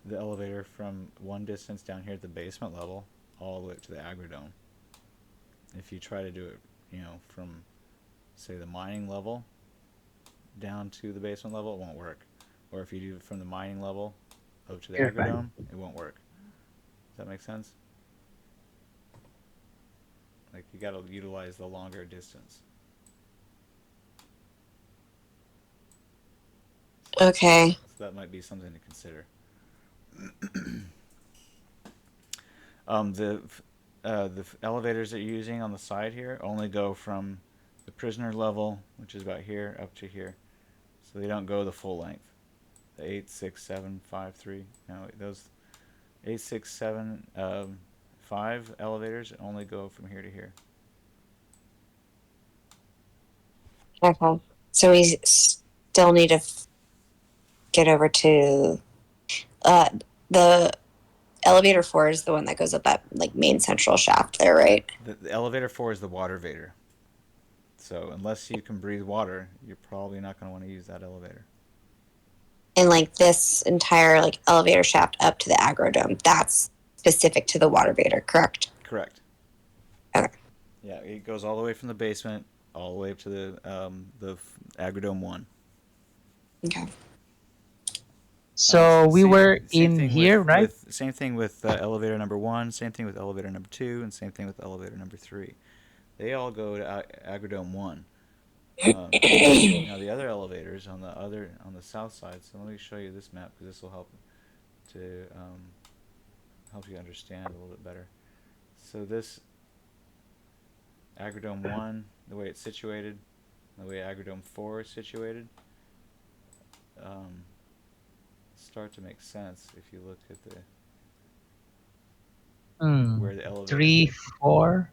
the elevator from one distance down here at the basement level all the way up to the agrodome. If you try to do it, from, say, the mining level down to the basement level, it won't work. Or if you do it from the mining level up to the agrodome, it won't work. Does that make sense? Like, you got to utilize the longer distance. Okay. So that might be something to consider. The elevators that you're using on the side here only go from the prisoner level, which is about here, up to here. So they don't go the full length. The 8, 6, 7, 5, 3. No, those 8, 6, 7, 5 elevators only go from here to here. Okay. So we still need to get over to the elevator 4 is the one that goes up that like main central shaft there, right? The elevator 4 is the water vader. So unless you can breathe water, you're probably not going to want to use that elevator. And like this entire like elevator shaft up to the agrodome, that's specific to the water vader, correct? Correct. Okay. Yeah, it goes all the way from the basement all the way up to the agrodome 1. Okay. So we were Same in thing here, right? Same thing with elevator number 1. Same thing with elevator number 2, and same thing with elevator number 3. They all go to agrodome 1. Now the other elevators on the south side. So let me show you this map because this will help to help you understand a little bit better. So this Agrodome 1, the way it's situated, the way Agrodome 4 is situated, start to make sense if you look at the where the elevators 3, go. 4.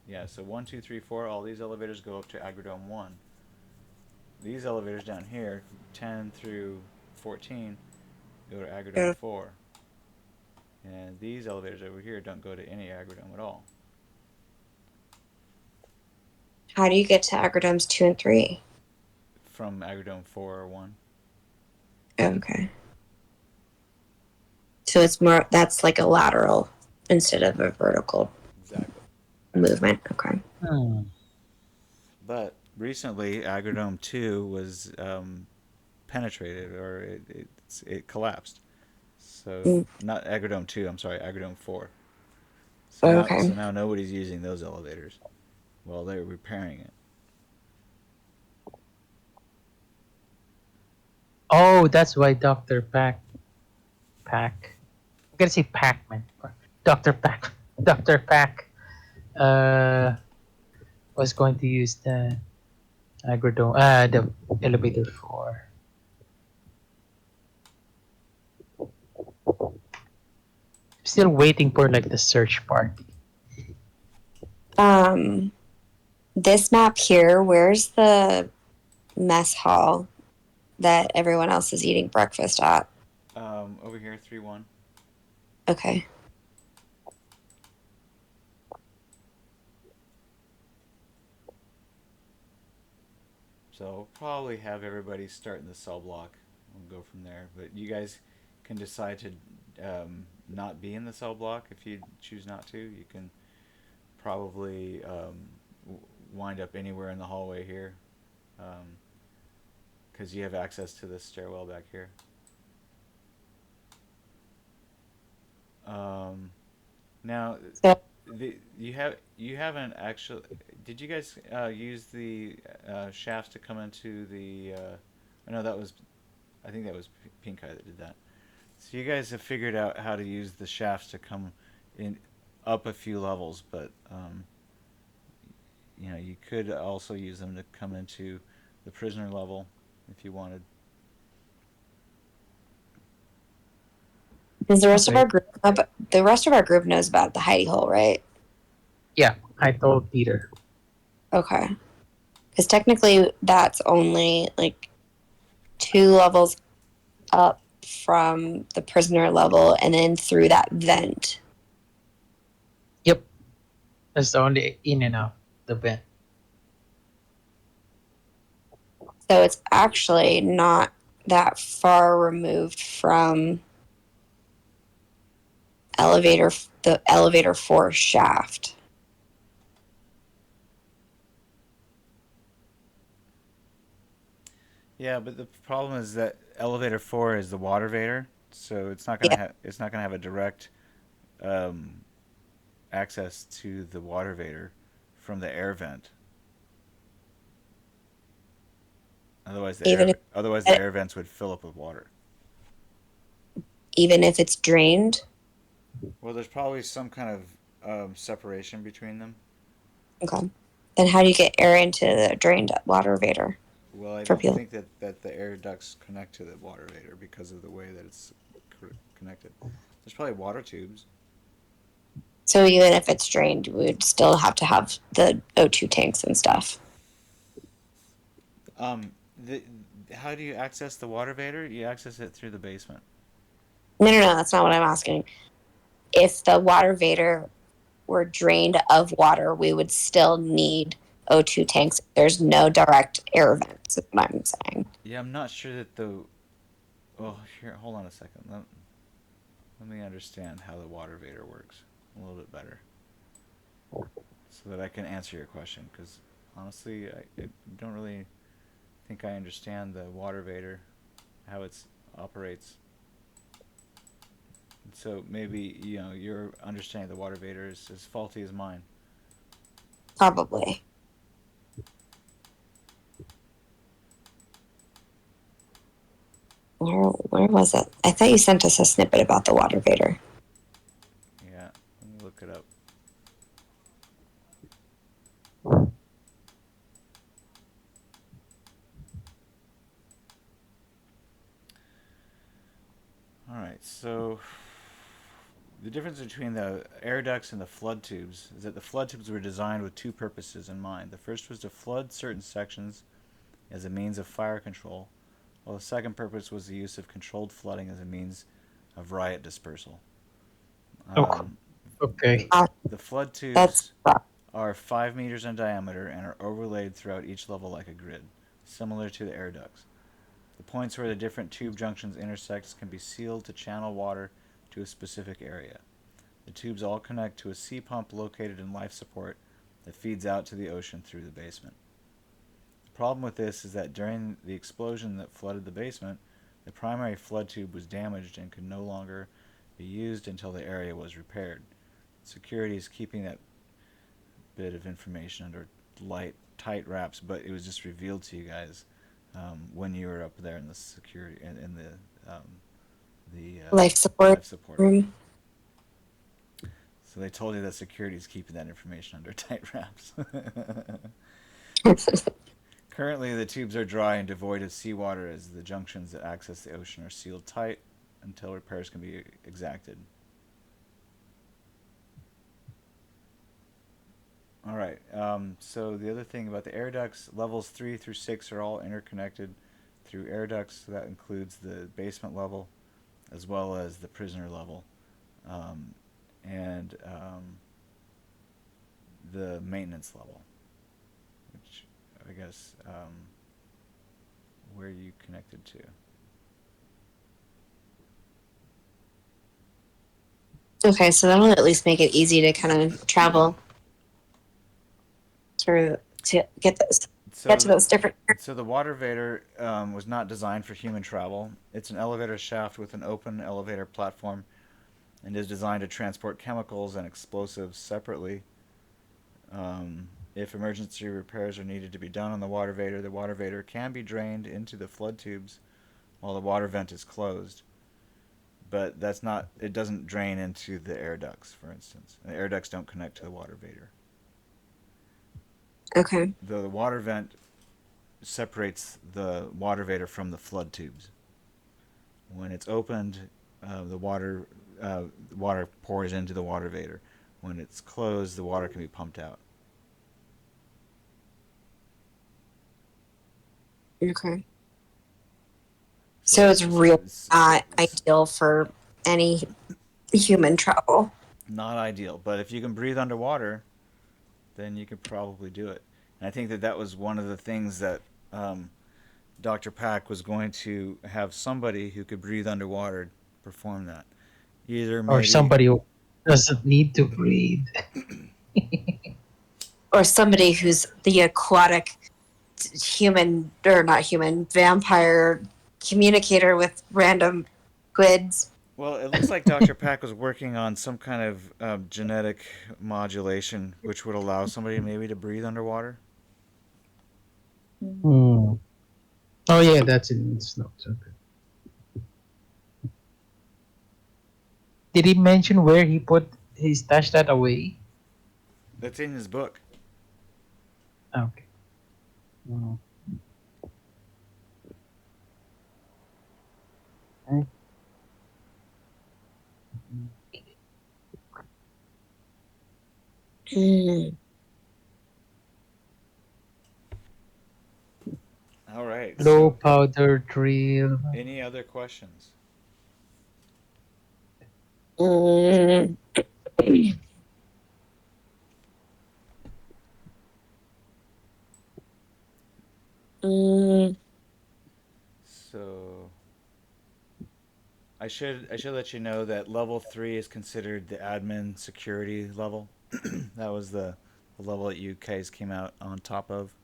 Yeah, so 1, 2, 3, 4, all these elevators go up to Agrodome 1. These elevators down here, 10 through 14, go to Agrodome 4. And these elevators over here don't go to any Agrodome at all. How do you get to Agrodomes 2 and 3? From Agrodome 4 or 1. Okay. So it's more, that's like a lateral instead of a vertical Exactly. movement. Okay. But recently, Agrodome 2 was penetrated, or it collapsed. So not Agrodome 2. I'm sorry, Agrodome 4. Okay. So now nobody's using those elevators while they're repairing it. Oh, that's why I'm gonna say Pac-Man. Dr. Pac was going to use the the elevator for. Still waiting for like the search party. This map here, where's the mess hall that everyone else is eating breakfast at? Over here, 3-1. Okay. So we'll probably have everybody start in the cell block. We'll go from there. But you guys can decide to not be in the cell block if you choose not to. You can probably wind up anywhere in the hallway here, because you have access to the stairwell back here. Now, So, you haven't actually. Did you guys use the shafts to come into the? I know that was. I think that was Pink Eye that did that. So you guys have figured out how to use the shafts to come in up a few levels, but you could also use them to come into the prisoner level if you wanted. does the rest of our group? The rest of our group knows about the hidey hole, right? Yeah, I told Peter. Okay. Because technically, that's only like 2 levels up from the prisoner level, and then through that vent. Yep, that's the only in and out the vent. So it's actually not that far removed from the elevator 4 shaft. Yeah, but the problem is that elevator 4 is the water vader, so it's not Yeah. gonna have a direct access to the water vader from the air vent. Otherwise, the air vents would fill up with water. Even if it's drained. Well, there's probably some kind of separation between them. Okay. Then how do you get air into the drained water vader? Well, I For don't people. think that the air ducts connect to the water vader because of the way that it's connected. There's probably water tubes. So even if it's drained, we would still have to have the O2 tanks and stuff. How do you access the water vader? You access it through the basement. No, that's not what I'm asking. If the water vader were drained of water, we would still need O2 tanks. There's no direct air vents, is what I'm saying. Yeah, I'm not sure that the. Oh, here, hold on a second. Let me understand how the water vader works a little bit better, so that I can answer your question. Because honestly, I don't really think I understand the water vader, how it operates. So maybe your understanding of the water vader is as faulty as mine. Probably. Where was it? I thought you sent us a snippet about the water vader. Yeah, let me look it up. The difference between the air ducts and the flood tubes is that the flood tubes were designed with two purposes in mind. The first was to flood certain sections as a means of fire control, while the second purpose was the use of controlled flooding as a means of riot dispersal. Okay. Okay. The flood That's tubes are 5 meters in diameter and are overlaid throughout each level like a grid, similar to the air ducts. The points where the different tube junctions intersect can be sealed to channel water to a specific area. The tubes all connect to a sea pump located in life support that feeds out to the ocean through the basement. The problem with this is that during the explosion that flooded the basement, the primary flood tube was damaged and could no longer be used until the area was repaired. Security is keeping that bit of information under tight wraps, but it was just revealed to you guys when you were up there in the security in the life support life support. room. So they told you that security is keeping that information under tight wraps. Currently, the tubes are dry and devoid of seawater as the junctions that access the ocean are sealed tight until repairs can be exacted. All right. So the other thing about the air ducts, levels 3 through 6 are all interconnected through air ducts. So that includes the basement level as well as the prisoner level. And the maintenance level, which I guess where you connected to. Okay, so that'll at least make it easy to kind of travel through to get to those different. So the water vader was not designed for human travel. It's an elevator shaft with an open elevator platform and is designed to transport chemicals and explosives separately. If emergency repairs are needed to be done on the water vader can be drained into the flood tubes while the water vent is closed. But that's not, it doesn't drain into the air ducts, for instance. The air ducts don't connect to the water vader. Okay. The water vent separates the water vader from the flood tubes. When it's opened, the water pours into the water vader. When it's closed, the water can be pumped out. Okay. So it's really not ideal for any human travel. Not ideal, but if you can breathe underwater, then you could probably do it. And I think that was one of the things that Dr. Pack was going to have somebody who could breathe underwater perform that. Either maybe, Or somebody who doesn't need to breathe. Or somebody who's the aquatic human, or not human, vampire communicator with random squids. Well, it looks like Dr. Pack was working on some kind of genetic modulation which would allow somebody maybe to breathe underwater. Hmm. Oh yeah, that's in its notes. Okay. Did he mention where he stashed that away? That's in his book. Okay. Hmm. Okay. Mm. All right. Low So, powder drill. any other questions? Mm. Mm. So, I should let you know that level 3 is considered the admin security level. That was the level that you guys came out on top of.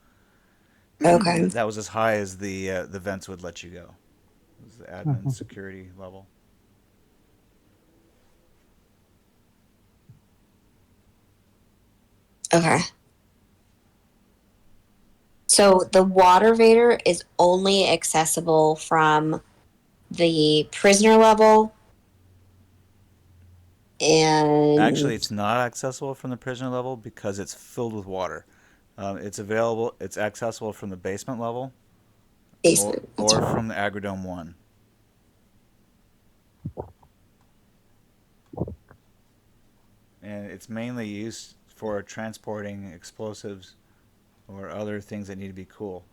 Okay. That was as high as the vents would let you go. It was the admin security level. Okay. So the water vader is only accessible from the prisoner level, and Actually, it's not accessible from the prisoner level because it's filled with water. It's accessible from the basement level basement. or from the Agrodome 1. it's mainly used for transporting explosives or other things that need to be cool.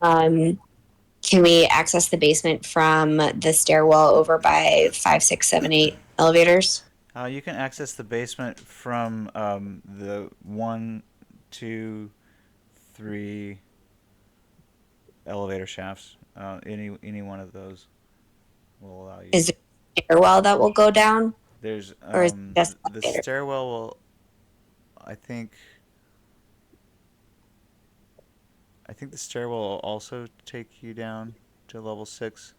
Can we access the basement from the stairwell over by 5, 6, 7, 8 elevators? You can access the basement from the 1, 2, 3 elevator shafts. Any one of those will allow you. Is there a stairwell that will go down? There's Or is it just the elevator? stairwell will. I think the stairwell will also take you down to level 6.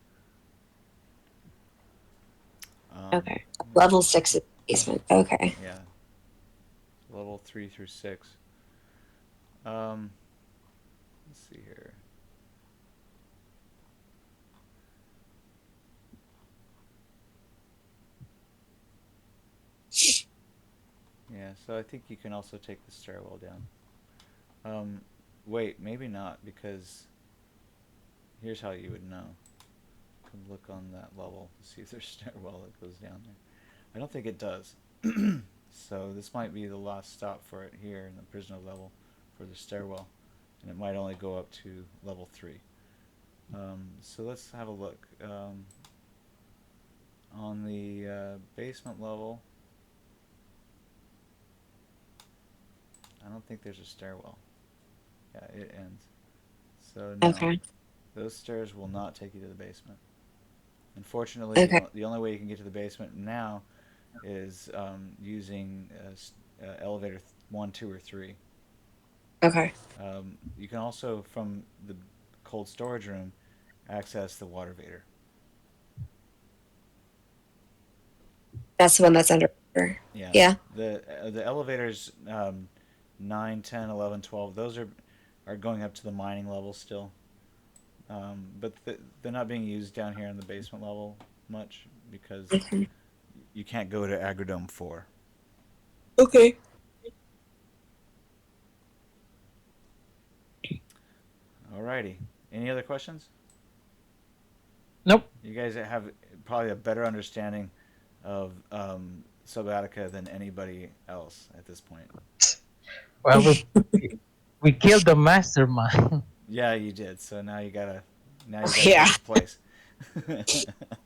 Okay. Level 6 is the basement. Okay. Yeah. Level 3 through 6. Let's see here. Yeah, so I think you can also take the stairwell down. Wait, maybe not, because here's how you would know. You can look on that level to see if there's a stairwell that goes down there. I don't think it does. So this might be the last stop for it here in the prisoner level for the stairwell. And it might only go up to level 3. So let's have a look. On the basement level, I don't think there's a stairwell. Yeah, it ends. So no, Okay. those stairs will not take you to the basement. Unfortunately, Okay. the only way you can get to the basement now is using elevator 1, 2, or 3. Okay. You can also, from the cold storage room, access the water vader. That's the one that's under. Yeah. Yeah. The elevators 9, 10, 11, 12. Those are going up to the mining level still. But they're not being used down here in the basement level much because Okay. you can't go to Agrodome 4. Okay. Alrighty. Any other questions? Nope. You guys have probably a better understanding of Subatica than anybody else at this point. Well, we killed the mastermind. Yeah, you did. So now you gotta Yeah. take his place.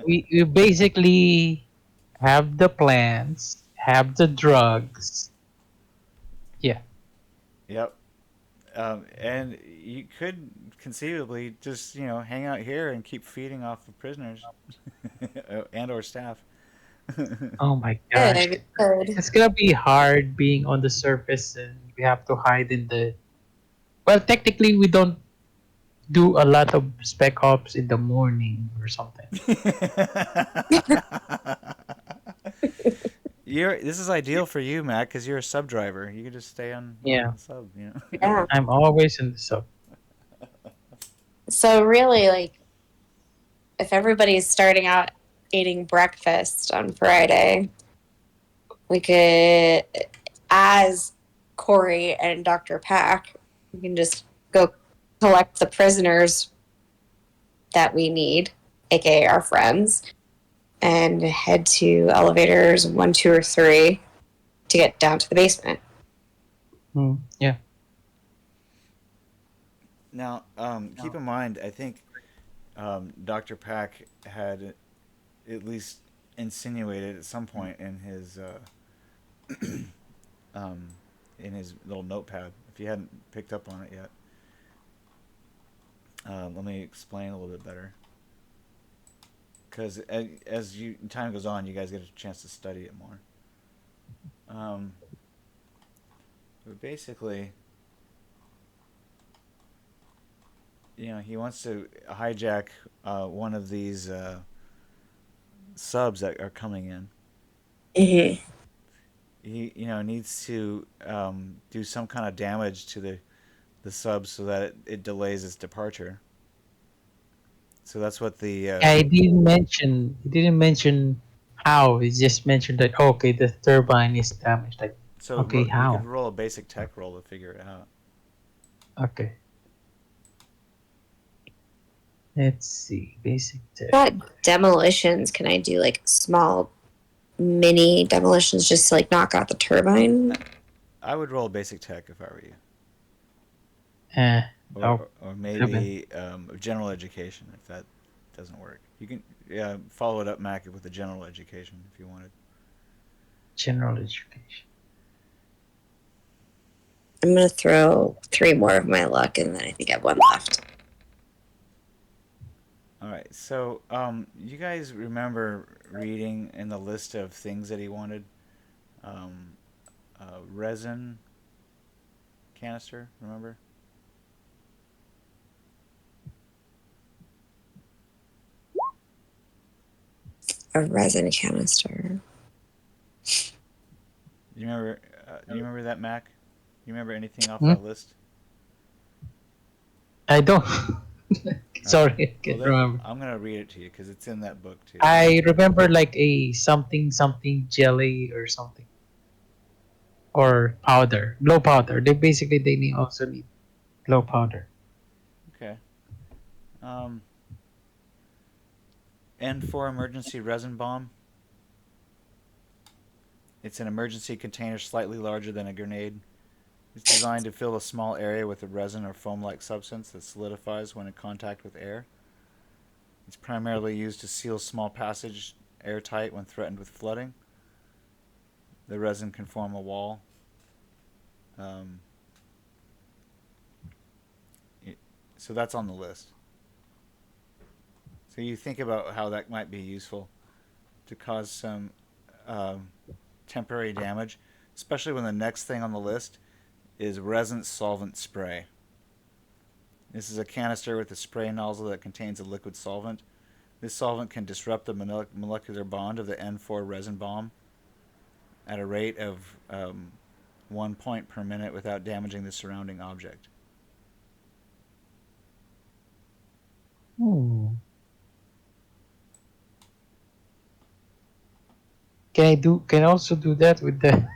We basically have the plans, have the drugs. Yeah. Yep. And you could conceivably just hang out here and keep feeding off of prisoners and or staff. Oh my gosh. Good. Good. It's gonna be hard being on the surface and we have to hide in the. Well, technically, we don't do a lot of spec ops in the morning or something. This is ideal for you, Matt, because you're a sub driver. You can just stay on Yeah, the sub. Yeah. I'm always in the sub. So really, like, if everybody's starting out eating breakfast on Friday, we could, as Corey and Dr. Pack, we can just go collect the prisoners that we need, aka our friends, and head to elevators 1, 2, or 3 to get down to the basement. Yeah. Now, keep in mind, I think Dr. Pack had at least insinuated at some point in his little notepad, if you hadn't picked up on it yet. Let me explain a little bit better. Because as time goes on, you guys get a chance to study it more. But basically, he wants to hijack one of these subs that are coming in. Mm-hmm. He needs to do some kind of damage to the sub so that it delays its departure. So that's what the I didn't mention. He didn't mention how. He just mentioned that okay, the turbine is damaged. Like so okay, you how? could roll a basic tech roll to figure it out. Okay. Let's see. Basic tech. What demolitions can I do? Like small, mini demolitions, just to like knock out the turbine. I would roll basic tech if I were you. No. Or maybe general education if that doesn't work. You can follow it up, Mac, with a general education if you wanted. General education. I'm gonna throw 3 more of my luck, and then I think I have 1 left. All right. So you guys remember reading in the list of things that he wanted? Resin canister. Remember? A resin canister. You remember? Do you remember that, Mac? You remember anything off that list? I don't. Sorry, I can't Well, remember. I'm gonna read it to you because it's in that book too. I remember like a something jelly or something, or powder, glow powder. They also need glow powder. Okay. N4 emergency resin bomb. It's an emergency container slightly larger than a grenade. It's designed to fill a small area with a resin or foam-like substance that solidifies when in contact with air. It's primarily used to seal small passage airtight when threatened with flooding. The resin can form a wall. So that's on the list. So you think about how that might be useful to cause some temporary damage, especially when the next thing on the list is resin solvent spray. This is a canister with a spray nozzle that contains a liquid solvent. This solvent can disrupt the molecular bond of the N4 resin bomb at a rate of 1 point per minute without damaging the surrounding object. Can I also do that with the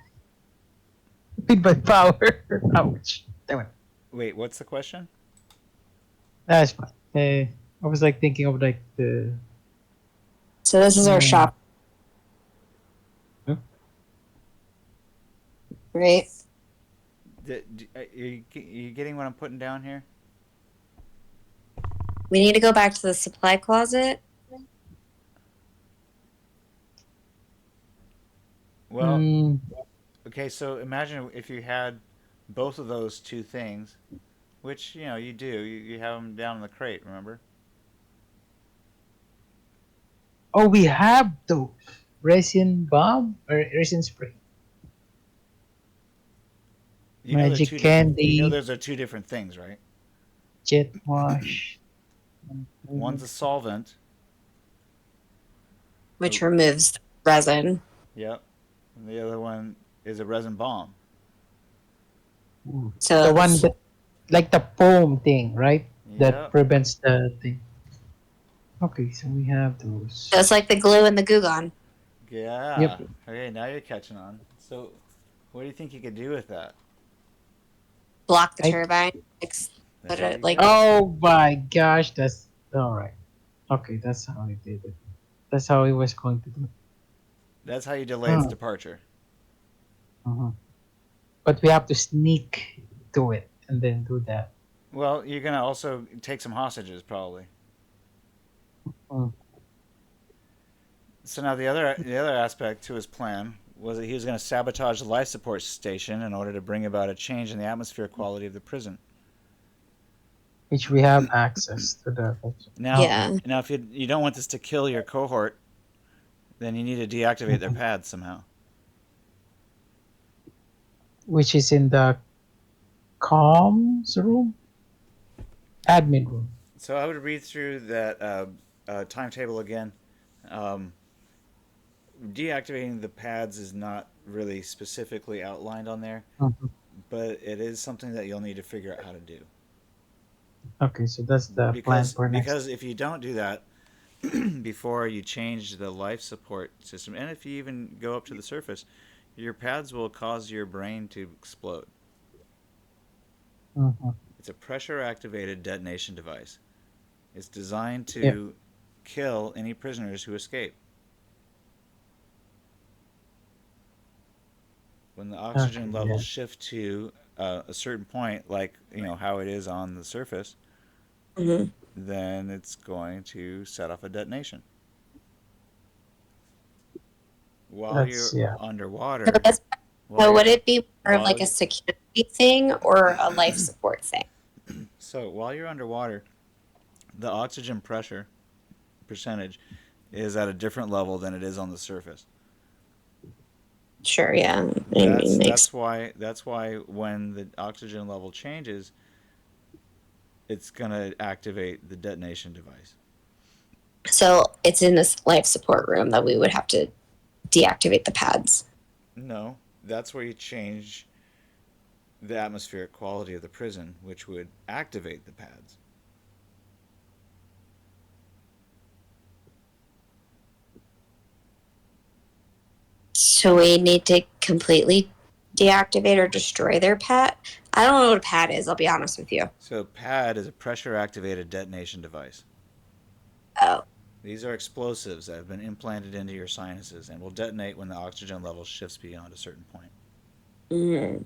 with my power? Ouch. Damn it. Wait, what's the question? That's fine. I was like thinking of like the. So this is our shop. Huh? Right? Are you getting what I'm putting down here? We need to go back to the supply closet. Well, okay, so imagine if you had both of those two things, which, you do. You have them down in the crate, remember? Oh, we have those resin bomb or resin spray. Magic candy. You know those are two different things, right? Jet wash. One's a solvent. Which removes resin. Yep. And the other one is a resin bomb. So the one that, like the foam thing, right? That Yep. prevents the thing. Okay, so we have those. So it's like the glue and the goo gone. Yeah. Yep. Okay, now you're catching on. So, what do you think you could do with that? Block the turbine. Put There it you like. go. Oh my gosh, that's all right. Okay, that's how he did it. That's how he was going to do it. That's how you delay its departure. But we have to sneak to it and then do that. Well, you're gonna also take some hostages, probably. So now the other aspect to his plan was that he was going to sabotage the life support station in order to bring about a change in the atmosphere quality of the prison. Which we have access to that. Now, if you don't want this to kill your cohort, then you need to deactivate their pads somehow. Which is in the comms room? Admin room. So I would read through that timetable again. Deactivating the pads is not really specifically outlined on there, but it is something that you'll need to figure out how to do. Okay, so that's the plan for next. Because if you don't do that before you change the life support system, and if you even go up to the surface, your pads will cause your brain to explode. It's a pressure-activated detonation device. It's designed to Yeah. kill any prisoners who escape. When the Okay. oxygen Yeah. levels shift to a certain point, like how it is on the surface, Hmm. then it's going to set off a detonation. While That's you're yeah. So, underwater, while so you're would it be more of while like a security thing or a life support thing? while you're underwater, the oxygen pressure percentage is at a different level than it is on the surface. Sure, yeah. I That's mean, makes that's why that's why when the oxygen level changes, it's gonna activate the detonation device. so it's in this life support room that we would have to deactivate the pads. No, that's where you change the atmospheric quality of the prison, which would activate the pads. So we need to completely deactivate or destroy their pad. I don't know what a pad is. I'll be honest with you. So pad is a pressure activated detonation device. Oh, These are explosives that have been implanted into your sinuses and will detonate when the oxygen level shifts beyond a certain point. mm.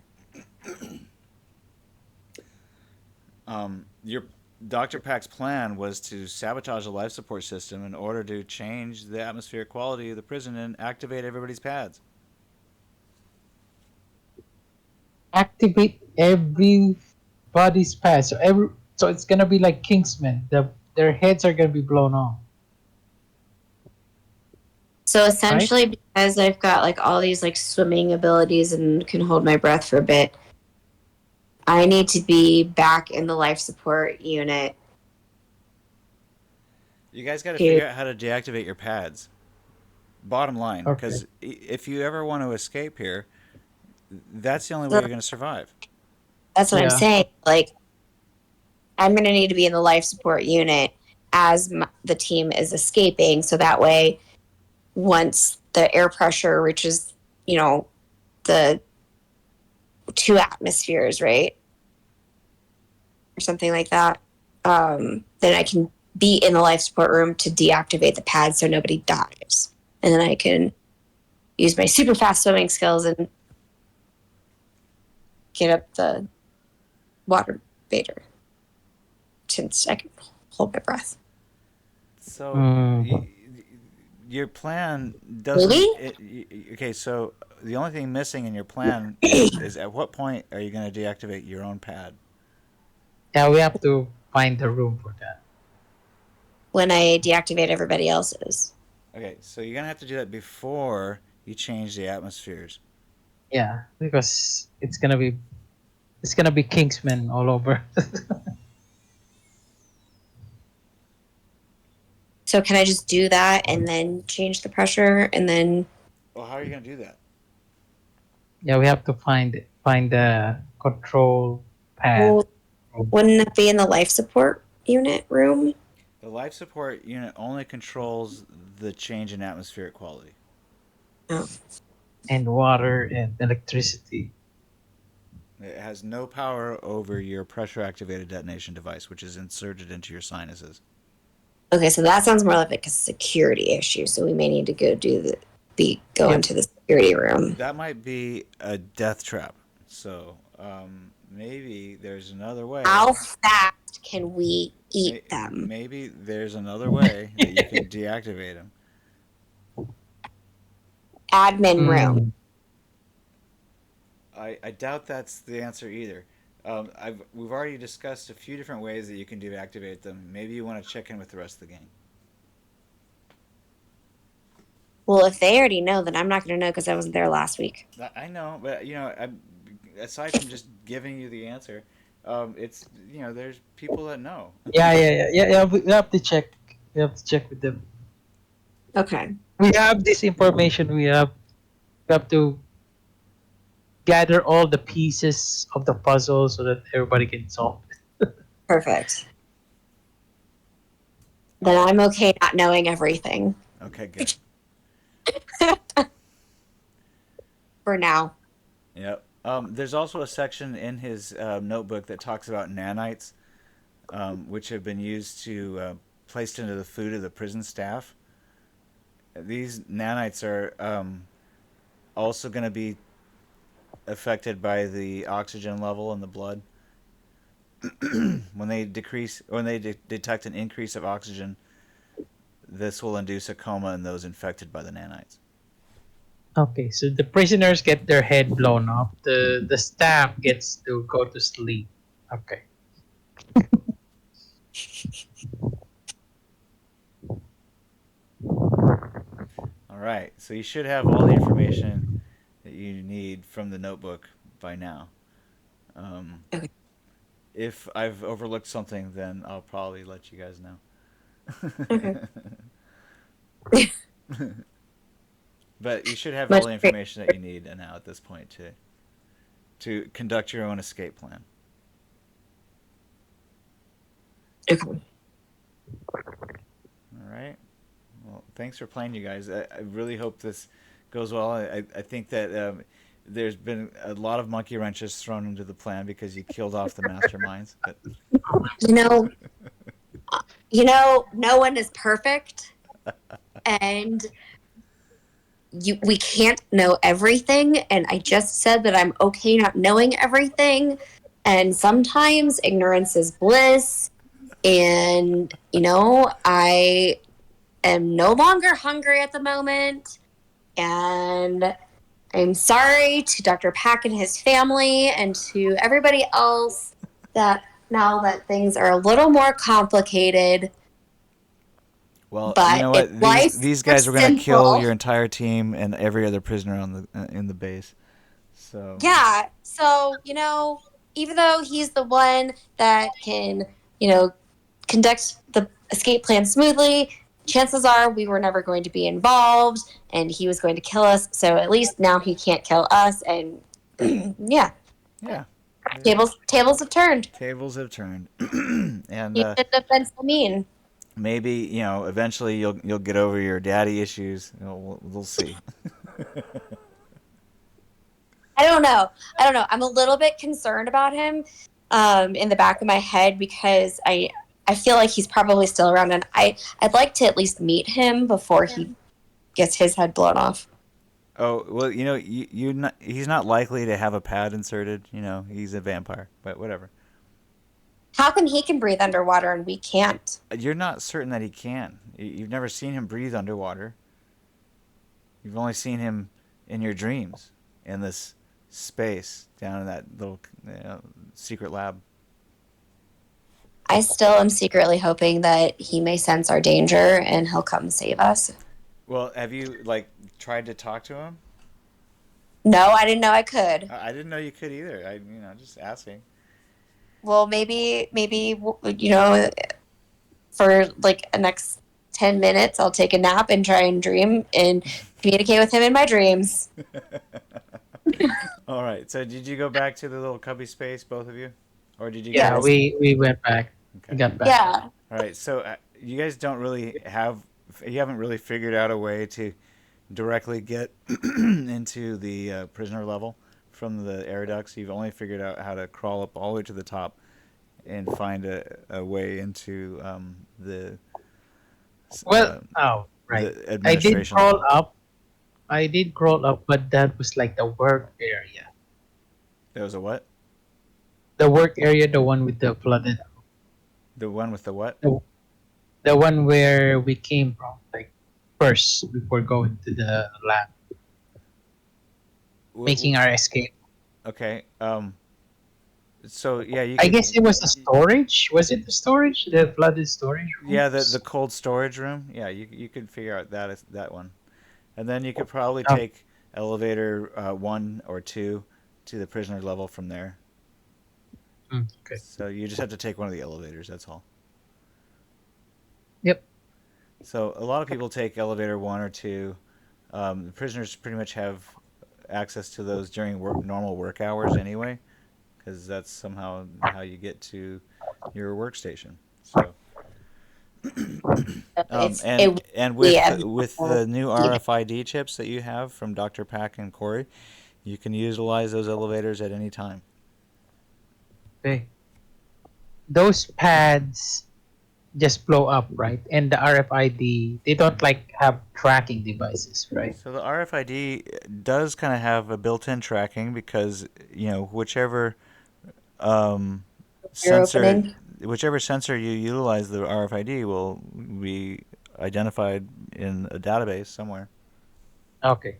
Your Dr. Pack's plan was to sabotage the life support system in order to change the atmospheric quality of the prison and activate everybody's pads. Activate everybody's pass. So it's gonna be like Kingsman. Their heads are gonna be blown off, So right? essentially, because I've got like all these like swimming abilities and can hold my breath for a bit, I need to be back in the life support unit You guys got to to. figure out how to deactivate your pads. Bottom line, Okay. because if you ever want to escape here, that's the only way So you're going to survive. that's what I'm Yeah. saying. Like, I'm going to need to be in the life support unit as the team is escaping, so that way, once the air pressure reaches, you know, the 2 atmospheres, right, or something like that, then I can be in the life support room to deactivate the pad so nobody dies, and then I can use my super fast swimming skills and get up the water vader since I can hold my breath. So Mm. your plan Really? doesn't. Okay, so the only thing missing in your plan is at what point are you going to deactivate your own pad? Yeah, we have to find the room for that. When I deactivate everybody else's. Okay, so you're going to have to do that before you change the atmospheres. Yeah, because it's gonna be Kingsman all over. So can I just do that and then change the pressure and then Well, how are you going to do that? Yeah, we have to find the control pad. well, wouldn't that be in the life support unit room? The life support unit only controls the change in atmospheric quality. Oh. And water and electricity. It has no power over your pressure activated detonation device, which is inserted into your sinuses. Okay, so that sounds more like a security issue. So we may need to go Yep. into the security room. That might be a death trap. So maybe there's another way. How fast can we eat them? Maybe there's another way that you can deactivate them. Admin room. Mm. I doubt that's the answer either. We've already discussed a few different ways that you can deactivate them. Maybe you want to check in with the rest of the gang. Well, if they already know, then I'm not going to know because I wasn't there last week. I know, but aside from just giving you the answer, it's there's people that know. Yeah. We have to check. We have to check with them. Okay. We have this information. We have to gather all the pieces of the puzzle so that everybody can solve it. Perfect. Then I'm okay not knowing everything Okay, good. for now. Yep. There's also a section in his notebook that talks about nanites. which have been used to placed into the food of the prison staff. These nanites are also going to be affected by the oxygen level in the blood. When they detect an increase of oxygen, this will induce a coma in those infected by the nanites. Okay, so the prisoners get their head blown off. The staff gets to go to sleep. Okay. All right, so you should have all the information that you need from the notebook by now. Okay. If I've overlooked something, then I'll probably let you guys know. Okay. But you should have all Much the great. information that you need now at this point to conduct your own escape plan. Okay. All right. Well, thanks for playing, you guys. I really hope this goes well. I think that there's been a lot of monkey wrenches thrown into the plan because you killed off the masterminds. But You know, no one is perfect, and we can't know everything. And I just said that I'm okay not knowing everything, and sometimes ignorance is bliss. And I am no longer hungry at the moment, and I'm sorry to Dr. Pack and his family and to everybody else that now that things are a little more complicated. well, you But know if what? life's These guys were gonna kill simple, your entire team and every other prisoner on the in the base. So yeah. So even though he's the one that can, conduct the escape plan smoothly, chances are we were never going to be involved, and he was going to kill us. So at least now he can't kill us, and yeah. yeah, Tables have turned. tables have turned, and He shouldn't have been so mean. maybe eventually you'll get over your daddy issues. We'll see. I don't know. I'm a little bit concerned about him, in the back of my head, because I feel like he's probably still around, and I'd like to at least meet him before he gets his head blown off. Oh well, he's not likely to have a pad inserted. He's a vampire, but whatever. How come he can breathe underwater and we can't? You're not certain that he can. You've never seen him breathe underwater. You've only seen him in your dreams in this space down in that little secret lab. I still am secretly hoping that he may sense our danger and he'll come save us. Well, have you tried to talk to him? No, I didn't know I could. I didn't know you could either. Just asking. Well, maybe, for like the next 10 minutes, I'll take a nap and try and dream and communicate with him in my dreams. All right. So, did you go back to the little cubby space, both of you, or did you? Yeah, guys... we went back. Okay. We got back. Yeah. All right. So, you guys don't really you haven't really figured out a way to directly get into the prisoner level from the air ducts. You've only figured out how to crawl up all the way to the top and find a way into the Well, oh, right. the administration. I did crawl up, but that was like the work area. There was a what? The work area, the one with the flooded, The one with the what? the one where we came from, like first before going to the lab, making our escape. Okay. So yeah, you. I guess it was the storage. Was it the storage? The flooded storage room? Yeah, the cold storage room. Yeah, you could figure out that one, and then you could probably Oh. take elevator 1 or 2 to the prisoner level from there. Okay. So you just have to take one of the elevators. That's all. Yep. So a lot of people take elevator 1 or 2. The prisoners pretty much have access to those during normal work hours anyway, because that's somehow how you get to your workstation. So. And with the new RFID chips that you have from Dr. Pack and Corey, you can utilize those elevators at any time. Okay. those pads just blow up, right? And the RFID, they don't like have tracking devices, right? So the RFID does kind of have a built-in tracking because whichever um, You're sensor opening. whichever sensor you utilize, the RFID will be identified in a database somewhere. Okay,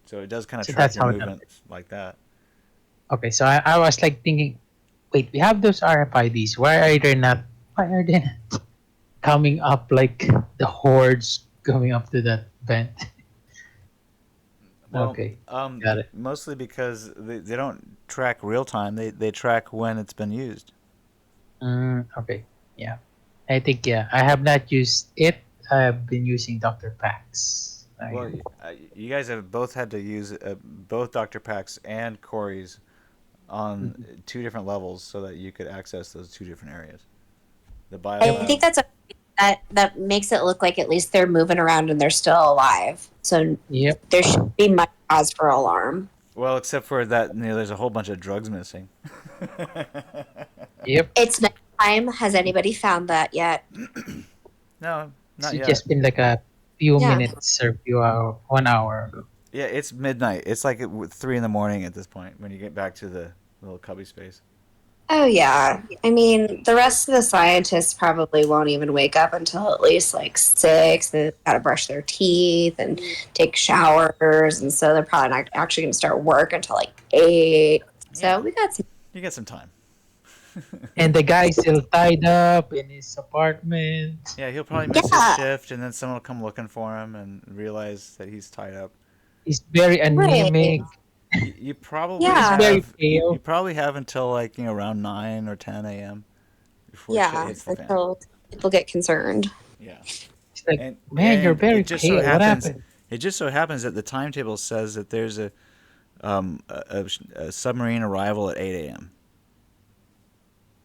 So it does kind of so track that's your how that. movements like that. Okay, so I was like thinking, wait, we have those RFIDs. Why are they not? Why are they not coming up like the hordes coming up to that vent? Well, Okay, got it. mostly because they don't track real time. They track when it's been used. Okay, yeah. I think yeah. I have not used it. I've been using Doctor Pax. Well, you guys have both had to use both Dr. Pack's and Corey's on Mhm. two different levels so that you could access those two different areas. The I think biolab. that makes it look like at least they're moving around and they're still alive. So Yep, there should be much cause for alarm. Well, except for that, there's a whole bunch of drugs missing. yep. It's nighttime. Has anybody found that yet? No, It's not yet. just been like a few Yeah. minutes or few hour, 1 hour ago. Yeah, it's midnight. It's like 3 in the morning at this point when you get back to the little cubby space. Oh yeah. I mean, the rest of the scientists probably won't even wake up until at least like 6. They've got to brush their teeth and take showers, and so they're probably not actually going to start work until like 8. So Yeah, we got some. you get some time. And the guy's still tied up in his apartment. Yeah, he'll probably miss his Yeah. shift, and then someone will come looking for him and realize that he's tied up. He's very Right. anemic. You probably He's Yeah. very have you pale. probably have until like around 9 or 10 a.m. before shit Yeah. hits the fan. Until people get concerned. Yeah, He's like, and man, you're and very pale. What happened? it just so happens that the timetable says that there's a submarine arrival at 8 a.m.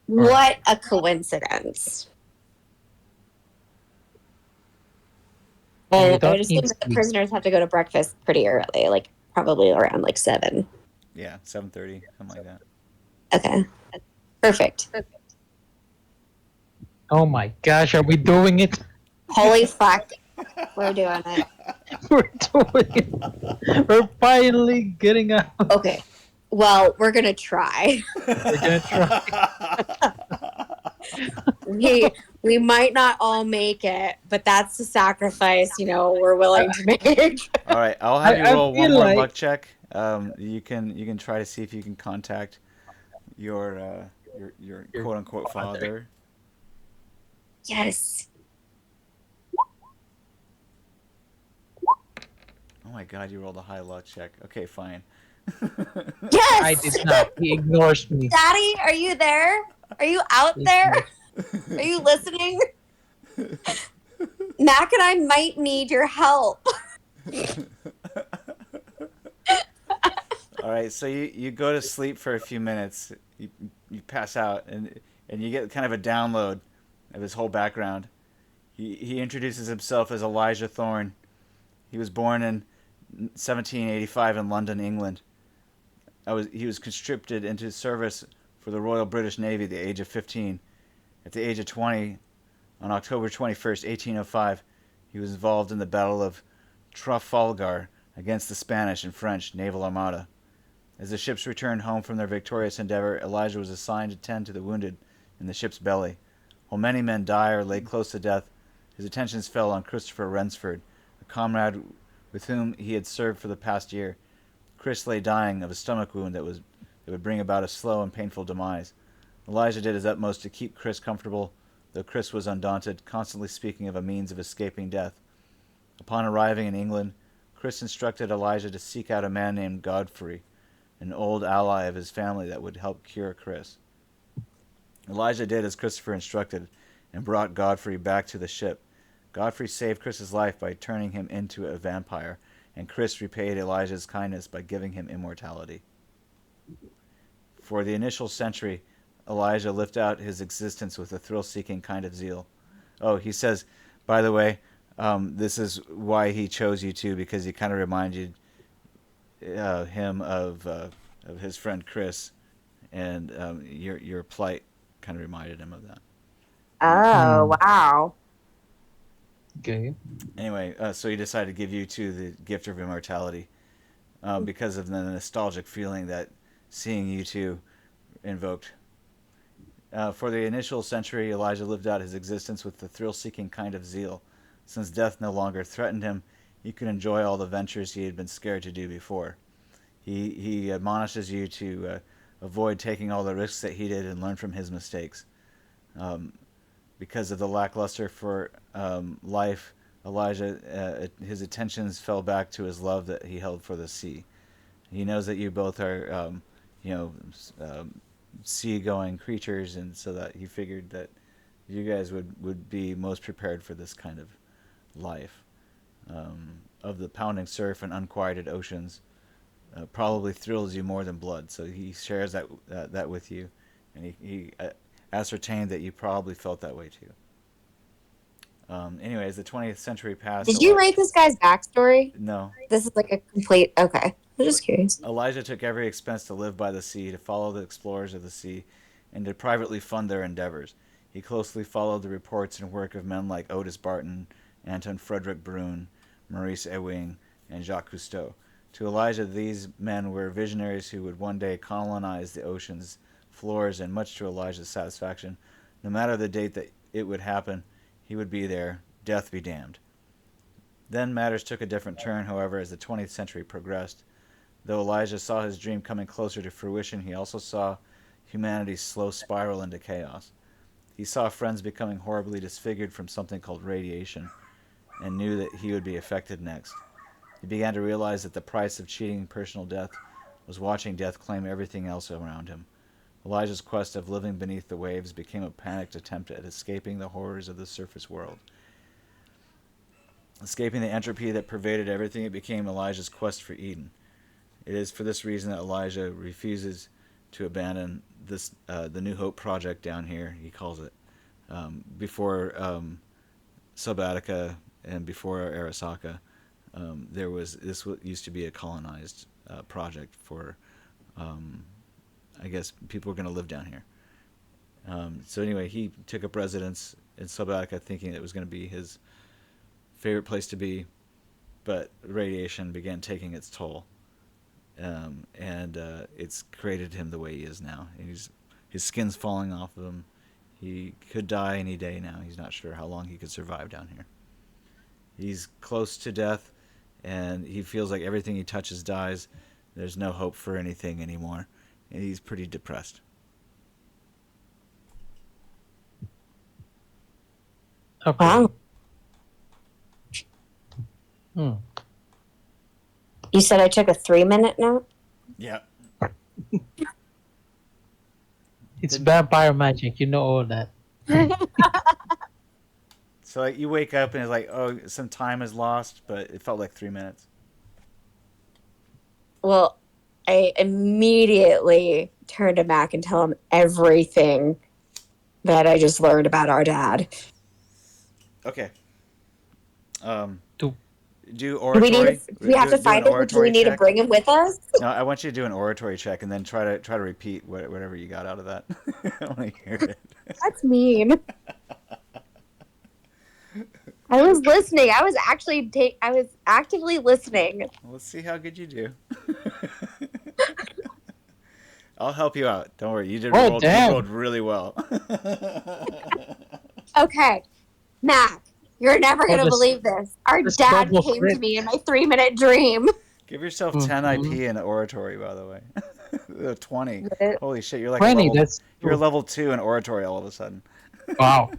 What a coincidence. And we And I would don't assume need that the sleep. prisoners have to go to breakfast pretty early, like probably around like 7. Yeah, 7:30, something like that. Okay. Perfect. Oh my gosh, are we doing it? Holy fuck. We're doing it. We're doing it. We're finally getting out. Okay. Well, we're gonna try. We're gonna try. We might not all make it, but that's the sacrifice, we're willing to make. All right, I'll have you I roll one feel more like luck check. You can try to see if you can contact your Your quote unquote father. Yes. Oh my god, you rolled a high luck check. Okay, fine. Yes. I did not. He ignores me. Daddy, are you there? Are you out He there? ignores- Are you listening? Mac and I might need your help. All right, so you go to sleep for a few minutes. You pass out and you get kind of a download of his whole background. He introduces himself as Elijah Thorne. He was born in 1785 in London, England. He was conscripted into service for the Royal British Navy at the age of 15. At the age of 20, on October 21st, 1805, he was involved in the Battle of Trafalgar against the Spanish and French naval armada. As the ships returned home from their victorious endeavor, Elijah was assigned to tend to the wounded in the ship's belly. While many men died or lay close to death, his attentions fell on Christopher Rensford, a comrade with whom he had served for the past year. Chris lay dying of a stomach wound that would bring about a slow and painful demise. Elijah did his utmost to keep Chris comfortable, though Chris was undaunted, constantly speaking of a means of escaping death. Upon arriving in England, Chris instructed Elijah to seek out a man named Godfrey, an old ally of his family that would help cure Chris. Elijah did as Christopher instructed and brought Godfrey back to the ship. Godfrey saved Chris's life by turning him into a vampire, and Chris repaid Elijah's kindness by giving him immortality. For the initial century, Elijah lived out his existence with a thrill-seeking kind of zeal. Oh, he says, by the way, this is why he chose you two, because he kind of reminded him of his friend Chris and your plight kind of reminded him of that. Oh, wow. Okay. Anyway, so he decided to give you two the gift of immortality because of the nostalgic feeling that seeing you two invoked. For the initial century, Elijah lived out his existence with the thrill-seeking kind of zeal. Since death no longer threatened him, he could enjoy all the ventures he had been scared to do before. He admonishes you to avoid taking all the risks that he did and learn from his mistakes. Because of the lackluster for life, Elijah, his attentions fell back to his love that he held for the sea. He knows that you both are, sea-going creatures, and so that he figured that you guys would be most prepared for this kind of life. Of the pounding surf and unquieted oceans, probably thrills you more than blood. So he shares that with you, and he ascertained that you probably felt that way too. Anyways, the 20th century passed. Did you write this guy's backstory? No. This is like a complete. Okay, I'm just curious. Elijah took every expense to live by the sea, to follow the explorers of the sea, and to privately fund their endeavors. He closely followed the reports and work of men like Otis Barton, Anton Frederick Brune, Maurice Ewing, and Jacques Cousteau. To Elijah, these men were visionaries who would one day colonize the ocean's floors, and much to Elijah's satisfaction, no matter the date that it would happen, he would be there, death be damned. Then matters took a different turn, however, as the 20th century progressed. Though Elijah saw his dream coming closer to fruition, he also saw humanity's slow spiral into chaos. He saw friends becoming horribly disfigured from something called radiation, and knew that he would be affected next. He began to realize that the price of cheating personal death was watching death claim everything else around him. Elijah's quest of living beneath the waves became a panicked attempt at escaping the horrors of the surface world. Escaping the entropy that pervaded everything, it became Elijah's quest for Eden. It is for this reason that Elijah refuses to abandon this the New Hope project down here, he calls it, before Subatica and before Arasaka. This used to be a colonized project for, I guess, people were going to live down here. So anyway, he took up residence in Subatica thinking it was going to be his favorite place to be, but radiation began taking its toll, and it's created him the way he is now. His skin's falling off of him. He could die any day now. He's not sure how long he could survive down here. He's close to death, and he feels like everything he touches dies. There's no hope for anything anymore, and he's pretty depressed. Okay. Wow. You said I took a 3-minute note? Yeah. It's vampire magic, you know all that. So like you wake up and it's like, oh, some time is lost, but it felt like 3 minutes. Well, I immediately turn to Mac and tell him everything that I just learned about our dad. Okay. Do Do oratory. Do we have to find him, or do we need to bring him with us? No, I want you to do an oratory check and then try to repeat whatever you got out of that. I want to hear it. That's mean. I was listening. I was actively listening. Well, let's see how good you do. I'll help you out. Don't worry. You rolled really well. Okay, Mac, you're never going to believe this. Our dad came to me in my 3-minute dream. Give yourself 10 IP in oratory, by the way. 20. Holy shit, you're like 20. You're level 2 in oratory all of a sudden. Wow.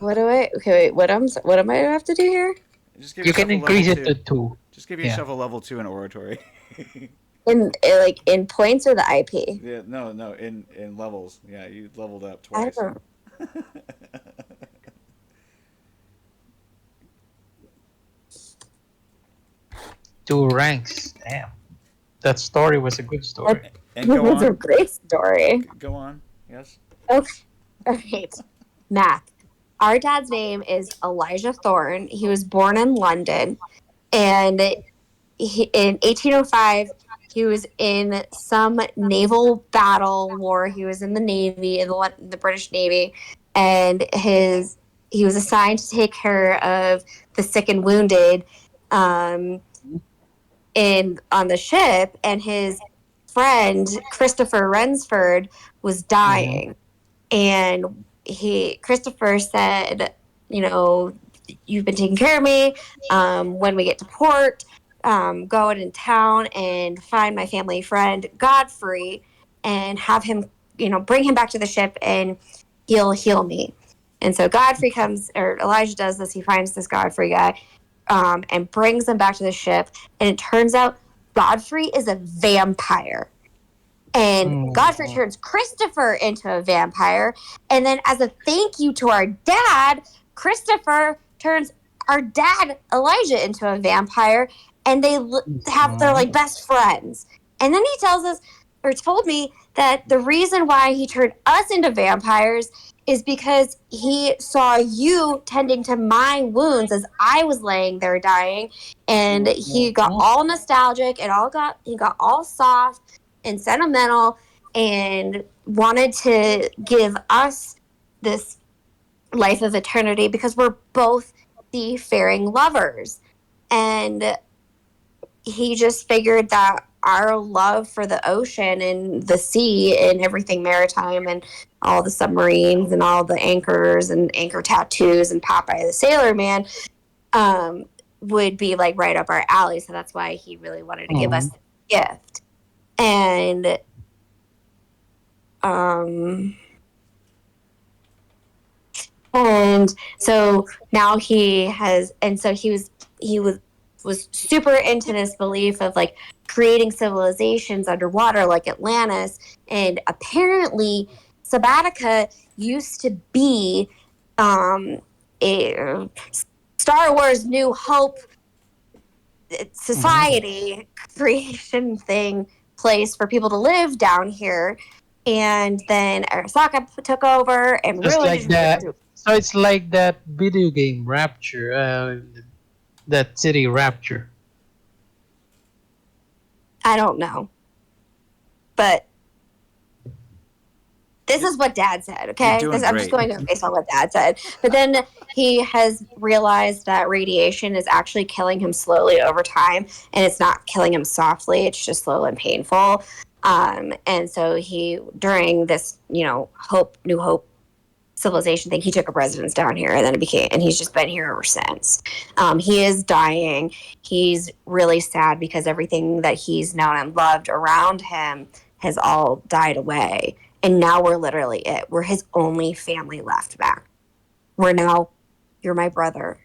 Okay, wait. What am I have to do here? You can increase it to 2. Just give yourself a level 2 in oratory. In points or the IP? Yeah, no, in levels. Yeah, you leveled up twice. I don't. 2 ranks. Damn. That story was a good story. And go That's on. a great story. Go on. Yes. Okay. All right. Mac. Our dad's name is Elijah Thorne. He was born in London. And in 1805, he was in some naval battle war. He was in the Navy, in the British Navy, and he was assigned to take care of the sick and wounded on the ship, and his friend Christopher Rensford was dying. And Christopher said, you've been taking care of me. When we get to port, go in town and find my family friend Godfrey and have him, bring him back to the ship and he'll heal me. And so Godfrey comes, or Elijah does this. He finds this Godfrey guy and brings him back to the ship. And it turns out Godfrey is a vampire. And Godfrey turns Christopher into a vampire. And then as a thank you to our dad, Christopher turns our dad, Elijah, into a vampire. And they're like best friends. And then he told me that the reason why he turned us into vampires is because he saw you tending to my wounds as I was laying there dying. And he got all nostalgic and he got all soft and sentimental and wanted to give us this life of eternity because we're both seafaring lovers. And he just figured that our love for the ocean and the sea and everything maritime and all the submarines and all the anchors and anchor tattoos and Popeye the Sailor Man would be like right up our alley. So that's why he really wanted to give us the gift. And so now he was super into this belief of like creating civilizations underwater like Atlantis. And apparently Sabatica used to be a Star Wars New Hope society creation place for people to live down here. And then Arasaka took over and Just really like that. So it's like that video game Rapture, that city Rapture. I don't know. But this is what Dad said, okay? I'm just going based on what Dad said. But then he has realized that radiation is actually killing him slowly over time, and it's not killing him softly. It's just slow and painful. And so during this, New Hope civilization thing, he took up residence down here, and then and he's just been here ever since. He is dying. He's really sad because everything that he's known and loved around him has all died away. And now we're literally it. We're his only family left back. You're my brother.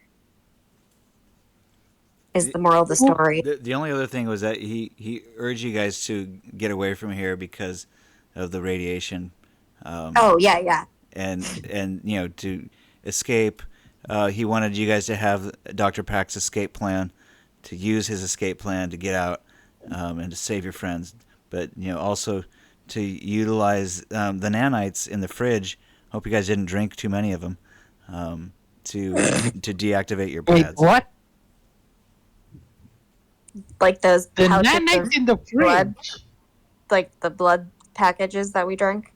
Is the moral of the story. The only other thing was that he urged you guys to get away from here because of the radiation. Yeah. And to escape, he wanted you guys to have Dr. Pack's escape plan, to use his escape plan to get out and to save your friends. But also to utilize the nanites in the fridge. Hope you guys didn't drink too many of them. To deactivate your pads. Wait, what? Like those The pouches nanites in the fridge. blood, like the blood packages that we drank.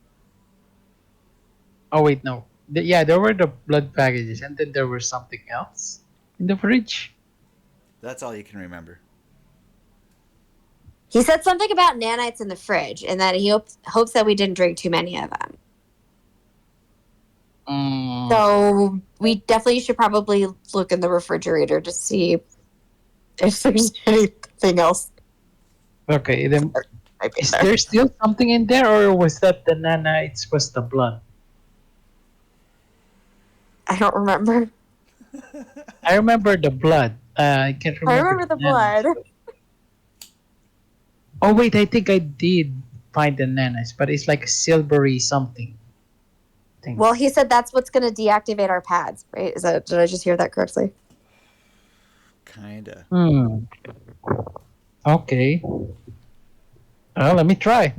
Oh wait, no. There were the blood packages, and then there was something else in the fridge. That's all you can remember. He said something about nanites in the fridge, and that he hopes that we didn't drink too many of them. So we definitely should probably look in the refrigerator to see if there's anything else. Okay, then is there still something in there, or was that the nanites was the blood? I don't remember. I remember the blood. I can't remember. I remember the blood. Oh wait, I think I did find the nanites, but it's like a silvery something. Well, he said that's what's going to deactivate our pads, right? Did I just hear that correctly? Kinda. Okay. Well, let me try.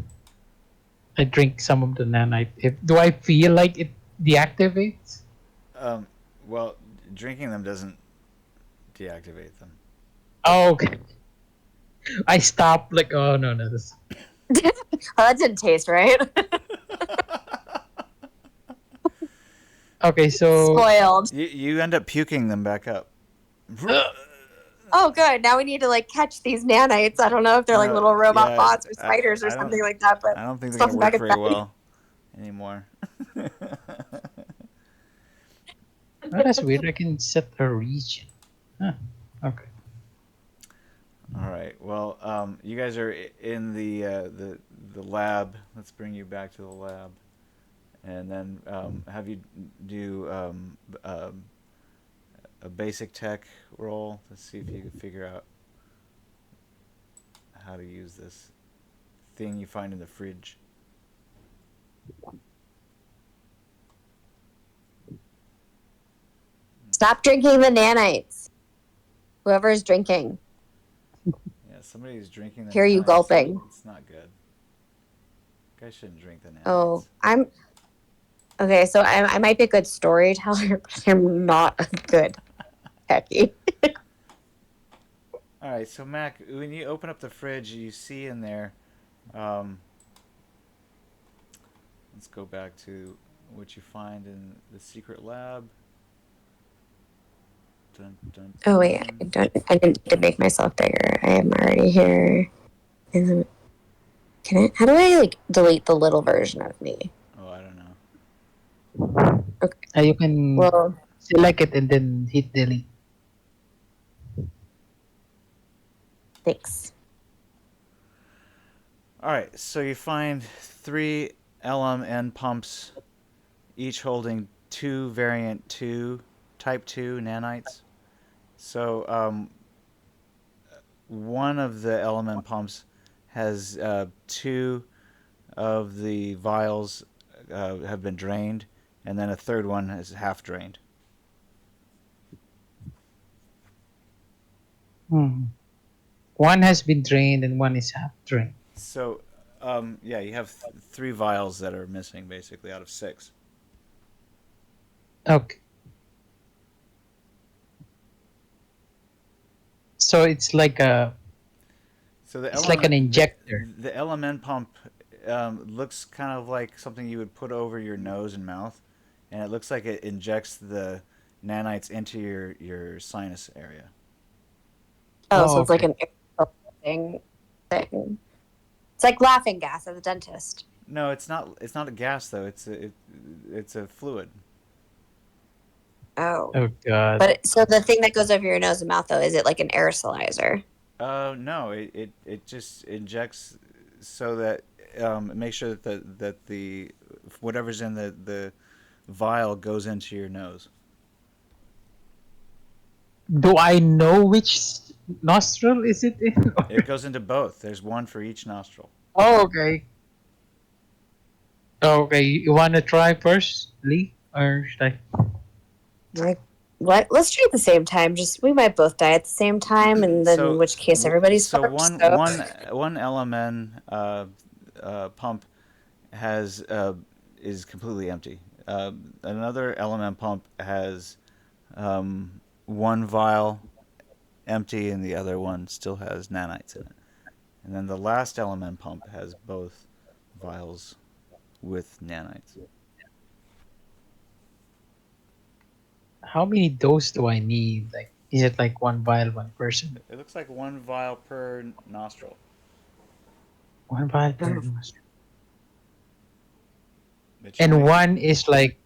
I drink some of the nanite. Do I feel like it deactivates? Well, drinking them doesn't deactivate them. Oh, okay. I stopped like, oh no, this. Oh, that didn't taste right. Okay, so Spoiled. You end up puking them back up. Oh, good. Now we need to like catch these nanites. I don't know if they're like little robot Yeah, bots or spiders or something like that, but I don't think they're stuff gonna them back work in very the bag. well anymore. oh, that's weird. I can set a region. Huh. Okay. All right. Well, you guys are in the lab. Let's bring you back to the lab, and then have you do a basic tech roll to see if you can figure out how to use this thing you find in the fridge. Stop drinking the nanites. Whoever is drinking. Yeah, somebody's drinking the Hear you nanites. gulping. It's not good. Guys shouldn't drink the nanites. Oh, okay. So I might be a good storyteller, but I'm not a good techie. All right, so Mac, when you open up the fridge, you see in there. Let's go back to what you find in the secret lab. Dun, dun, dun. Oh wait, I didn't need to make myself bigger. I am already here. And how do I like delete the little version of me? Oh, I don't know. Okay. You can select it and then hit delete. Thanks. All right, so you find 3 LMN pumps, each holding 2 variant 2, type 2 nanites. So one of the LMN pumps has 2 of the vials have been drained, and then a third one is half drained. One has been drained and one is half drained. So, yeah, you have 3 vials that are missing, basically, out of 6. Okay. So it's like like an injector. The LMN pump looks kind of like something you would put over your nose and mouth, and it looks like it injects the nanites into your sinus area. Oh, so it's okay. like an thing. It's like laughing gas at the dentist. No, it's not. It's not a gas though. It's a fluid. Oh. Oh god. But so the thing that goes over your nose and mouth though, is it like an aerosolizer? No, it just injects so that it makes sure that the whatever's in the vial goes into your nose. Do I know which nostril is it in? It goes into both. There's one for each nostril. Oh, okay. Okay, you want to try first, Leigh, or should I? Like what? Let's try at the same time. Just we might both die at the same time, and then in which case everybody's so fucked, one so. one LMN pump has is completely empty. Another LMN pump has one vial empty, and the other one still has nanites in it. And then the last LMN pump has both vials with nanites. How many doses do I need? Like, is it like one vial, one person? It looks like one vial per nostril. One vial per nostril. And one is like.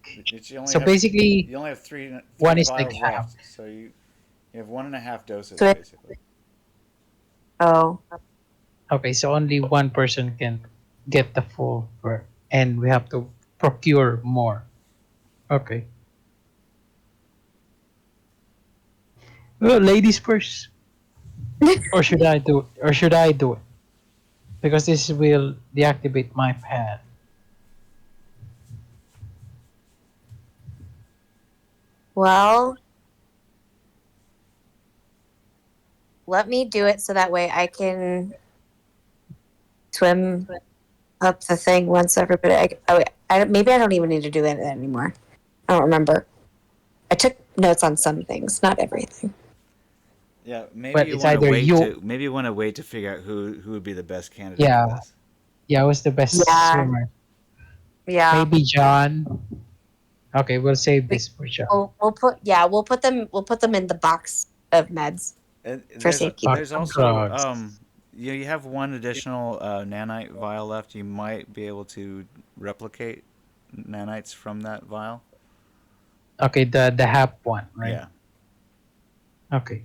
So basically, you only have three one is vials like left, half. so you have 1.5 doses So basically. Oh. Okay, so only one person can get the full, and we have to procure more. Okay. Well, ladies first. Or should I do it? Because this will deactivate my pad. Well, let me do it so that way I can swim up the thing once everybody. Maybe I don't even need to do that anymore. I don't remember. I took notes on some things, not everything. Yeah, maybe But you it's want to either wait you. to figure out who would be the best candidate for Yeah, this. yeah. Who's the best Yeah, swimmer? yeah. Maybe John. Okay, we'll save We, this for John. we'll put them in the box of meds And for there's safekeeping. Box there's of also drugs. you have one additional nanite vial left. You might be able to replicate nanites from that vial. Okay, the HAP one, right? Yeah. Okay.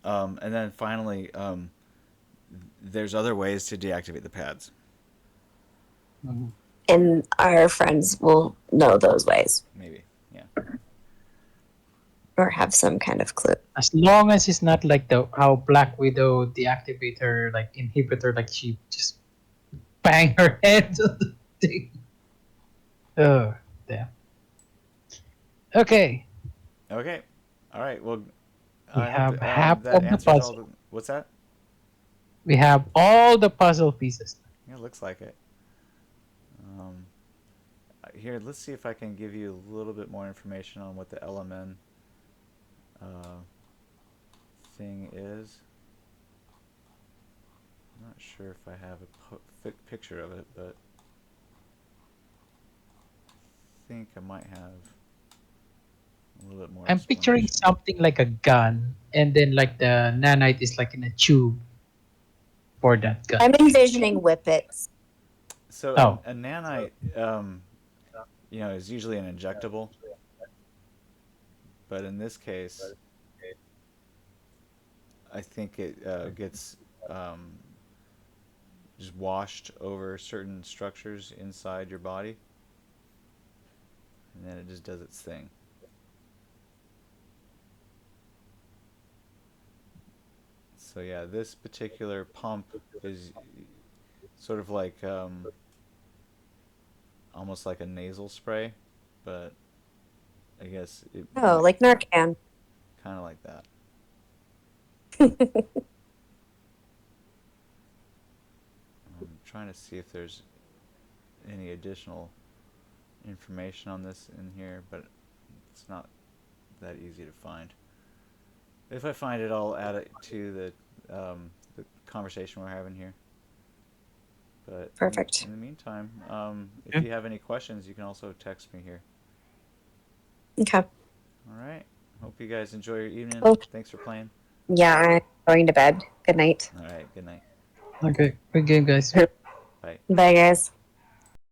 And then finally, there's other ways to deactivate the pads. Mhm. And our friends will know those ways Maybe. Yeah. or have some kind of clue. As long as it's not like the how Black Widow deactivate her like inhibitor, like she just bang her head on the thing. Oh, damn. Okay, Okay. All right. Well, we I hope have half that of the answers all puzzle. the. What's that? We have all the puzzle pieces. Yeah, it looks like it. Um, Here, let's see if I can give you a little bit more information on what the LMN uh, thing is. I'm not sure if I have a picture of it, but I think I might have a little bit more I'm picturing explanation. something like a gun, and then like the nanite is like in a tube for that gun. I'm envisioning whippets. So Oh, a nanite, is usually an injectable, but in this case, I think it gets just washed over certain structures inside your body, and then it just does its thing. So yeah, this particular pump is sort of like almost like a nasal spray, but I guess it Oh, like Narcan. kind of like that. I'm trying to see if there's any additional information on this in here, but it's not that easy to find. If I find it, I'll add it to the conversation we're having here. But Perfect. in the meantime, if yeah. you have any questions, you can also text me here. Okay. All right. Hope you guys enjoy your evening. Well, Thanks for playing. yeah, I'm going to bed. Good night. All right. Good night. Okay, good game, guys. Bye. Bye, guys.